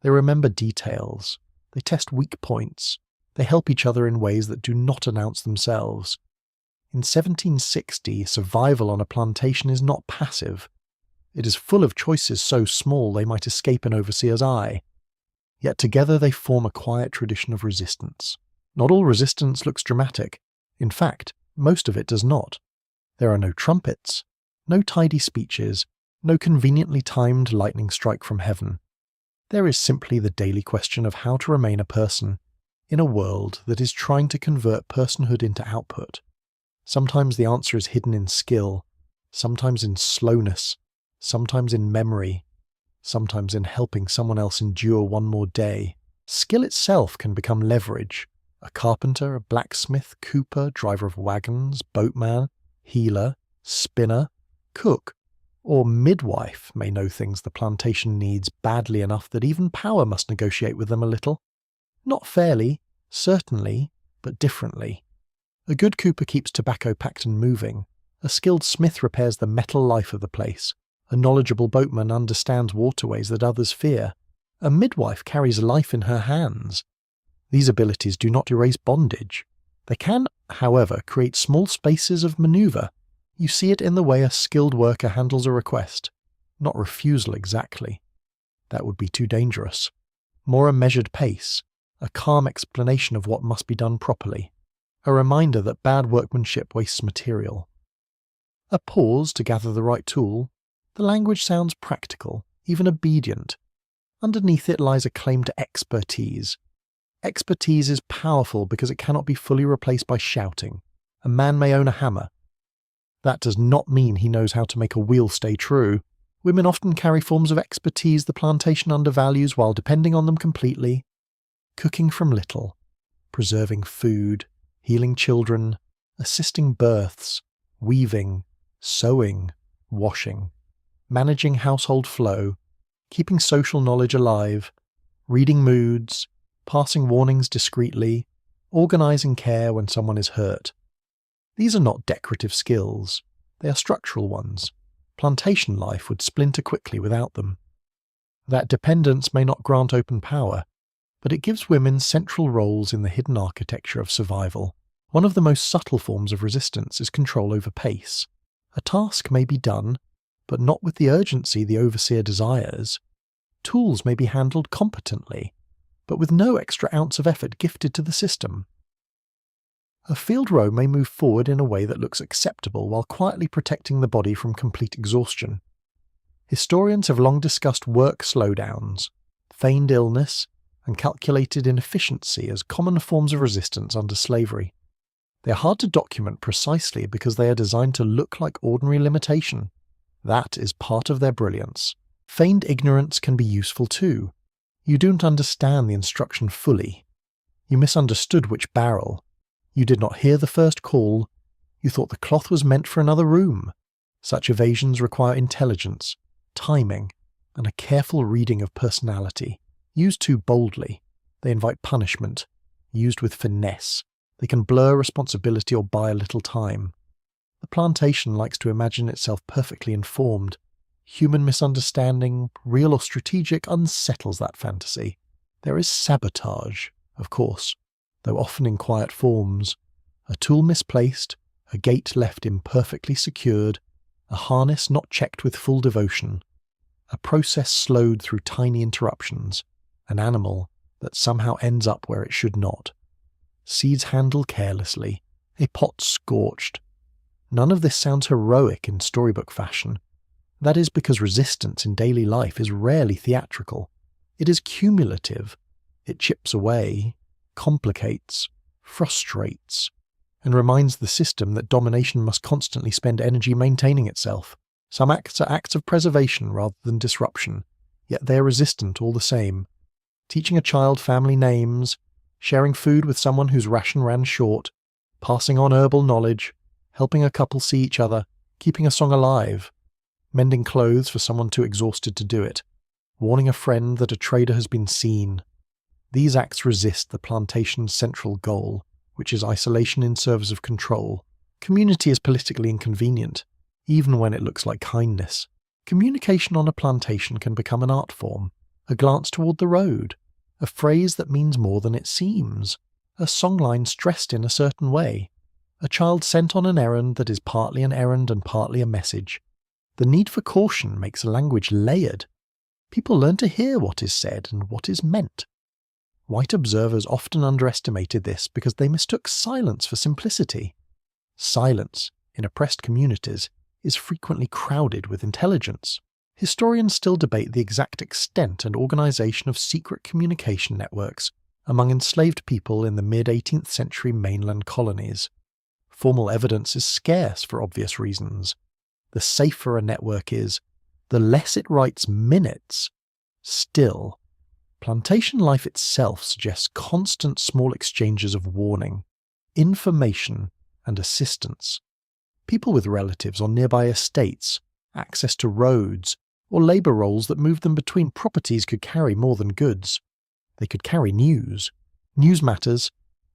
They remember details. They test weak points. They help each other in ways that do not announce themselves. In 1760, survival on a plantation is not passive. It is full of choices so small they might escape an overseer's eye. Yet together they form a quiet tradition of resistance. Not all resistance looks dramatic. In fact, most of it does not. There are no trumpets, no tidy speeches, no conveniently timed lightning strike from heaven. There is simply the daily question of how to remain a person in a world that is trying to convert personhood into output. Sometimes the answer is hidden in skill, sometimes in slowness, sometimes in memory, sometimes in helping someone else endure one more day. Skill itself can become leverage. A carpenter, a blacksmith, cooper, driver of wagons, boatman, healer, spinner, cook, or midwife may know things the plantation needs badly enough that even power must negotiate with them a little. Not fairly, certainly, but differently. A good cooper keeps tobacco packed and moving. A skilled smith repairs the metal life of the place. A knowledgeable boatman understands waterways that others fear. A midwife carries life in her hands. These abilities do not erase bondage. They can, however, create small spaces of maneuver. You see it in the way a skilled worker handles a request. Not refusal exactly. That would be too dangerous. More a measured pace, a calm explanation of what must be done properly. A reminder that bad workmanship wastes material. A pause to gather the right tool. The language sounds practical, even obedient. Underneath it lies a claim to expertise. Expertise is powerful because it cannot be fully replaced by shouting. A man may own a hammer. That does not mean he knows how to make a wheel stay true. Women often carry forms of expertise the plantation undervalues while depending on them completely. Cooking from little, preserving food, healing children, assisting births, weaving, sewing, washing, managing household flow, keeping social knowledge alive, reading moods, passing warnings discreetly, organizing care when someone is hurt. These are not decorative skills, they are structural ones. Plantation life would splinter quickly without them. That dependence may not grant open power, but it gives women central roles in the hidden architecture of survival. One of the most subtle forms of resistance is control over pace. A task may be done, but not with the urgency the overseer desires. Tools may be handled competently, but with no extra ounce of effort gifted to the system. A field row may move forward in a way that looks acceptable while quietly protecting the body from complete exhaustion. Historians have long discussed work slowdowns, feigned illness, and calculated inefficiency as common forms of resistance under slavery. They are hard to document precisely because they are designed to look like ordinary limitation. That is part of their brilliance. Feigned ignorance can be useful too. You don't understand the instruction fully. You misunderstood which barrel. You did not hear the first call. You thought the cloth was meant for another room. Such evasions require intelligence, timing, and a careful reading of personality. Used too boldly, they invite punishment. Used with finesse, they can blur responsibility or buy a little time. The plantation likes to imagine itself perfectly informed. Human misunderstanding, real or strategic, unsettles that fantasy. There is sabotage, of course, though often in quiet forms. A tool misplaced, a gate left imperfectly secured, a harness not checked with full devotion, a process slowed through tiny interruptions, an animal that somehow ends up where it should not. Seeds handled carelessly, a pot scorched. None of this sounds heroic in storybook fashion. That is because resistance in daily life is rarely theatrical. It is cumulative. It chips away, complicates, frustrates, and reminds the system that domination must constantly spend energy maintaining itself. Some acts are acts of preservation rather than disruption, yet they are resistant all the same. Teaching a child family names, sharing food with someone whose ration ran short, passing on herbal knowledge, helping a couple see each other, keeping a song alive, mending clothes for someone too exhausted to do it, warning a friend that a trader has been seen. These acts resist the plantation's central goal, which is isolation in service of control. Community is politically inconvenient, even when it looks like kindness. Communication on a plantation can become an art form, a glance toward the road, a phrase that means more than it seems, a songline stressed in a certain way, a child sent on an errand that is partly an errand and partly a message. The need for caution makes language layered. People learn to hear what is said and what is meant. White observers often underestimated this because they mistook silence for simplicity. Silence, in oppressed communities, is frequently crowded with intelligence. Historians still debate the exact extent and organization of secret communication networks among enslaved people in the mid-18th century mainland colonies. Formal evidence is scarce for obvious reasons. The safer a network is, the less it writes minutes. Still, plantation life itself suggests constant small exchanges of warning, information, and assistance. People with relatives on nearby estates, access to roads, or labour roles that moved them between properties could carry more than goods. They could carry news matters,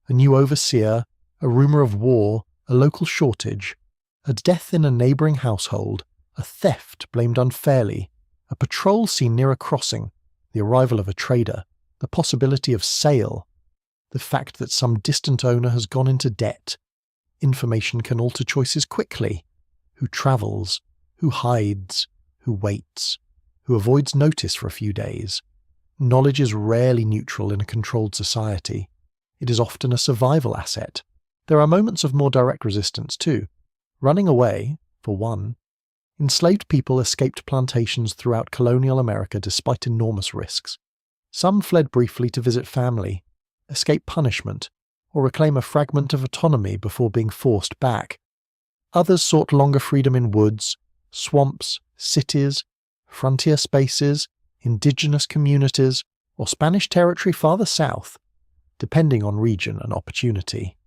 a new overseer, a rumour of war, a local shortage, a death in a neighbouring household, a theft blamed unfairly, a patrol seen near a crossing, the arrival of a trader, the possibility of sale, the fact that some distant owner has gone into debt. Information can alter choices quickly. Who travels, who hides, who waits, who avoids notice for a few days. Knowledge is rarely neutral in a controlled society. It is often a survival asset. There are moments of more direct resistance too. Running away, for one. Enslaved people escaped plantations throughout colonial America despite enormous risks. Some fled briefly to visit family, escape punishment, or reclaim a fragment of autonomy before being forced back. Others sought longer freedom in woods, swamps, cities, frontier spaces, indigenous communities, or Spanish territory farther south, depending on region and opportunity.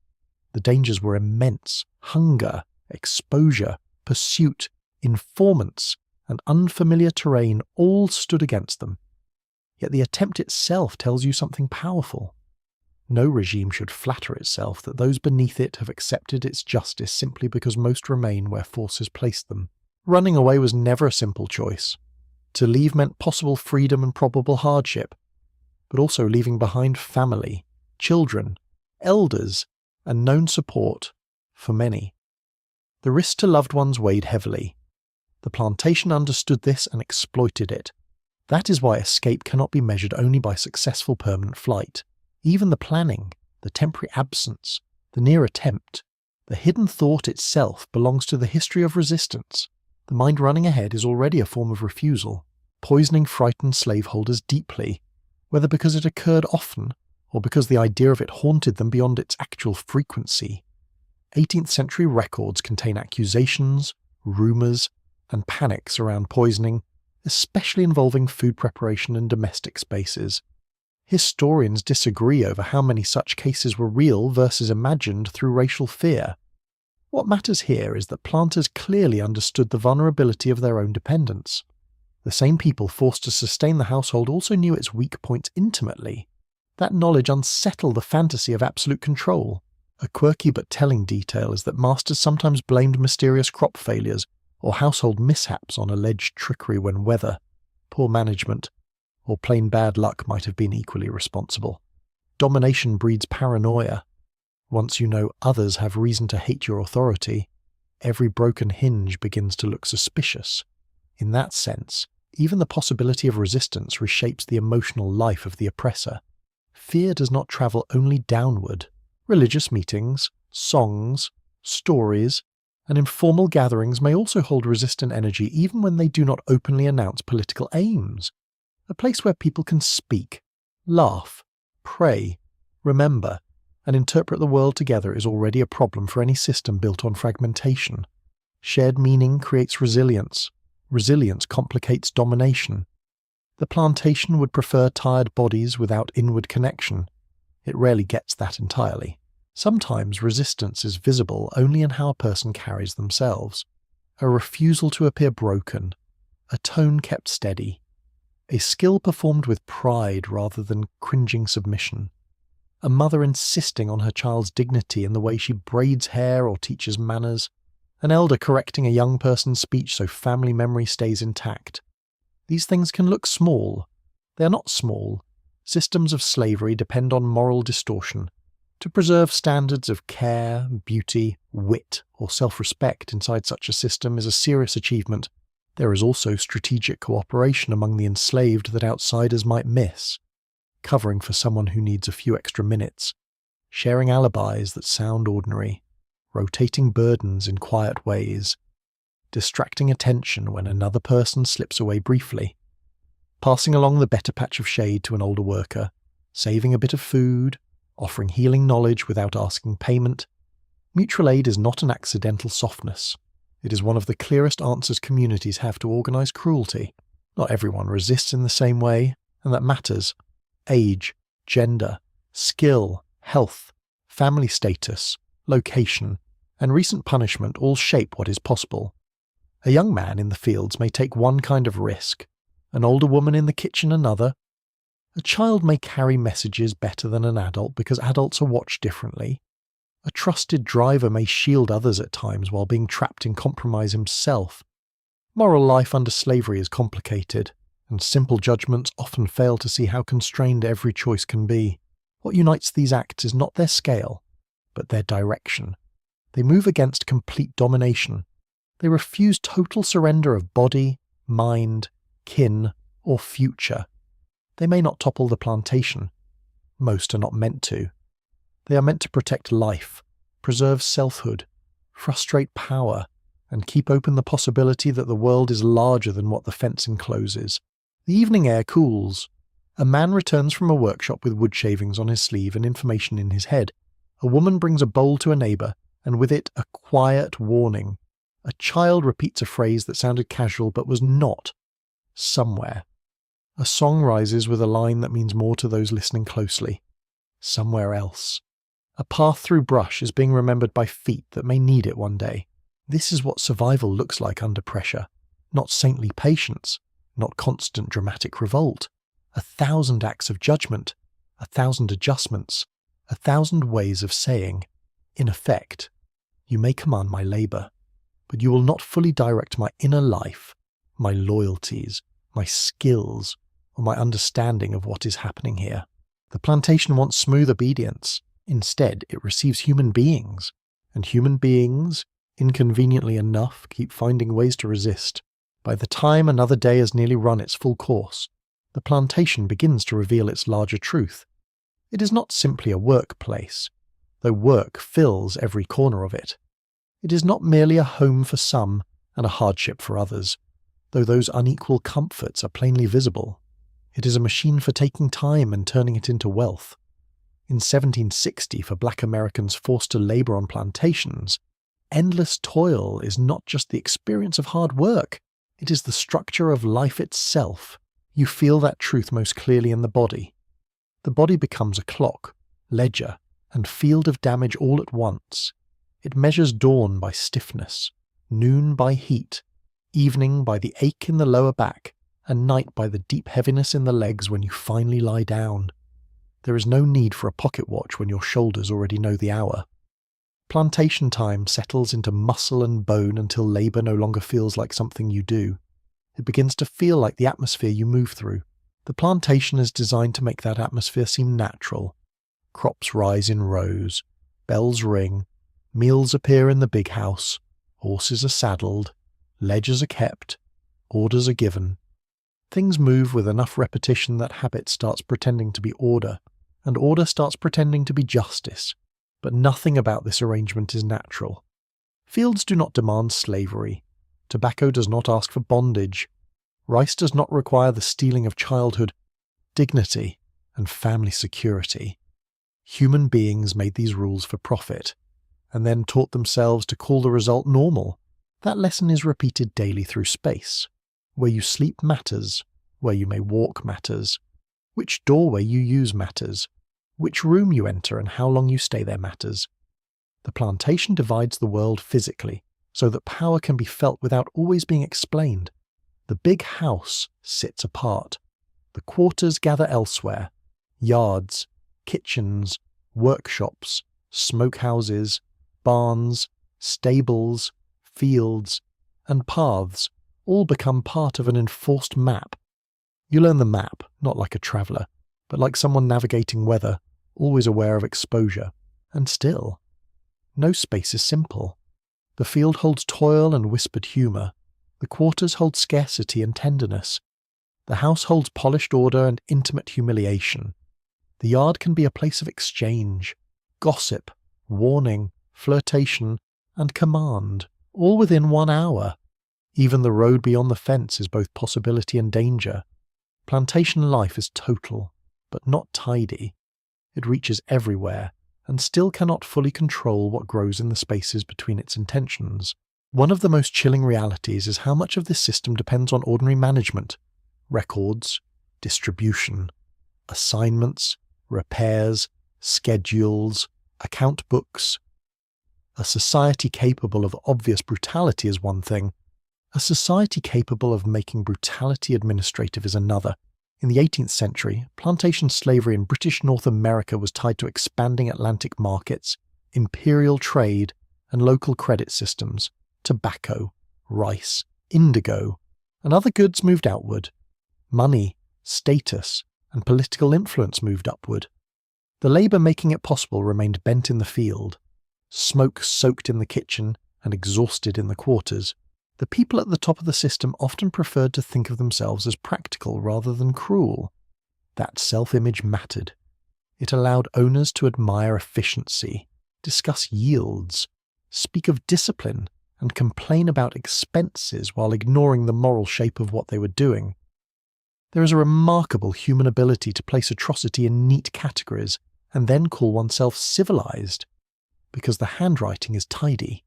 The dangers were immense: hunger, exposure, pursuit, informants, and unfamiliar terrain all stood against them. Yet the attempt itself tells you something powerful. No regime should flatter itself that those beneath it have accepted its justice simply because most remain where force has placed them. Running away was never a simple choice. To leave meant possible freedom and probable hardship, but also leaving behind family, children, elders, and known support for many. The risk to loved ones weighed heavily. The plantation understood this and exploited it. That is why escape cannot be measured only by successful permanent flight. Even the planning, the temporary absence, the near attempt, the hidden thought itself belongs to the history of resistance. The mind running ahead is already a form of refusal, poisoning frightened slaveholders deeply, whether because it occurred often or because the idea of it haunted them beyond its actual frequency. 18th century records contain accusations, rumours, and panics around poisoning, especially involving food preparation and domestic spaces. Historians disagree over how many such cases were real versus imagined through racial fear. What matters here is that planters clearly understood the vulnerability of their own dependents. The same people forced to sustain the household also knew its weak points intimately. That knowledge unsettled the fantasy of absolute control. A quirky but telling detail is that masters sometimes blamed mysterious crop failures or household mishaps on alleged trickery when weather, poor management, or plain bad luck might have been equally responsible. Domination breeds paranoia. Once you know others have reason to hate your authority, every broken hinge begins to look suspicious. In that sense, even the possibility of resistance reshapes the emotional life of the oppressor. Fear does not travel only downward. Religious meetings, songs, stories, and informal gatherings may also hold resistant energy even when they do not openly announce political aims. A place where people can speak, laugh, pray, remember, and interpret the world together is already a problem for any system built on fragmentation. Shared meaning creates resilience. Resilience complicates domination. The plantation would prefer tired bodies without inward connection. It rarely gets that entirely. Sometimes resistance is visible only in how a person carries themselves. A refusal to appear broken, a tone kept steady, a skill performed with pride rather than cringing submission, a mother insisting on her child's dignity in the way she braids hair or teaches manners, an elder correcting a young person's speech so family memory stays intact. These things can look small. They are not small. Systems of slavery depend on moral distortion. To preserve standards of care, beauty, wit, or self-respect inside such a system is a serious achievement, There is also strategic cooperation among the enslaved that outsiders might miss, covering for someone who needs a few extra minutes, sharing alibis that sound ordinary, rotating burdens in quiet ways, distracting attention when another person slips away briefly, passing along the better patch of shade to an older worker, saving a bit of food, offering healing knowledge without asking payment. Mutual aid is not an accidental softness. It is one of the clearest answers communities have to organise cruelty. Not everyone resists in the same way, and that matters. Age, gender, skill, health, family status, location, and recent punishment all shape what is possible. A young man in the fields may take one kind of risk, an older woman in the kitchen another. A child may carry messages better than an adult because adults are watched differently. A trusted driver may shield others at times while being trapped in compromise himself. Moral life under slavery is complicated, and simple judgments often fail to see how constrained every choice can be. What unites these acts is not their scale, but their direction. They move against complete domination. They refuse total surrender of body, mind, kin, or future. They may not topple the plantation. Most are not meant to. They are meant to protect life, preserve selfhood, frustrate power, and keep open the possibility that the world is larger than what the fence encloses. The evening air cools. A man returns from a workshop with wood shavings on his sleeve and information in his head. A woman brings a bowl to a neighbour, and with it a quiet warning. A child repeats a phrase that sounded casual but was not. Somewhere. A song rises with a line that means more to those listening closely. Somewhere else. A path through brush is being remembered by feet that may need it one day. This is what survival looks like under pressure. Not saintly patience, not constant dramatic revolt. 1,000 acts of judgment, 1,000 adjustments, 1,000 ways of saying, in effect, you may command my labour, but you will not fully direct my inner life, my loyalties, my skills, or my understanding of what is happening here. The plantation wants smooth obedience. Instead, it receives human beings, and human beings, inconveniently enough, keep finding ways to resist. By the time another day has nearly run its full course, the plantation begins to reveal its larger truth. It is not simply a workplace, though work fills every corner of it. It is not merely a home for some and a hardship for others, though those unequal comforts are plainly visible. It is a machine for taking time and turning it into wealth. In 1760, for black Americans forced to labour on plantations, endless toil is not just the experience of hard work, it is the structure of life itself. You feel that truth most clearly in the body. The body becomes a clock, ledger, and field of damage all at once. It measures dawn by stiffness, noon by heat, evening by the ache in the lower back, and night by the deep heaviness in the legs when you finally lie down. There is no need for a pocket watch when your shoulders already know the hour. Plantation time settles into muscle and bone until labour no longer feels like something you do. It begins to feel like the atmosphere you move through. The plantation is designed to make that atmosphere seem natural. Crops rise in rows, bells ring, meals appear in the big house, horses are saddled, ledgers are kept, orders are given. Things move with enough repetition that habit starts pretending to be order, and order starts pretending to be justice. But nothing about this arrangement is natural. Fields do not demand slavery. Tobacco does not ask for bondage. Rice does not require the stealing of childhood, dignity, and family security. Human beings made these rules for profit, and then taught themselves to call the result normal. That lesson is repeated daily through space. Where you sleep matters, where you may walk matters. Which doorway you use matters. Which room you enter and how long you stay there matters. The plantation divides the world physically, so that power can be felt without always being explained. The big house sits apart. The quarters gather elsewhere. Yards, kitchens, workshops, smokehouses, barns, stables, fields, and paths all become part of an enforced map. You learn the map, not like a traveller, but like someone navigating weather, always aware of exposure. And still, no space is simple. The field holds toil and whispered humour. The quarters hold scarcity and tenderness. The house holds polished order and intimate humiliation. The yard can be a place of exchange, gossip, warning, flirtation, and command, all within 1 hour. Even the road beyond the fence is both possibility and danger. Plantation life is total, but not tidy. It reaches everywhere, and still cannot fully control what grows in the spaces between its intentions. One of the most chilling realities is how much of this system depends on ordinary management: records, distribution, assignments, repairs, schedules, account books. A society capable of obvious brutality is one thing. A society capable of making brutality administrative is another. In the 18th century, plantation slavery in British North America was tied to expanding Atlantic markets, imperial trade, and local credit systems. Tobacco, rice, indigo, and other goods moved outward. Money, status, and political influence moved upward. The labour making it possible remained bent in the field, smoke soaked in the kitchen and exhausted in the quarters. The people at the top of the system often preferred to think of themselves as practical rather than cruel. That self-image mattered. It allowed owners to admire efficiency, discuss yields, speak of discipline, and complain about expenses while ignoring the moral shape of what they were doing. There is a remarkable human ability to place atrocity in neat categories and then call oneself civilized, because the handwriting is tidy.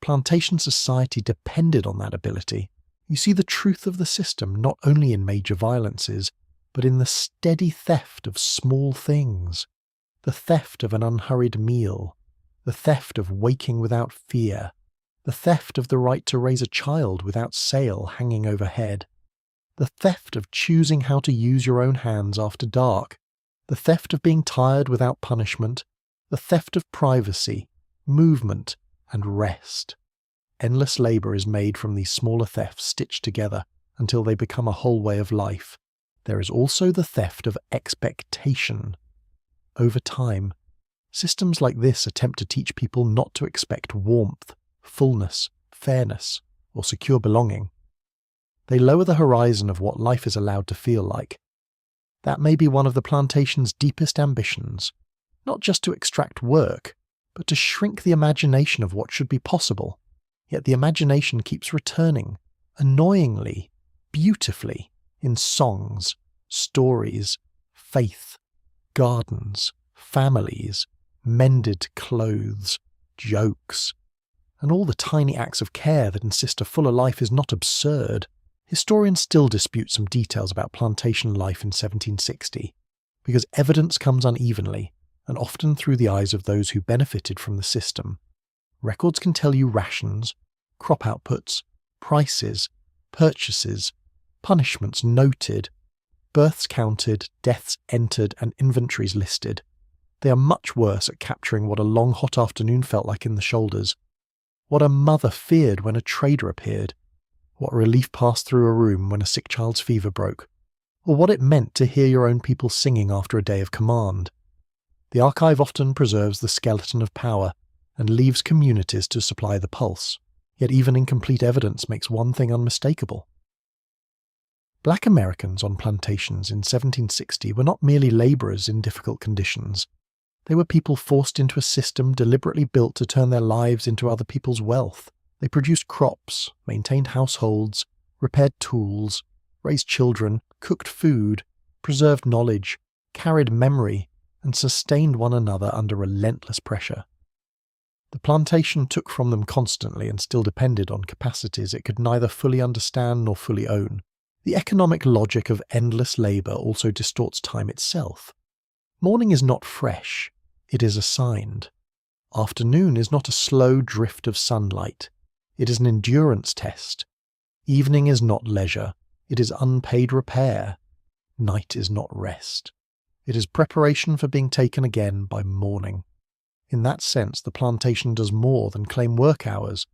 Plantation society depended on that ability. You see the truth of the system not only in major violences, but in the steady theft of small things. The theft of an unhurried meal, the theft of waking without fear, the theft of the right to raise a child without sail hanging overhead, the theft of choosing how to use your own hands after dark, the theft of being tired without punishment, the theft of privacy, movement, and rest. Endless labour is made from these smaller thefts stitched together until they become a whole way of life. There is also the theft of expectation. Over time, systems like this attempt to teach people not to expect warmth, fullness, fairness, or secure belonging. They lower the horizon of what life is allowed to feel like. That may be one of the plantation's deepest ambitions, not just to extract work, but to shrink the imagination of what should be possible. Yet the imagination keeps returning, annoyingly, beautifully, in songs, stories, faith, gardens, families, mended clothes, jokes, and all the tiny acts of care that insist a fuller life is not absurd. Historians still dispute some details about plantation life in 1760, because evidence comes unevenly, and often through the eyes of those who benefited from the system. Records can tell you rations, crop outputs, prices, purchases, punishments noted, births counted, deaths entered, and inventories listed. They are much worse at capturing what a long hot afternoon felt like in the shoulders, what a mother feared when a trader appeared, what relief passed through a room when a sick child's fever broke, or what it meant to hear your own people singing after a day of command. The archive often preserves the skeleton of power and leaves communities to supply the pulse, yet even incomplete evidence makes one thing unmistakable. Black Americans on plantations in 1760 were not merely labourers in difficult conditions. They were people forced into a system deliberately built to turn their lives into other people's wealth. They produced crops, maintained households, repaired tools, raised children, cooked food, preserved knowledge, carried memory, and sustained one another under relentless pressure. The plantation took from them constantly and still depended on capacities it could neither fully understand nor fully own. The economic logic of endless labour also distorts time itself. Morning is not fresh, it is assigned. Afternoon is not a slow drift of sunlight, it is an endurance test. Evening is not leisure, it is unpaid repair. Night is not rest. It is preparation for being taken again by morning. In that sense, the plantation does more than claim work hours.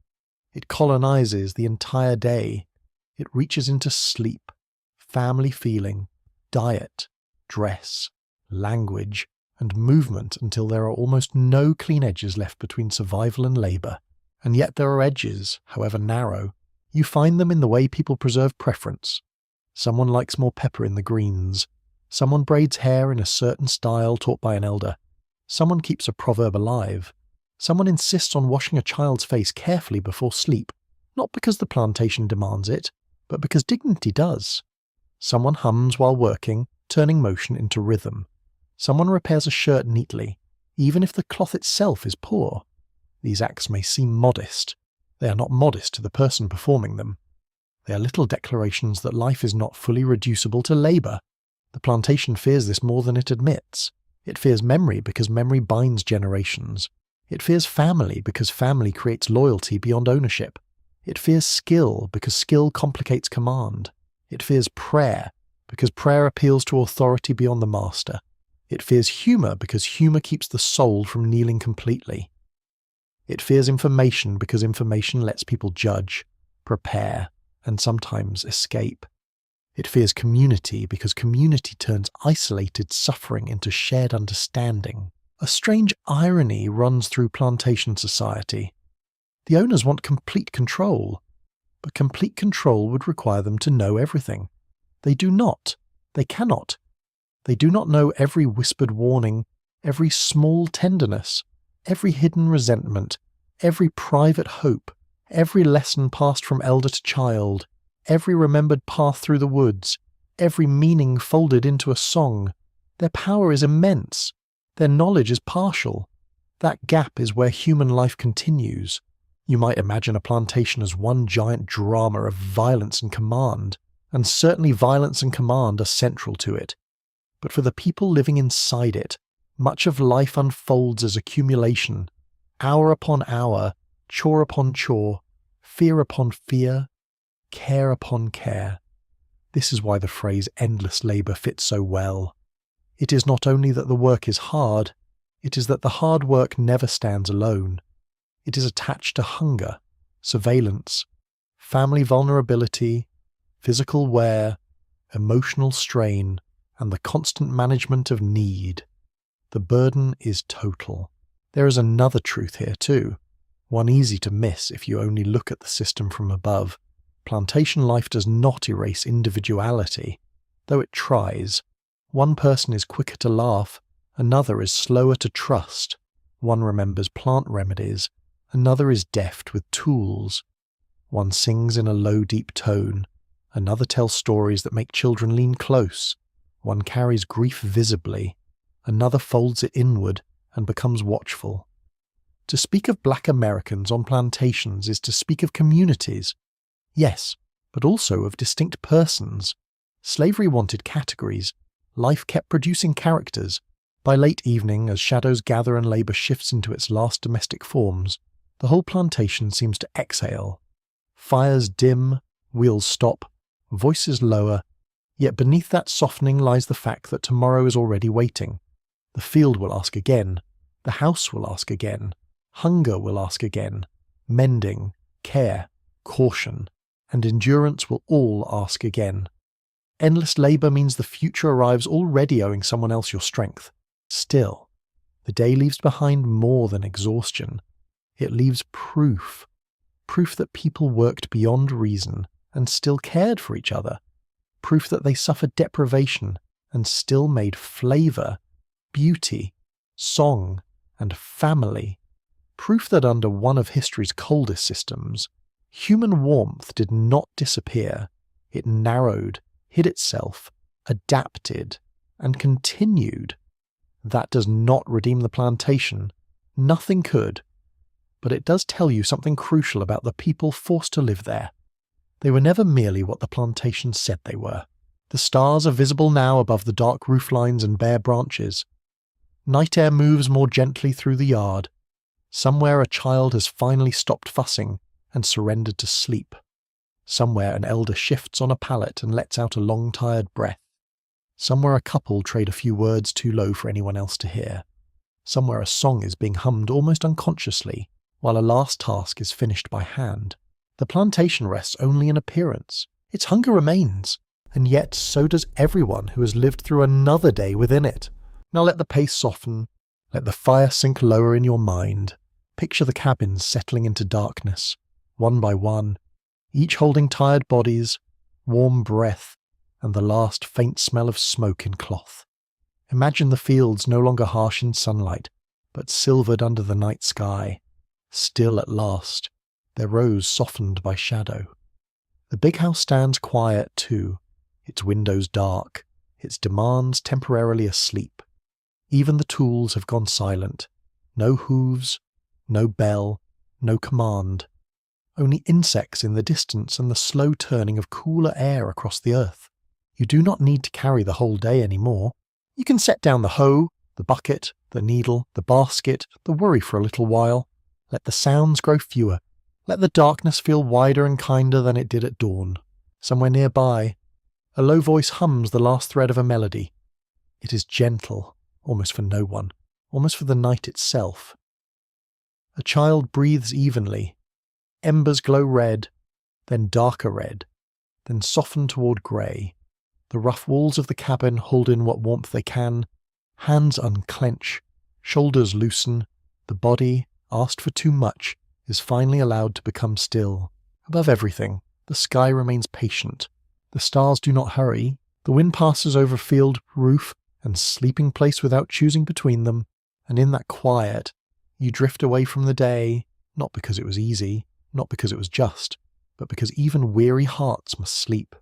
It colonizes the entire day. It reaches into sleep, family feeling, diet, dress, language, and movement until there are almost no clean edges left between survival and labour. And yet there are edges, however narrow, You find them in the way people preserve preference. Someone likes more pepper in the greens. Someone braids hair in a certain style taught by an elder. Someone keeps a proverb alive. Someone insists on washing a child's face carefully before sleep, not because the plantation demands it, but because dignity does. Someone hums while working, turning motion into rhythm. Someone repairs a shirt neatly, even if the cloth itself is poor. These acts may seem modest. They are not modest to the person performing them. They are little declarations that life is not fully reducible to labour. The plantation fears this more than it admits. It fears memory because memory binds generations. It fears family because family creates loyalty beyond ownership. It fears skill because skill complicates command. It fears prayer because prayer appeals to authority beyond the master. It fears humour because humour keeps the soul from kneeling completely. It fears information because information lets people judge, prepare, and sometimes escape. It fears community because community turns isolated suffering into shared understanding. A strange irony runs through plantation society. The owners want complete control, but complete control would require them to know everything. They do not. They cannot. They do not know every whispered warning, every small tenderness, every hidden resentment, every private hope, every lesson passed from elder to child, every remembered path through the woods, every meaning folded into a song. Their power is immense. Their knowledge is partial. That gap is where human life continues. You might imagine a plantation as one giant drama of violence and command, and certainly violence and command are central to it. But for the people living inside it, much of life unfolds as accumulation, hour upon hour, chore upon chore, fear upon fear, care upon care. This is why the phrase endless labour fits so well. It is not only that the work is hard, it is that the hard work never stands alone. It is attached to hunger, surveillance, family vulnerability, physical wear, emotional strain, and the constant management of need. The burden is total. There is another truth here too, one easy to miss if you only look at the system from above. Plantation life does not erase individuality, though it tries. One person is quicker to laugh, another is slower to trust. One remembers plant remedies, another is deft with tools. One sings in a low, deep tone, another tells stories that make children lean close. One carries grief visibly, another folds it inward and becomes watchful. To speak of black Americans on plantations is to speak of communities. Yes, but also of distinct persons. Slavery wanted categories. Life kept producing characters. By late evening, as shadows gather and labour shifts into its last domestic forms, the whole plantation seems to exhale. Fires dim, wheels stop, voices lower, yet beneath that softening lies the fact that tomorrow is already waiting. The field will ask again. The house will ask again. Hunger will ask again. Mending, care, caution, and endurance will all ask again. Endless labour means the future arrives already owing someone else your strength. Still, the day leaves behind more than exhaustion. It leaves proof. Proof that people worked beyond reason and still cared for each other. Proof that they suffered deprivation and still made flavour, beauty, song, and family. Proof that under one of history's coldest systems, human warmth did not disappear. It narrowed, hid itself, adapted, and continued. That does not redeem the plantation. Nothing could. But it does tell you something crucial about the people forced to live there. They were never merely what the plantation said they were. The stars are visible now above the dark rooflines and bare branches. Night air moves more gently through the yard. Somewhere a child has finally stopped fussing and surrendered to sleep. Somewhere an elder shifts on a pallet and lets out a long tired breath. Somewhere a couple trade a few words too low for anyone else to hear. Somewhere a song is being hummed almost unconsciously, while a last task is finished by hand. The plantation rests only in appearance. Its hunger remains, and yet so does everyone who has lived through another day within it. Now let the pace soften, let the fire sink lower in your mind. Picture the cabins settling into darkness, one by one, each holding tired bodies, warm breath, and the last faint smell of smoke in cloth. Imagine the fields no longer harsh in sunlight, but silvered under the night sky, still at last, their rows softened by shadow. The big house stands quiet too, its windows dark, its demands temporarily asleep. Even the tools have gone silent. No hooves, no bell, no command. Only insects in the distance and the slow turning of cooler air across the earth. You do not need to carry the whole day anymore. You can set down the hoe, the bucket, the needle, the basket, the worry for a little while. Let the sounds grow fewer. Let the darkness feel wider and kinder than it did at dawn. Somewhere nearby, a low voice hums the last thread of a melody. It is gentle, almost for no one, almost for the night itself. A child breathes evenly. Embers glow red, then darker red, then soften toward grey. The rough walls of the cabin hold in what warmth they can. Hands unclench, shoulders loosen. The body, asked for too much, is finally allowed to become still. Above everything, the sky remains patient. The stars do not hurry. The wind passes over field, roof, and sleeping place without choosing between them. And in that quiet, you drift away from the day, not because it was easy, not because it was just, but because even weary hearts must sleep.